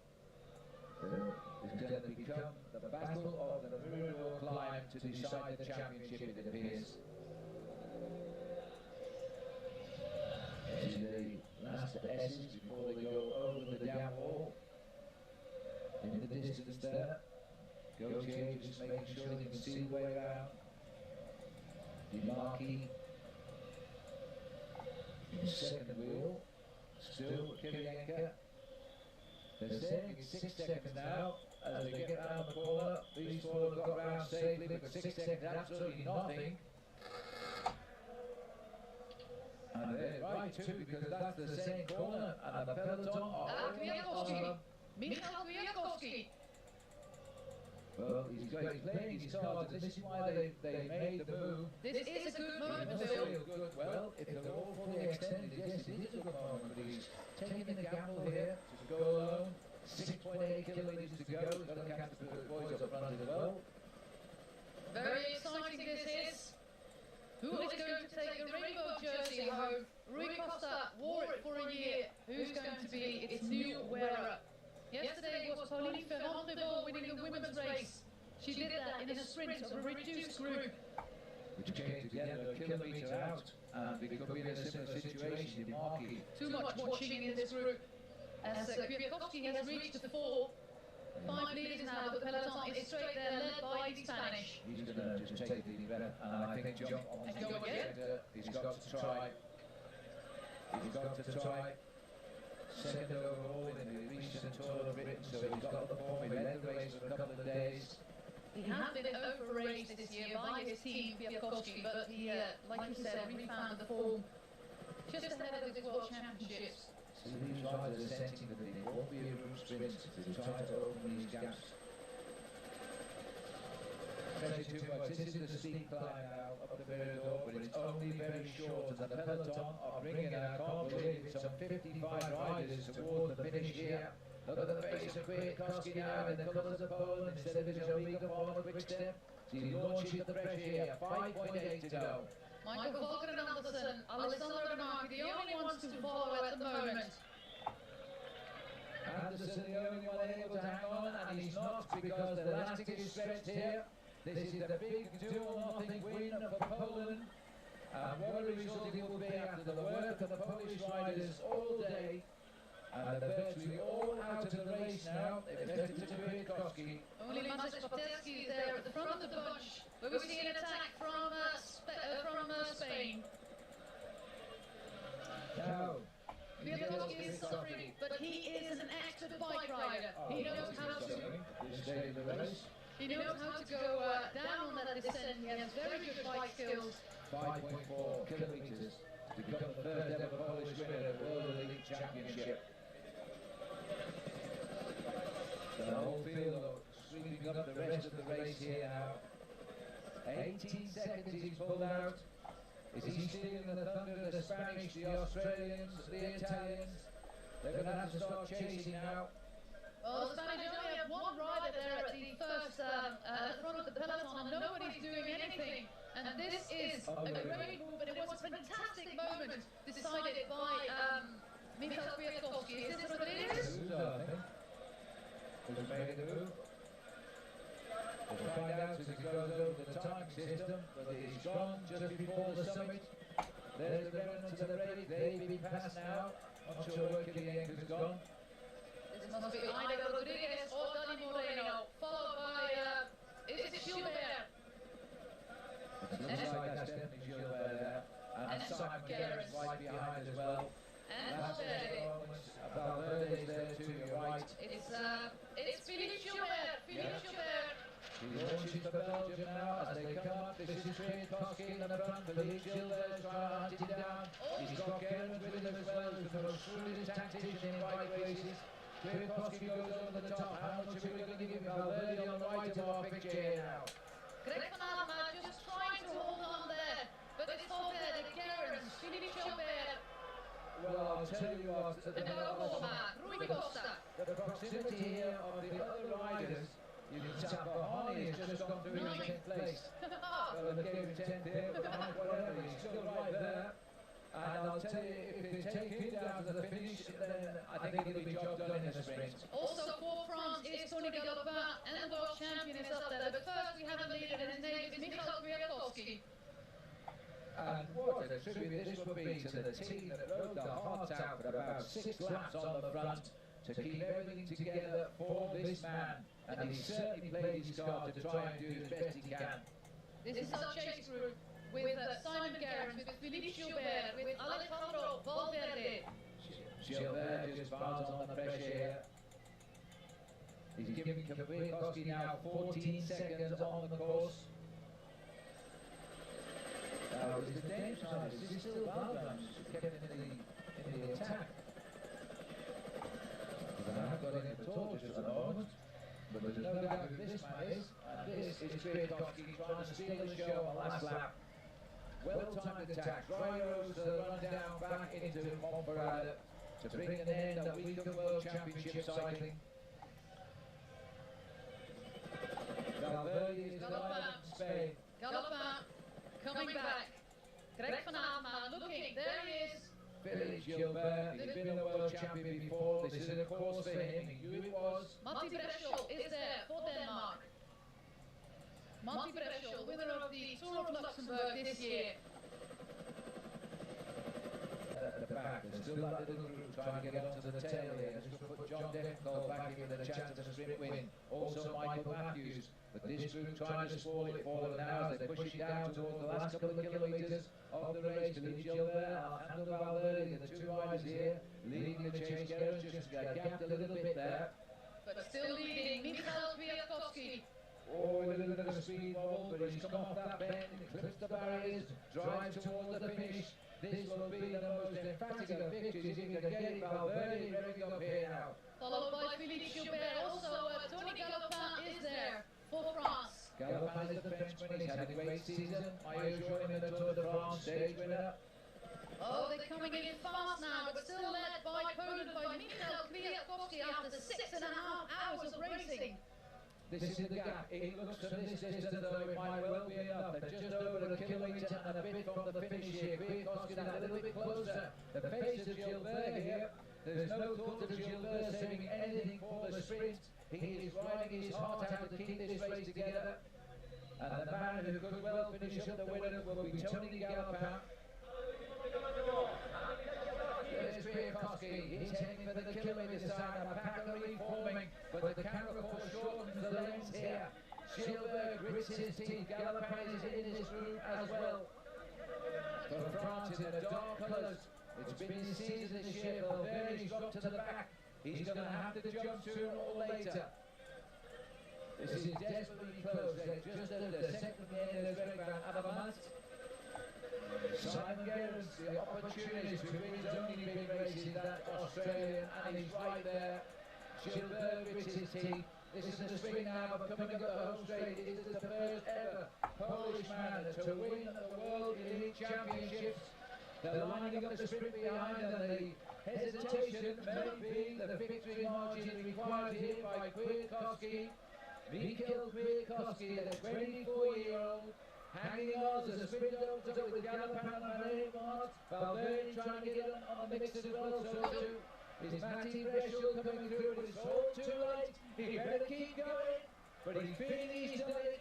It's going to become the battle of the Mirador climb to decide the championship, it appears. This is the last S's before they go over the down wall. In the distance there, Gauthier just making sure they can see the way around. The Marquis in second wheel. Still Kirienka. They're saying it's 6 seconds now as they get round the corner. These four have got round safely, but 6 seconds absolutely nothing. And they're right too, because that's the same corner, and the peloton are
Kwiatkowski. Michał Kwiatkowski.
well, he's playing his cards, and this is why they made the move.
This is a good moment,
It must
Phil.
feel good. Well, if they're all fully extended, yes, it is a good moment, but he's taking the gamble here to go alone. 6.8 kilometres to go. He's got to catch the boys up front as well.
Very exciting this is. Who is going to take the rainbow jersey home? Rui Costa wore it for a year. Who's going to be its new wearer? Yesterday was Pauline Ferrand-Prévot winning the women's race. She did that in a sprint of a reduced group.
which came together a kilometre out, and we could be in a similar situation in Marquis.
Too much watching in this group, as Kwiatkowski has reached the 5 leaders now, but the peloton is straight there, led by the Spanish.
He's going to just take the lead better, and I think jump on
And
the
go again.
centre. He's got to try. He's got to try. Second overall in the recent Tour of Britain, so he's got the form. He led the race for a couple of days.
He has been over-raced this year by his team, Kwiatkowski, but he, like you said, refound the form just ahead of his World Championships.
So these riders are sensing that it won't be a route sprint. They're trying to open these gaps. Especially too much. This is the steep climb now up the Mirador, but it's only very short, and the peloton are bringing, I can't believe it, some 55 riders toward the finish here. Look at the face of Kwiatkowski now in the colours of Poland instead of his Omega Formula quick step. He launches the pressure here, 5.8 to go.
Michael Volker and Anderson, Alessandro De Marchi, the only ones to follow at the moment.
Anderson the only one able to hang on, and he's not, because the elastic is stretched here. This is the big 2-0 win for Poland. And what a result it will be after the work of the Polish riders all day. And they're virtually all out of the race now. They've left it to Kwiatkowski.
Only Maciej Paterski is there at the front of the bunch, but we see an attack from Spain.
Now,
Kwiatkowski is suffering, but he is an active bike rider. He knows how to.
this day of the race,
He knows how to go down on that descent. He has very good bike skills.
5.4 kilometres to become the first ever Polish winner of the World Elite Championship. The whole field sweeping up the rest of the race here now. 18 seconds he's pulled out. Is he stealing the thunder of the Spanish, the Australians, the Italians? They're going to have to start chasing now.
Well, the Spanish only have one rider there at the first, at the front of the peloton, and nobody's doing anything. And this is a great move, and it was a fantastic moment decided by Michał Kwiatkowski. Is this what it is?
Who's made the move? We'll find out as he goes over the timing system, but he's gone just before the summit. There's the remnants of the break. They've been passed now. Not sure where Kilienko's gone.
This must be either Rodriguez or Dani Moreno, followed by, is it Gilbert?
It looks like that's definitely Gilbert there. And Simon Gerrans right behind as well.
And
That's
Valverde.
Valverde's there too, you're right.
It's Philippe Gilbert, Philippe Gilbert.
He launches for Belgium now as they come up. This is Kwiatkowski in the front. Philippe Gilbert trying to hunt him down. He's got Gerrans with him as well, who's the most shrewdest tactician in bike races. Kwiatkowski goes over the top. How much are we going to give him? Valverde on the right of our picture here now.
Greg van Avermaet just trying to hold on there, but it's Valverde, Gerrans, Philippe Gilbert,
Well, I'll tell you what,
and Roma, Rui Costa.
the proximity here of the other riders, you can tell Bahani has just gone through in 10th place. Well, they gave him 10th here, but whatever, he's still right there. And I'll tell you, if they take him down to the finish, then I think it'll be job done in the sprint.
Also for France is Tony Galopin, and the world champion is up there. But first we have a leader, and his name is Michał Kwiatkowski.
And what a tribute this would be to the team that rode the heart out for about 6 laps on the front to keep everything together for this man. And he certainly played his card to try and do as best he can.
This is our chase group with Simon Gerrans, with Philippe Gilbert, with Alejandro Valverde.
Gilbert just bounds on the pressure here. He's giving Kwiatkowski now 14 seconds on the course. Now, is the Danish side, is he still Valverde? He's kept in the attack. But I haven't got any at all just at the moment. But there's no doubt who this man is. And this is Kwiatkowski trying to steal the show on the last lap. Well-timed attack. Dry roads to run down back into Montferrada to bring an end to week of World Championship cycling. Valverde is the line in Spain.
Galopin coming back. Greg van Avermaet looking, there he is.
Philippe Gilbert, he's been a world champion before. This is a course for him. He knew it was.
Matti Breschel is there for Denmark. Marty Breschel, winner of the Tour of Luxembourg this year.
At the back, there's still that little group trying to get onto the tail here. This will put John Denfeld back in with a chance of a sprint win. Also Michael Matthews, but this group trying to spoil it for them now as they push it down towards the last couple of kilometres of the race. Philippe Gilbert, Alejandro Valverde, the two riders here leading the chase. Gerrans just got gapped a little bit there.
But still leading, Michał Kwiatkowski.
Oh, a little bit of a speed wobble, but he's come off that bend, clips the barriers, drives towards the finish. This will be the most emphatic of victories if he can get it. Valverde revving up here now.
Followed by Philippe Gilbert. Also, Tony Galopin is there for France.
Galopin is the Frenchman, he's had a great season. Maillot jaune in the Tour de France, stage winner.
Oh, they're coming in fast now, but still led by Poland by Michał Kwiatkowski after 6.5 hours of racing.
This is the gap. It looks from this distance though it might well be enough. They're just over a kilometre and a bit from the finish here. Kwiatkowski that little bit closer. The face of Gilbert here. There's no thought of Gilbert saving anything for the sprint. He is riding his heart out to keep this race together. And the man who could well finish up the winner will be Tony Galopin. There's Kwiatkowski, he's heading for the kilometre side, the pack are reforming, but the camera force shortens the lengths here. Gilbert grits his teeth, Galopin is in this group as well. For France in the dark colours, it's been his season this year, Valverde's dropped to the back, he's going to have to jump sooner or later. This is desperately close, they're just under the second from the end of the red ground, Adamant. Simon Gerrans, the opportunist who wins only big races, that Australian, and he's right there. Gilbert grits his teeth. This is the spring now of coming up the home straight. It is the first ever Polish man to win the World Elite Championships. They're lining up the sprint behind, and the hesitation may be the victory margin required here by Kwiatkowski. Michał Kwiatkowski, the 24-year-old. Hanging on as the sprint opens up with Galopin and Raymond. Valverde trying to get on the mix as well, so too is Marty Breschel coming through, but it's all too late. He better keep going, but he's feeling he's done it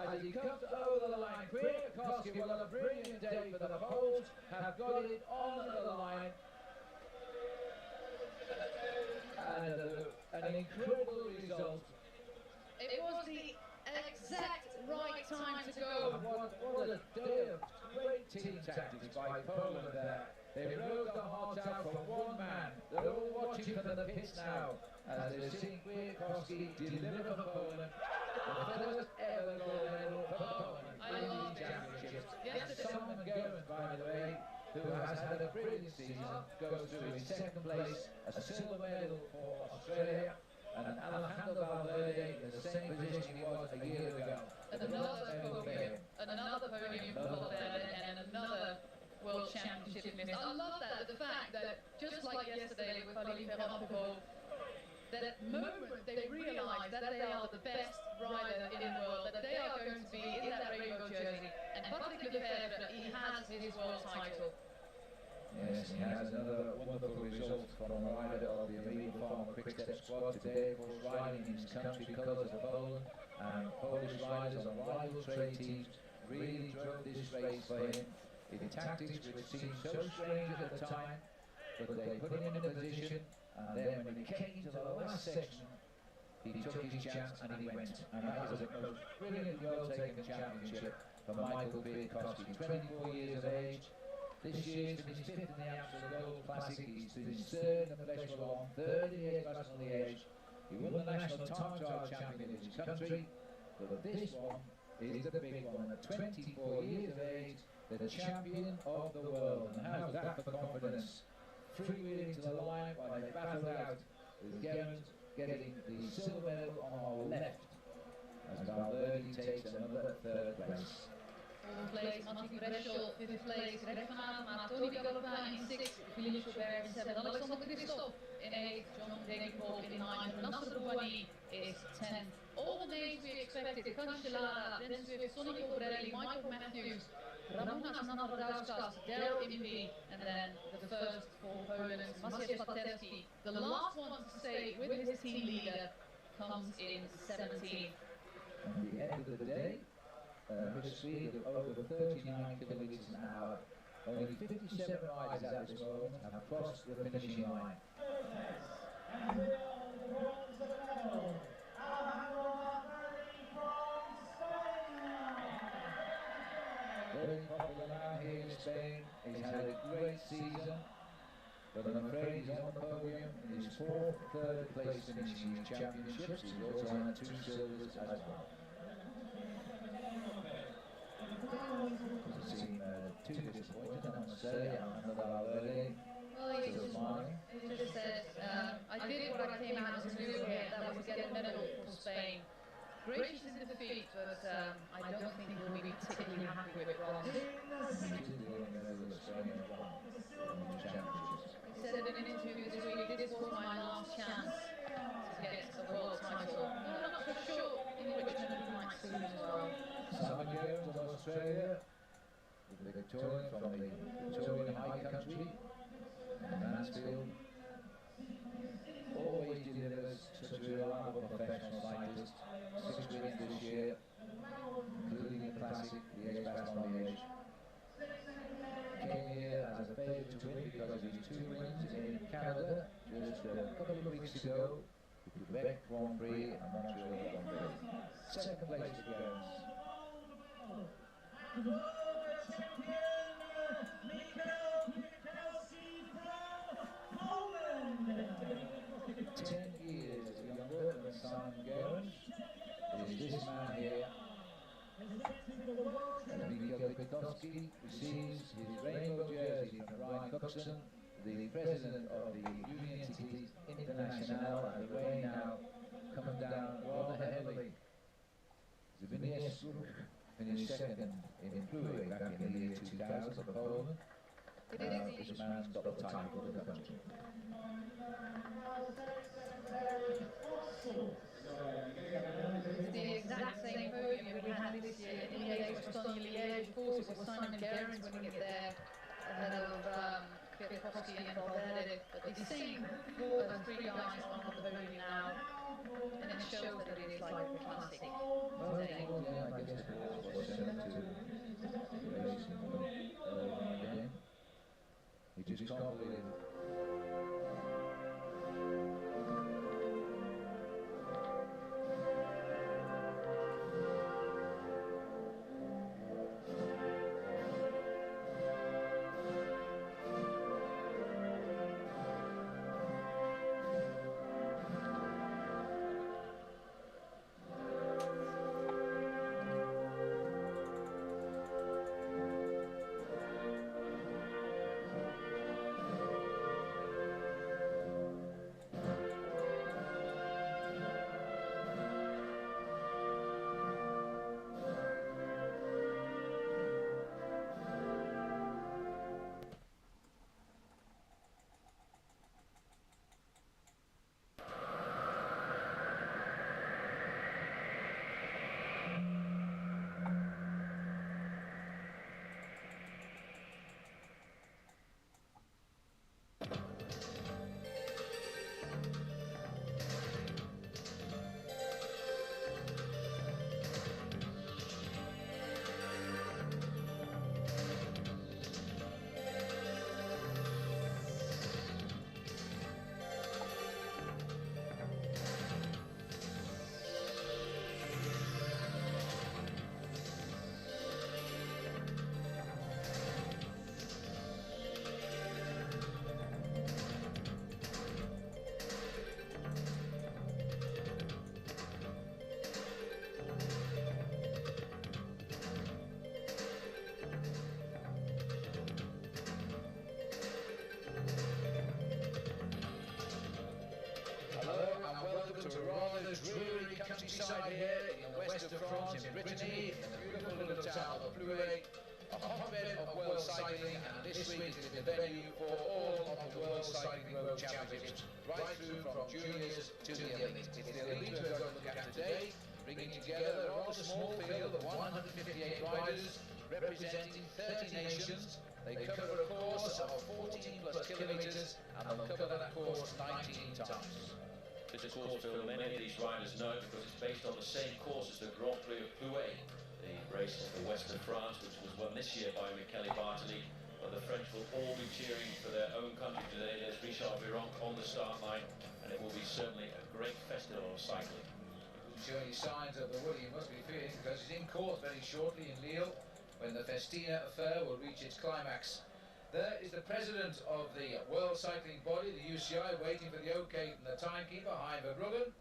as he comes over the line. Kwiatkowski will have a brilliant day for the Poles, have got it on the line. And an incredible result.
It was the exact right time to go.
What a day of great team tactics by Poland there. They rode the hearts out for one man. They're all watching from the pits now as they're seeing Kwiatkowski deliver for Poland. The first ever gold medal for Poland in these championships. Simon Gerrans, by the way, who has had a brilliant season, goes through in second place, a silver medal for Australia. And Alejandro Valverde in the same position he was a year ago.
Another podium for Valverde and another World Championship miss. I love that, the fact that just like yesterday with Philippe Gilbert, that moment they realise that they are the best rider in the world, that they are going to be in that rainbow jersey. And Patrick Lefevere, he has his world title.
Yes, he has another wonderful result from a rider of the Elite Farm Quick Step squad today, of course, riding in his country colours of Poland, and Polish riders on rival trade teams really drove this race for him in tactics which seemed so strange at the time, but they put him in a position, and then when he came to the last section, he took his chance and he went, and that was a most brilliant well-taken championship for Michael Kwiatkowski, 24 years of age. This year he's finished 5th in the Amstel Gold Classic, he's finished 3rd in the Flèche Wallonne, 3rd in the National Age. He won the national time trial champion in his country, but this one is the big one. At 24 years of age, the champion of the world. And how's that for confidence? Freewheeling to the line while they battled out, with Gerrans getting the silver medal on our left, as Valverde takes another 3rd place.
Fourth place, Marty Breschel. Fifth place, Greg van Avermaet, Tony Galopin in 6th, Philippe Gilbert in 7th, Alexander Christophe in 8th, John Degenkolb in 9th, Nasser Bouhanni is 10th. All the names we expected, Cancellara, then Swift, Sonny Colbrelli, Michael Matthews, Ramonas Navadauskas, Daryl Impey, and then the first for Poland, Maciej Paterski. The last one to stay with his team leader comes in 17th.
At the end of the day, hit a speed of over 39 kilometres an hour. Only 57 riders at this moment have crossed the finishing line. Very popular man here in Spain. He's had a great season, but I'm afraid he's on the podium in his fourth, third place finishing his championships. He's also had 2 silvers as well. Doesn't seem too disappointed, I must say, Amanda Valverde.
Well, he
Still smiling.
just said, I did what I came out to do here, that was to get a medal for Spain. Gracious in defeat, but I don't think he'll be particularly happy with bronze.
He did the only medal that Spain has won in the championships.
He said in an interview this week, this was my last chance to get a world title. I'm not so sure in Richmond we might see him as well.
Summer Games of Australia, the Victorian from the Victorian High Country, Mansfield, always delivers such a reliable professional cyclist. 6 wins this year, including the classic, the Liège-Bastogne-Liège. Came here as a favourite to win because of his 2 wins in Canada just a couple of weeks ago, the Quebec Grand Prix and Montreal Grand Prix. 2nd place to Games. 10 years younger than Simon Gerrans is this man here. Mikhail Pitkovsky receives his rainbow jersey from Brian Cookson, the president of the Union Cities Internationale, and the rain now coming down rather heavily. Zbigniew finished 2nd in Plouay back in the year 2000 for Poland. This man's got the title for the country.
It's the exact same podium we had this year in Liège-Bastogne-Liège. Of course, it was Simon Gerrans winning it there ahead of Kwiatkowski and Valverde. But the same 3 guys on the podium now, and it shows that it is like a classic.
Well, yeah, I guess the horse was sent to racing again. He just can't believe it. countryside here in the west of France, in Brittany, in the beautiful little town of Plouay, a hotbed of world cycling, and this week is the venue for all of the World Cycling Road Championships, right through from juniors to the elite. It's the elite we're going to look at today, bringing together a rather small field of 158 riders representing 30 nations. They cover a course of 14 plus kilometres, and they'll cover that course 19 times.
This course, Phil, many of these riders know because it's based on the same course as the Grand Prix of Plouay, the
race is the West of France, which was won this year by Michele Bartoli. But the French will all be cheering for their own country today. There's Richard Virenque on the start line, and it will be certainly a great festival of cycling.
Show any signs of the woody he must be feeling, because he's in court very shortly in Lille when the Festina affair will reach its climax. There is the president of the World Cycling Body, the UCI, waiting for the OK from the timekeeper, Hein Verbruggen,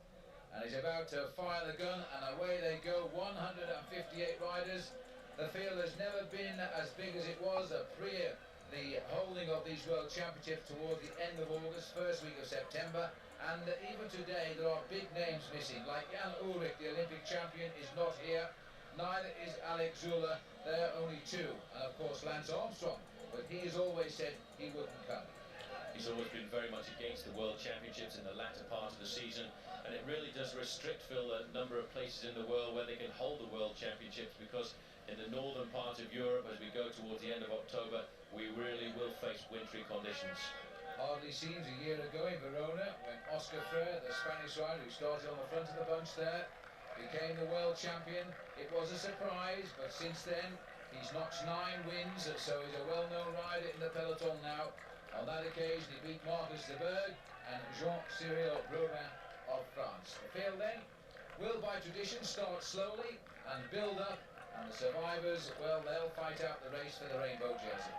and he's about to fire the gun, and away they go, 158 riders. The field has never been as big as it was pre the holding of these World Championships towards the end of August, first week of September, and even today there are big names missing, like Jan Ullrich, the Olympic champion, is not here, neither is Alex Zülle, there are only two, and of course Lance Armstrong, but he has always said he wouldn't come.
He's always been very much against the World Championships in the latter part of the season, and it really does restrict, Phil, the number of places in the world where they can hold the World Championships, because in the northern part of Europe, as we go towards the end of October, we really will face wintry conditions.
Hardly seems a year ago in Verona when Oscar Freire, the Spanish rider who started on the front of the bunch there, became the world champion. It was a surprise, but since then he's notched 9 wins, so he's a well-known rider in the peloton now. On that occasion he beat Marcus de Berg and Jean-Cyril Robin of France. The field then will by tradition start slowly and build up, and the survivors, well, they'll fight out the race for the rainbow jersey.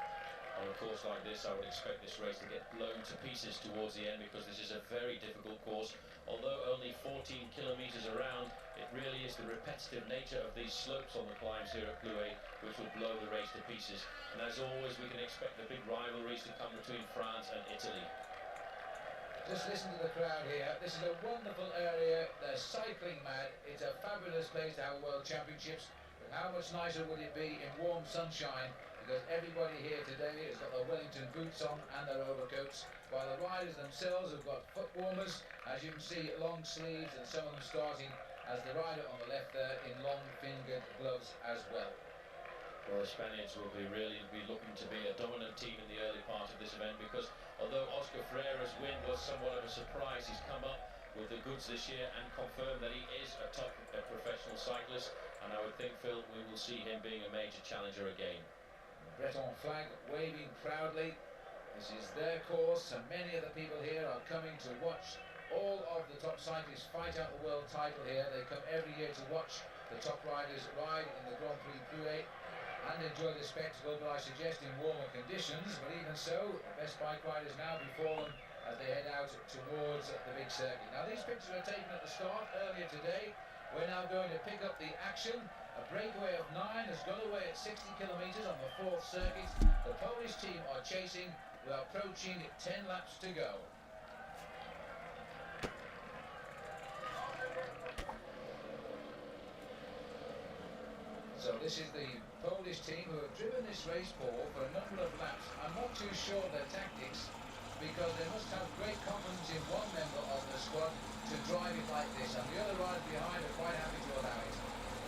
On a course like this, I would expect this race to get blown to pieces towards the end, because this is a very difficult course. Although only 14 kilometres around, it really is the repetitive nature of these slopes on the climbs here at Clouet which will blow the race to pieces. And as always, we can expect the big rivalries to come between France and Italy.
Just listen to the crowd here. This is a wonderful area. They're cycling mad. It's a fabulous place to have World Championships. But how much nicer would it be in warm sunshine? Because everybody here today has got their Wellington boots on and their overcoats, while the riders themselves have got foot warmers, as you can see, long sleeves, and some of them starting, as the rider on the left there, in long fingered gloves as well.
Well, the Spaniards will really be looking to be a dominant team in the early part of this event, because although Oscar Frere's win was somewhat of a surprise, he's come up with the goods this year and confirmed that he is a top professional cyclist, and I would think, Phil, we will see him being a major challenger again.
Breton flag waving proudly. This is their course, and many of the people here are coming to watch all of the top cyclists fight out the world title here. They come every year to watch the top riders ride in the Grand Prix Clouet and enjoy the spectacle, but I suggest in warmer conditions. But even so, the best bike riders now before them as they head out towards the big circuit. Now these pictures are taken at the start earlier today. We're now going to pick up the action. A breakaway of 9 has gone away at 60 kilometres on the 4th circuit. The Polish team are chasing. We're approaching 10 laps to go. So this is the Polish team who have driven this race, Paul, for a number of laps. I'm not too sure of their tactics, because they must have great confidence in one member of the squad to drive it like this, and the other riders behind are quite happy to allow it.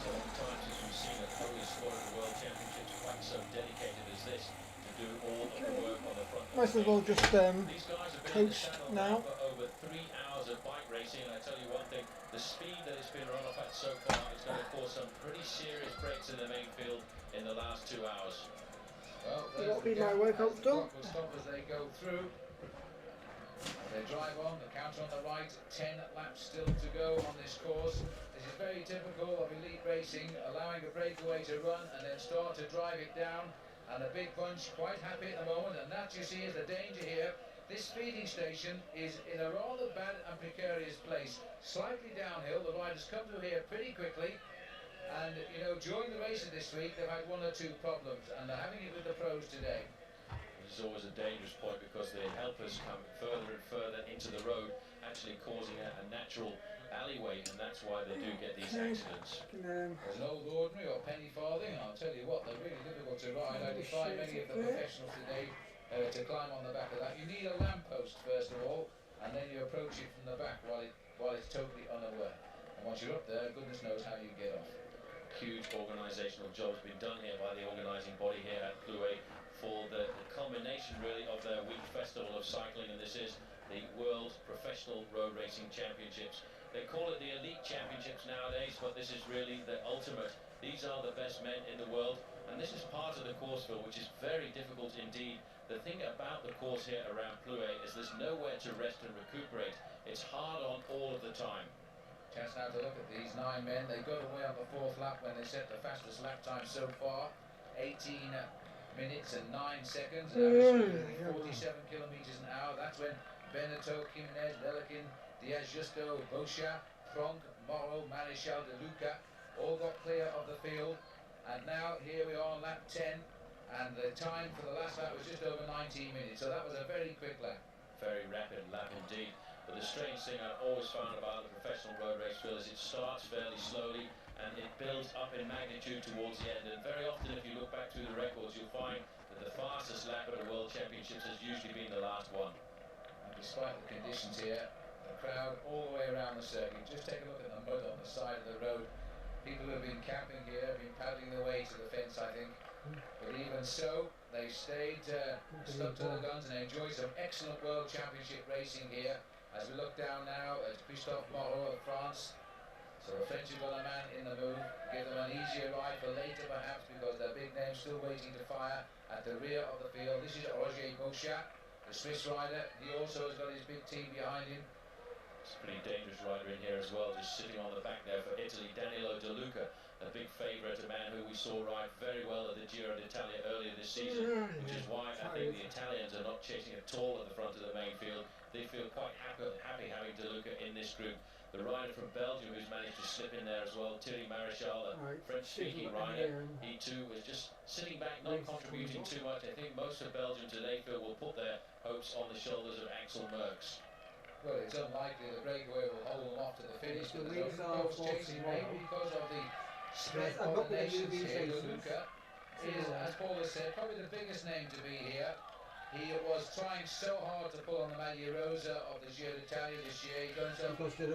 So at times as we've seen a Polish squad at the World Championships quite so dedicated as this to do all of the work on the front.
Might as well just
These guys have been in the
coast
saddle
now.
for over 3 hours of bike racing, and I tell you one thing, the speed that it's been run off at so far is going to cause some pretty serious breaks in the main field in the last 2 hours.
Well,
That'll be my workout done.
Will stop as they go through. They drive on, the counter on the right, 10 laps still to go on this course. This is very typical of elite racing, allowing a breakaway to run and then start to drive it down. And a big bunch quite happy at the moment, and that you see is the danger here. This feeding station is in a rather bad and precarious place, slightly downhill. The riders come to here pretty quickly, and you know, during the races this week they've had 1 or 2 problems, and they're having it with the pros today.
This is always a dangerous point, because the helpers come further and further into the road, actually causing a natural alleyway, and that's why they do get these accidents.
There's an old ordinary or penny farthing, and I'll tell you what, they're really difficult to ride. I defy many of the professionals today to climb on the back of that. You need a lamppost first of all, and then you approach it from the back while it's totally unaware. And once you're up there, goodness knows how you get off.
Huge organisational job has been done here by the organising body here at Clouet for the culmination really of their week festival of cycling, and this is the World Professional Road Racing Championships. They call it the Elite Championships nowadays, but this is really the ultimate. These are the best men in the world, and this is part of the course, Phil, which is very difficult indeed. The thing about the course here around Plouay is there's nowhere to rest and recuperate. It's hard on all of the time.
Chance now to look at these 9 men. They got away on the 4th lap when they set the fastest lap time so far. 18 minutes and 9 seconds. Average 47 kilometers an hour. That's when Benetton, Jimenez, Lelekin, Diaz Justo, Boccia, Franck, Morrow, Marichal, De Luca all got clear of the field. And now here we are on lap 10. And the time for the last lap was just over 19 minutes. So that was a very quick lap.
Very rapid lap indeed. But the strange thing I've always found about the professional road race, Phil, is it starts fairly slowly and it builds up in magnitude towards the end. And very often, if you look back through the records, you'll find that the fastest lap at a World Championships has usually been the last one.
And despite the conditions here, the crowd all the way around the circuit. Just take a look at the mud on the side of the road. People who have been camping here have been paddling their way to the fence, I think. But even so, they stayed stuck to the guns and enjoyed some excellent World Championship racing here. As we look down now at Christophe Moreau of France. So the French have got a man in the move, give them an easier ride for later perhaps, because their big name's still waiting to fire at the rear of the field. This is Roger Boccia, the Swiss rider. He also has got his big team behind him.
It's a pretty dangerous rider in here as well, just sitting on the back there for Italy. Danilo De Luca, a big favourite, a man who we saw ride very well at the Giro d'Italia earlier this season, which is why I think the Italians are not chasing at all at the front of the main field. They feel quite happy having De Luca in this group. The rider from Belgium who's managed to slip in there as well, Thierry Marichal, a French-speaking rider, he too was just sitting back, not contributing too much. I think most of Belgium today, Phil, will put their hopes on the shoulders of Axel Merckx.
Well, it's unlikely the breakaway will hold them off to the finish, but there's no chasing, maybe because of the spread of the nations here. De Luca is, as Paul has said, probably the biggest name to be here. He was trying so hard to pull on the Maglia Rosa of the Giro d'Italia this year. He got himself up in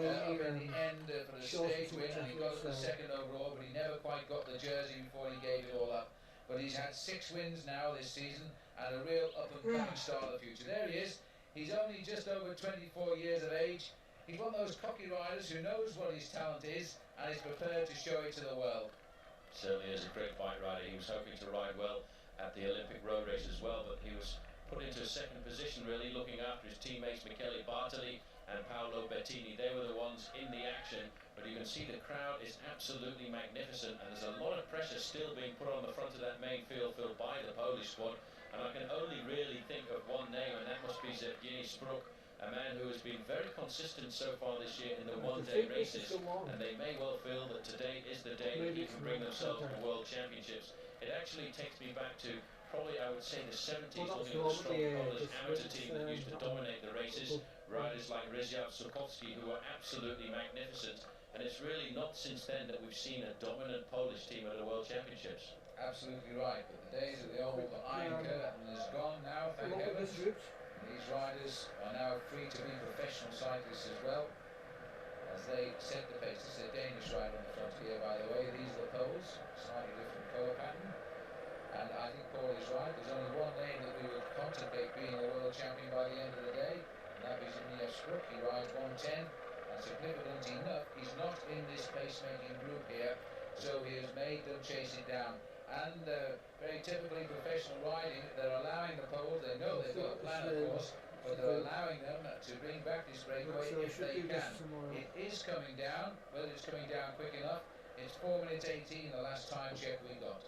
the end for the stage win, and he got the second overall, but he never quite got the jersey before he gave it all up. But he's had 6 wins now this season, and a real up-and-coming star of the future. There he is. He's only just over 24 years of age. He's one of those cocky riders who knows what his talent is, and is prepared to show it to the world.
Certainly is a great bike rider. He was hoping to ride well at the Olympic road race as well, but he was put into a second position, really, looking after his teammates Michele Bartoli and Paolo Bettini. They were the ones in the action, but you can see the crowd is absolutely magnificent, and there's a lot of pressure still being put on the front of that main field filled by the Polish squad. And I can only really think of one name, and that must be Zbigniew Spruk, a man who has been very consistent so far this year in the one-day races, and they may well feel that today is the day that he can bring themselves to World Championships. It actually takes me back to probably, I would say, the 70s, looking at the strong Polish amateur team that used to dominate the races, riders like Ryszard Sukowski, who were absolutely magnificent, and it's really not since then that we've seen a dominant Polish team at the World Championships.
Absolutely right, but the days of the old Iron Curtain is gone now, thank heavens. These riders are now free to be professional cyclists as well, as they set the pace. This is a Danish rider on the front here, by the way. These are the poles, slightly different colour pattern. And I think Paul is right. There's only one name that we would contemplate being a world champion by the end of the day, and that is Zbigniew Spruk. He rides 110, and significant enough, he's not in this pacemaking group here, so he has made them chase it down. And very typically professional riding, they're allowing the poles, they know they've got a plan of course, but they're allowing them to bring back this breakaway if they can. It is coming down, whether it's coming down quick enough, it's 4 minutes 18 the last time check we got.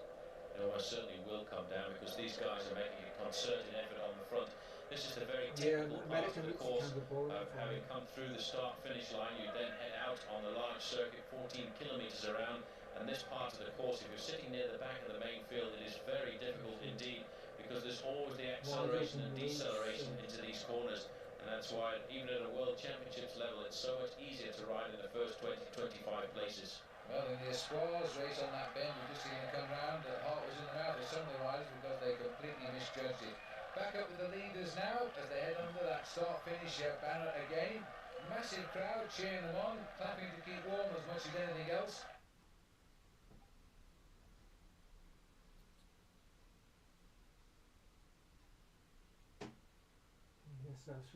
It almost certainly will come down, because these guys are making a concerted effort on the front. This is the very typical part of the course of having come through the start-finish line. You then head out on the large circuit, 14 kilometres around, and this part of the course, if you're sitting near the back of the main field, it is very difficult indeed, because there's always the acceleration and deceleration into these corners, and that's why even at a World Championships level, it's so much easier to ride in the first 20-25 places.
Well, in the Espoirs race on that bend, we've just seen it come round. The heart was in the mouth of some of the riders because they completely misjudged it. Back up with the leaders now as they head under that start-finish banner again. Massive crowd cheering them on, clapping to keep warm as much as anything else.
Yes, that's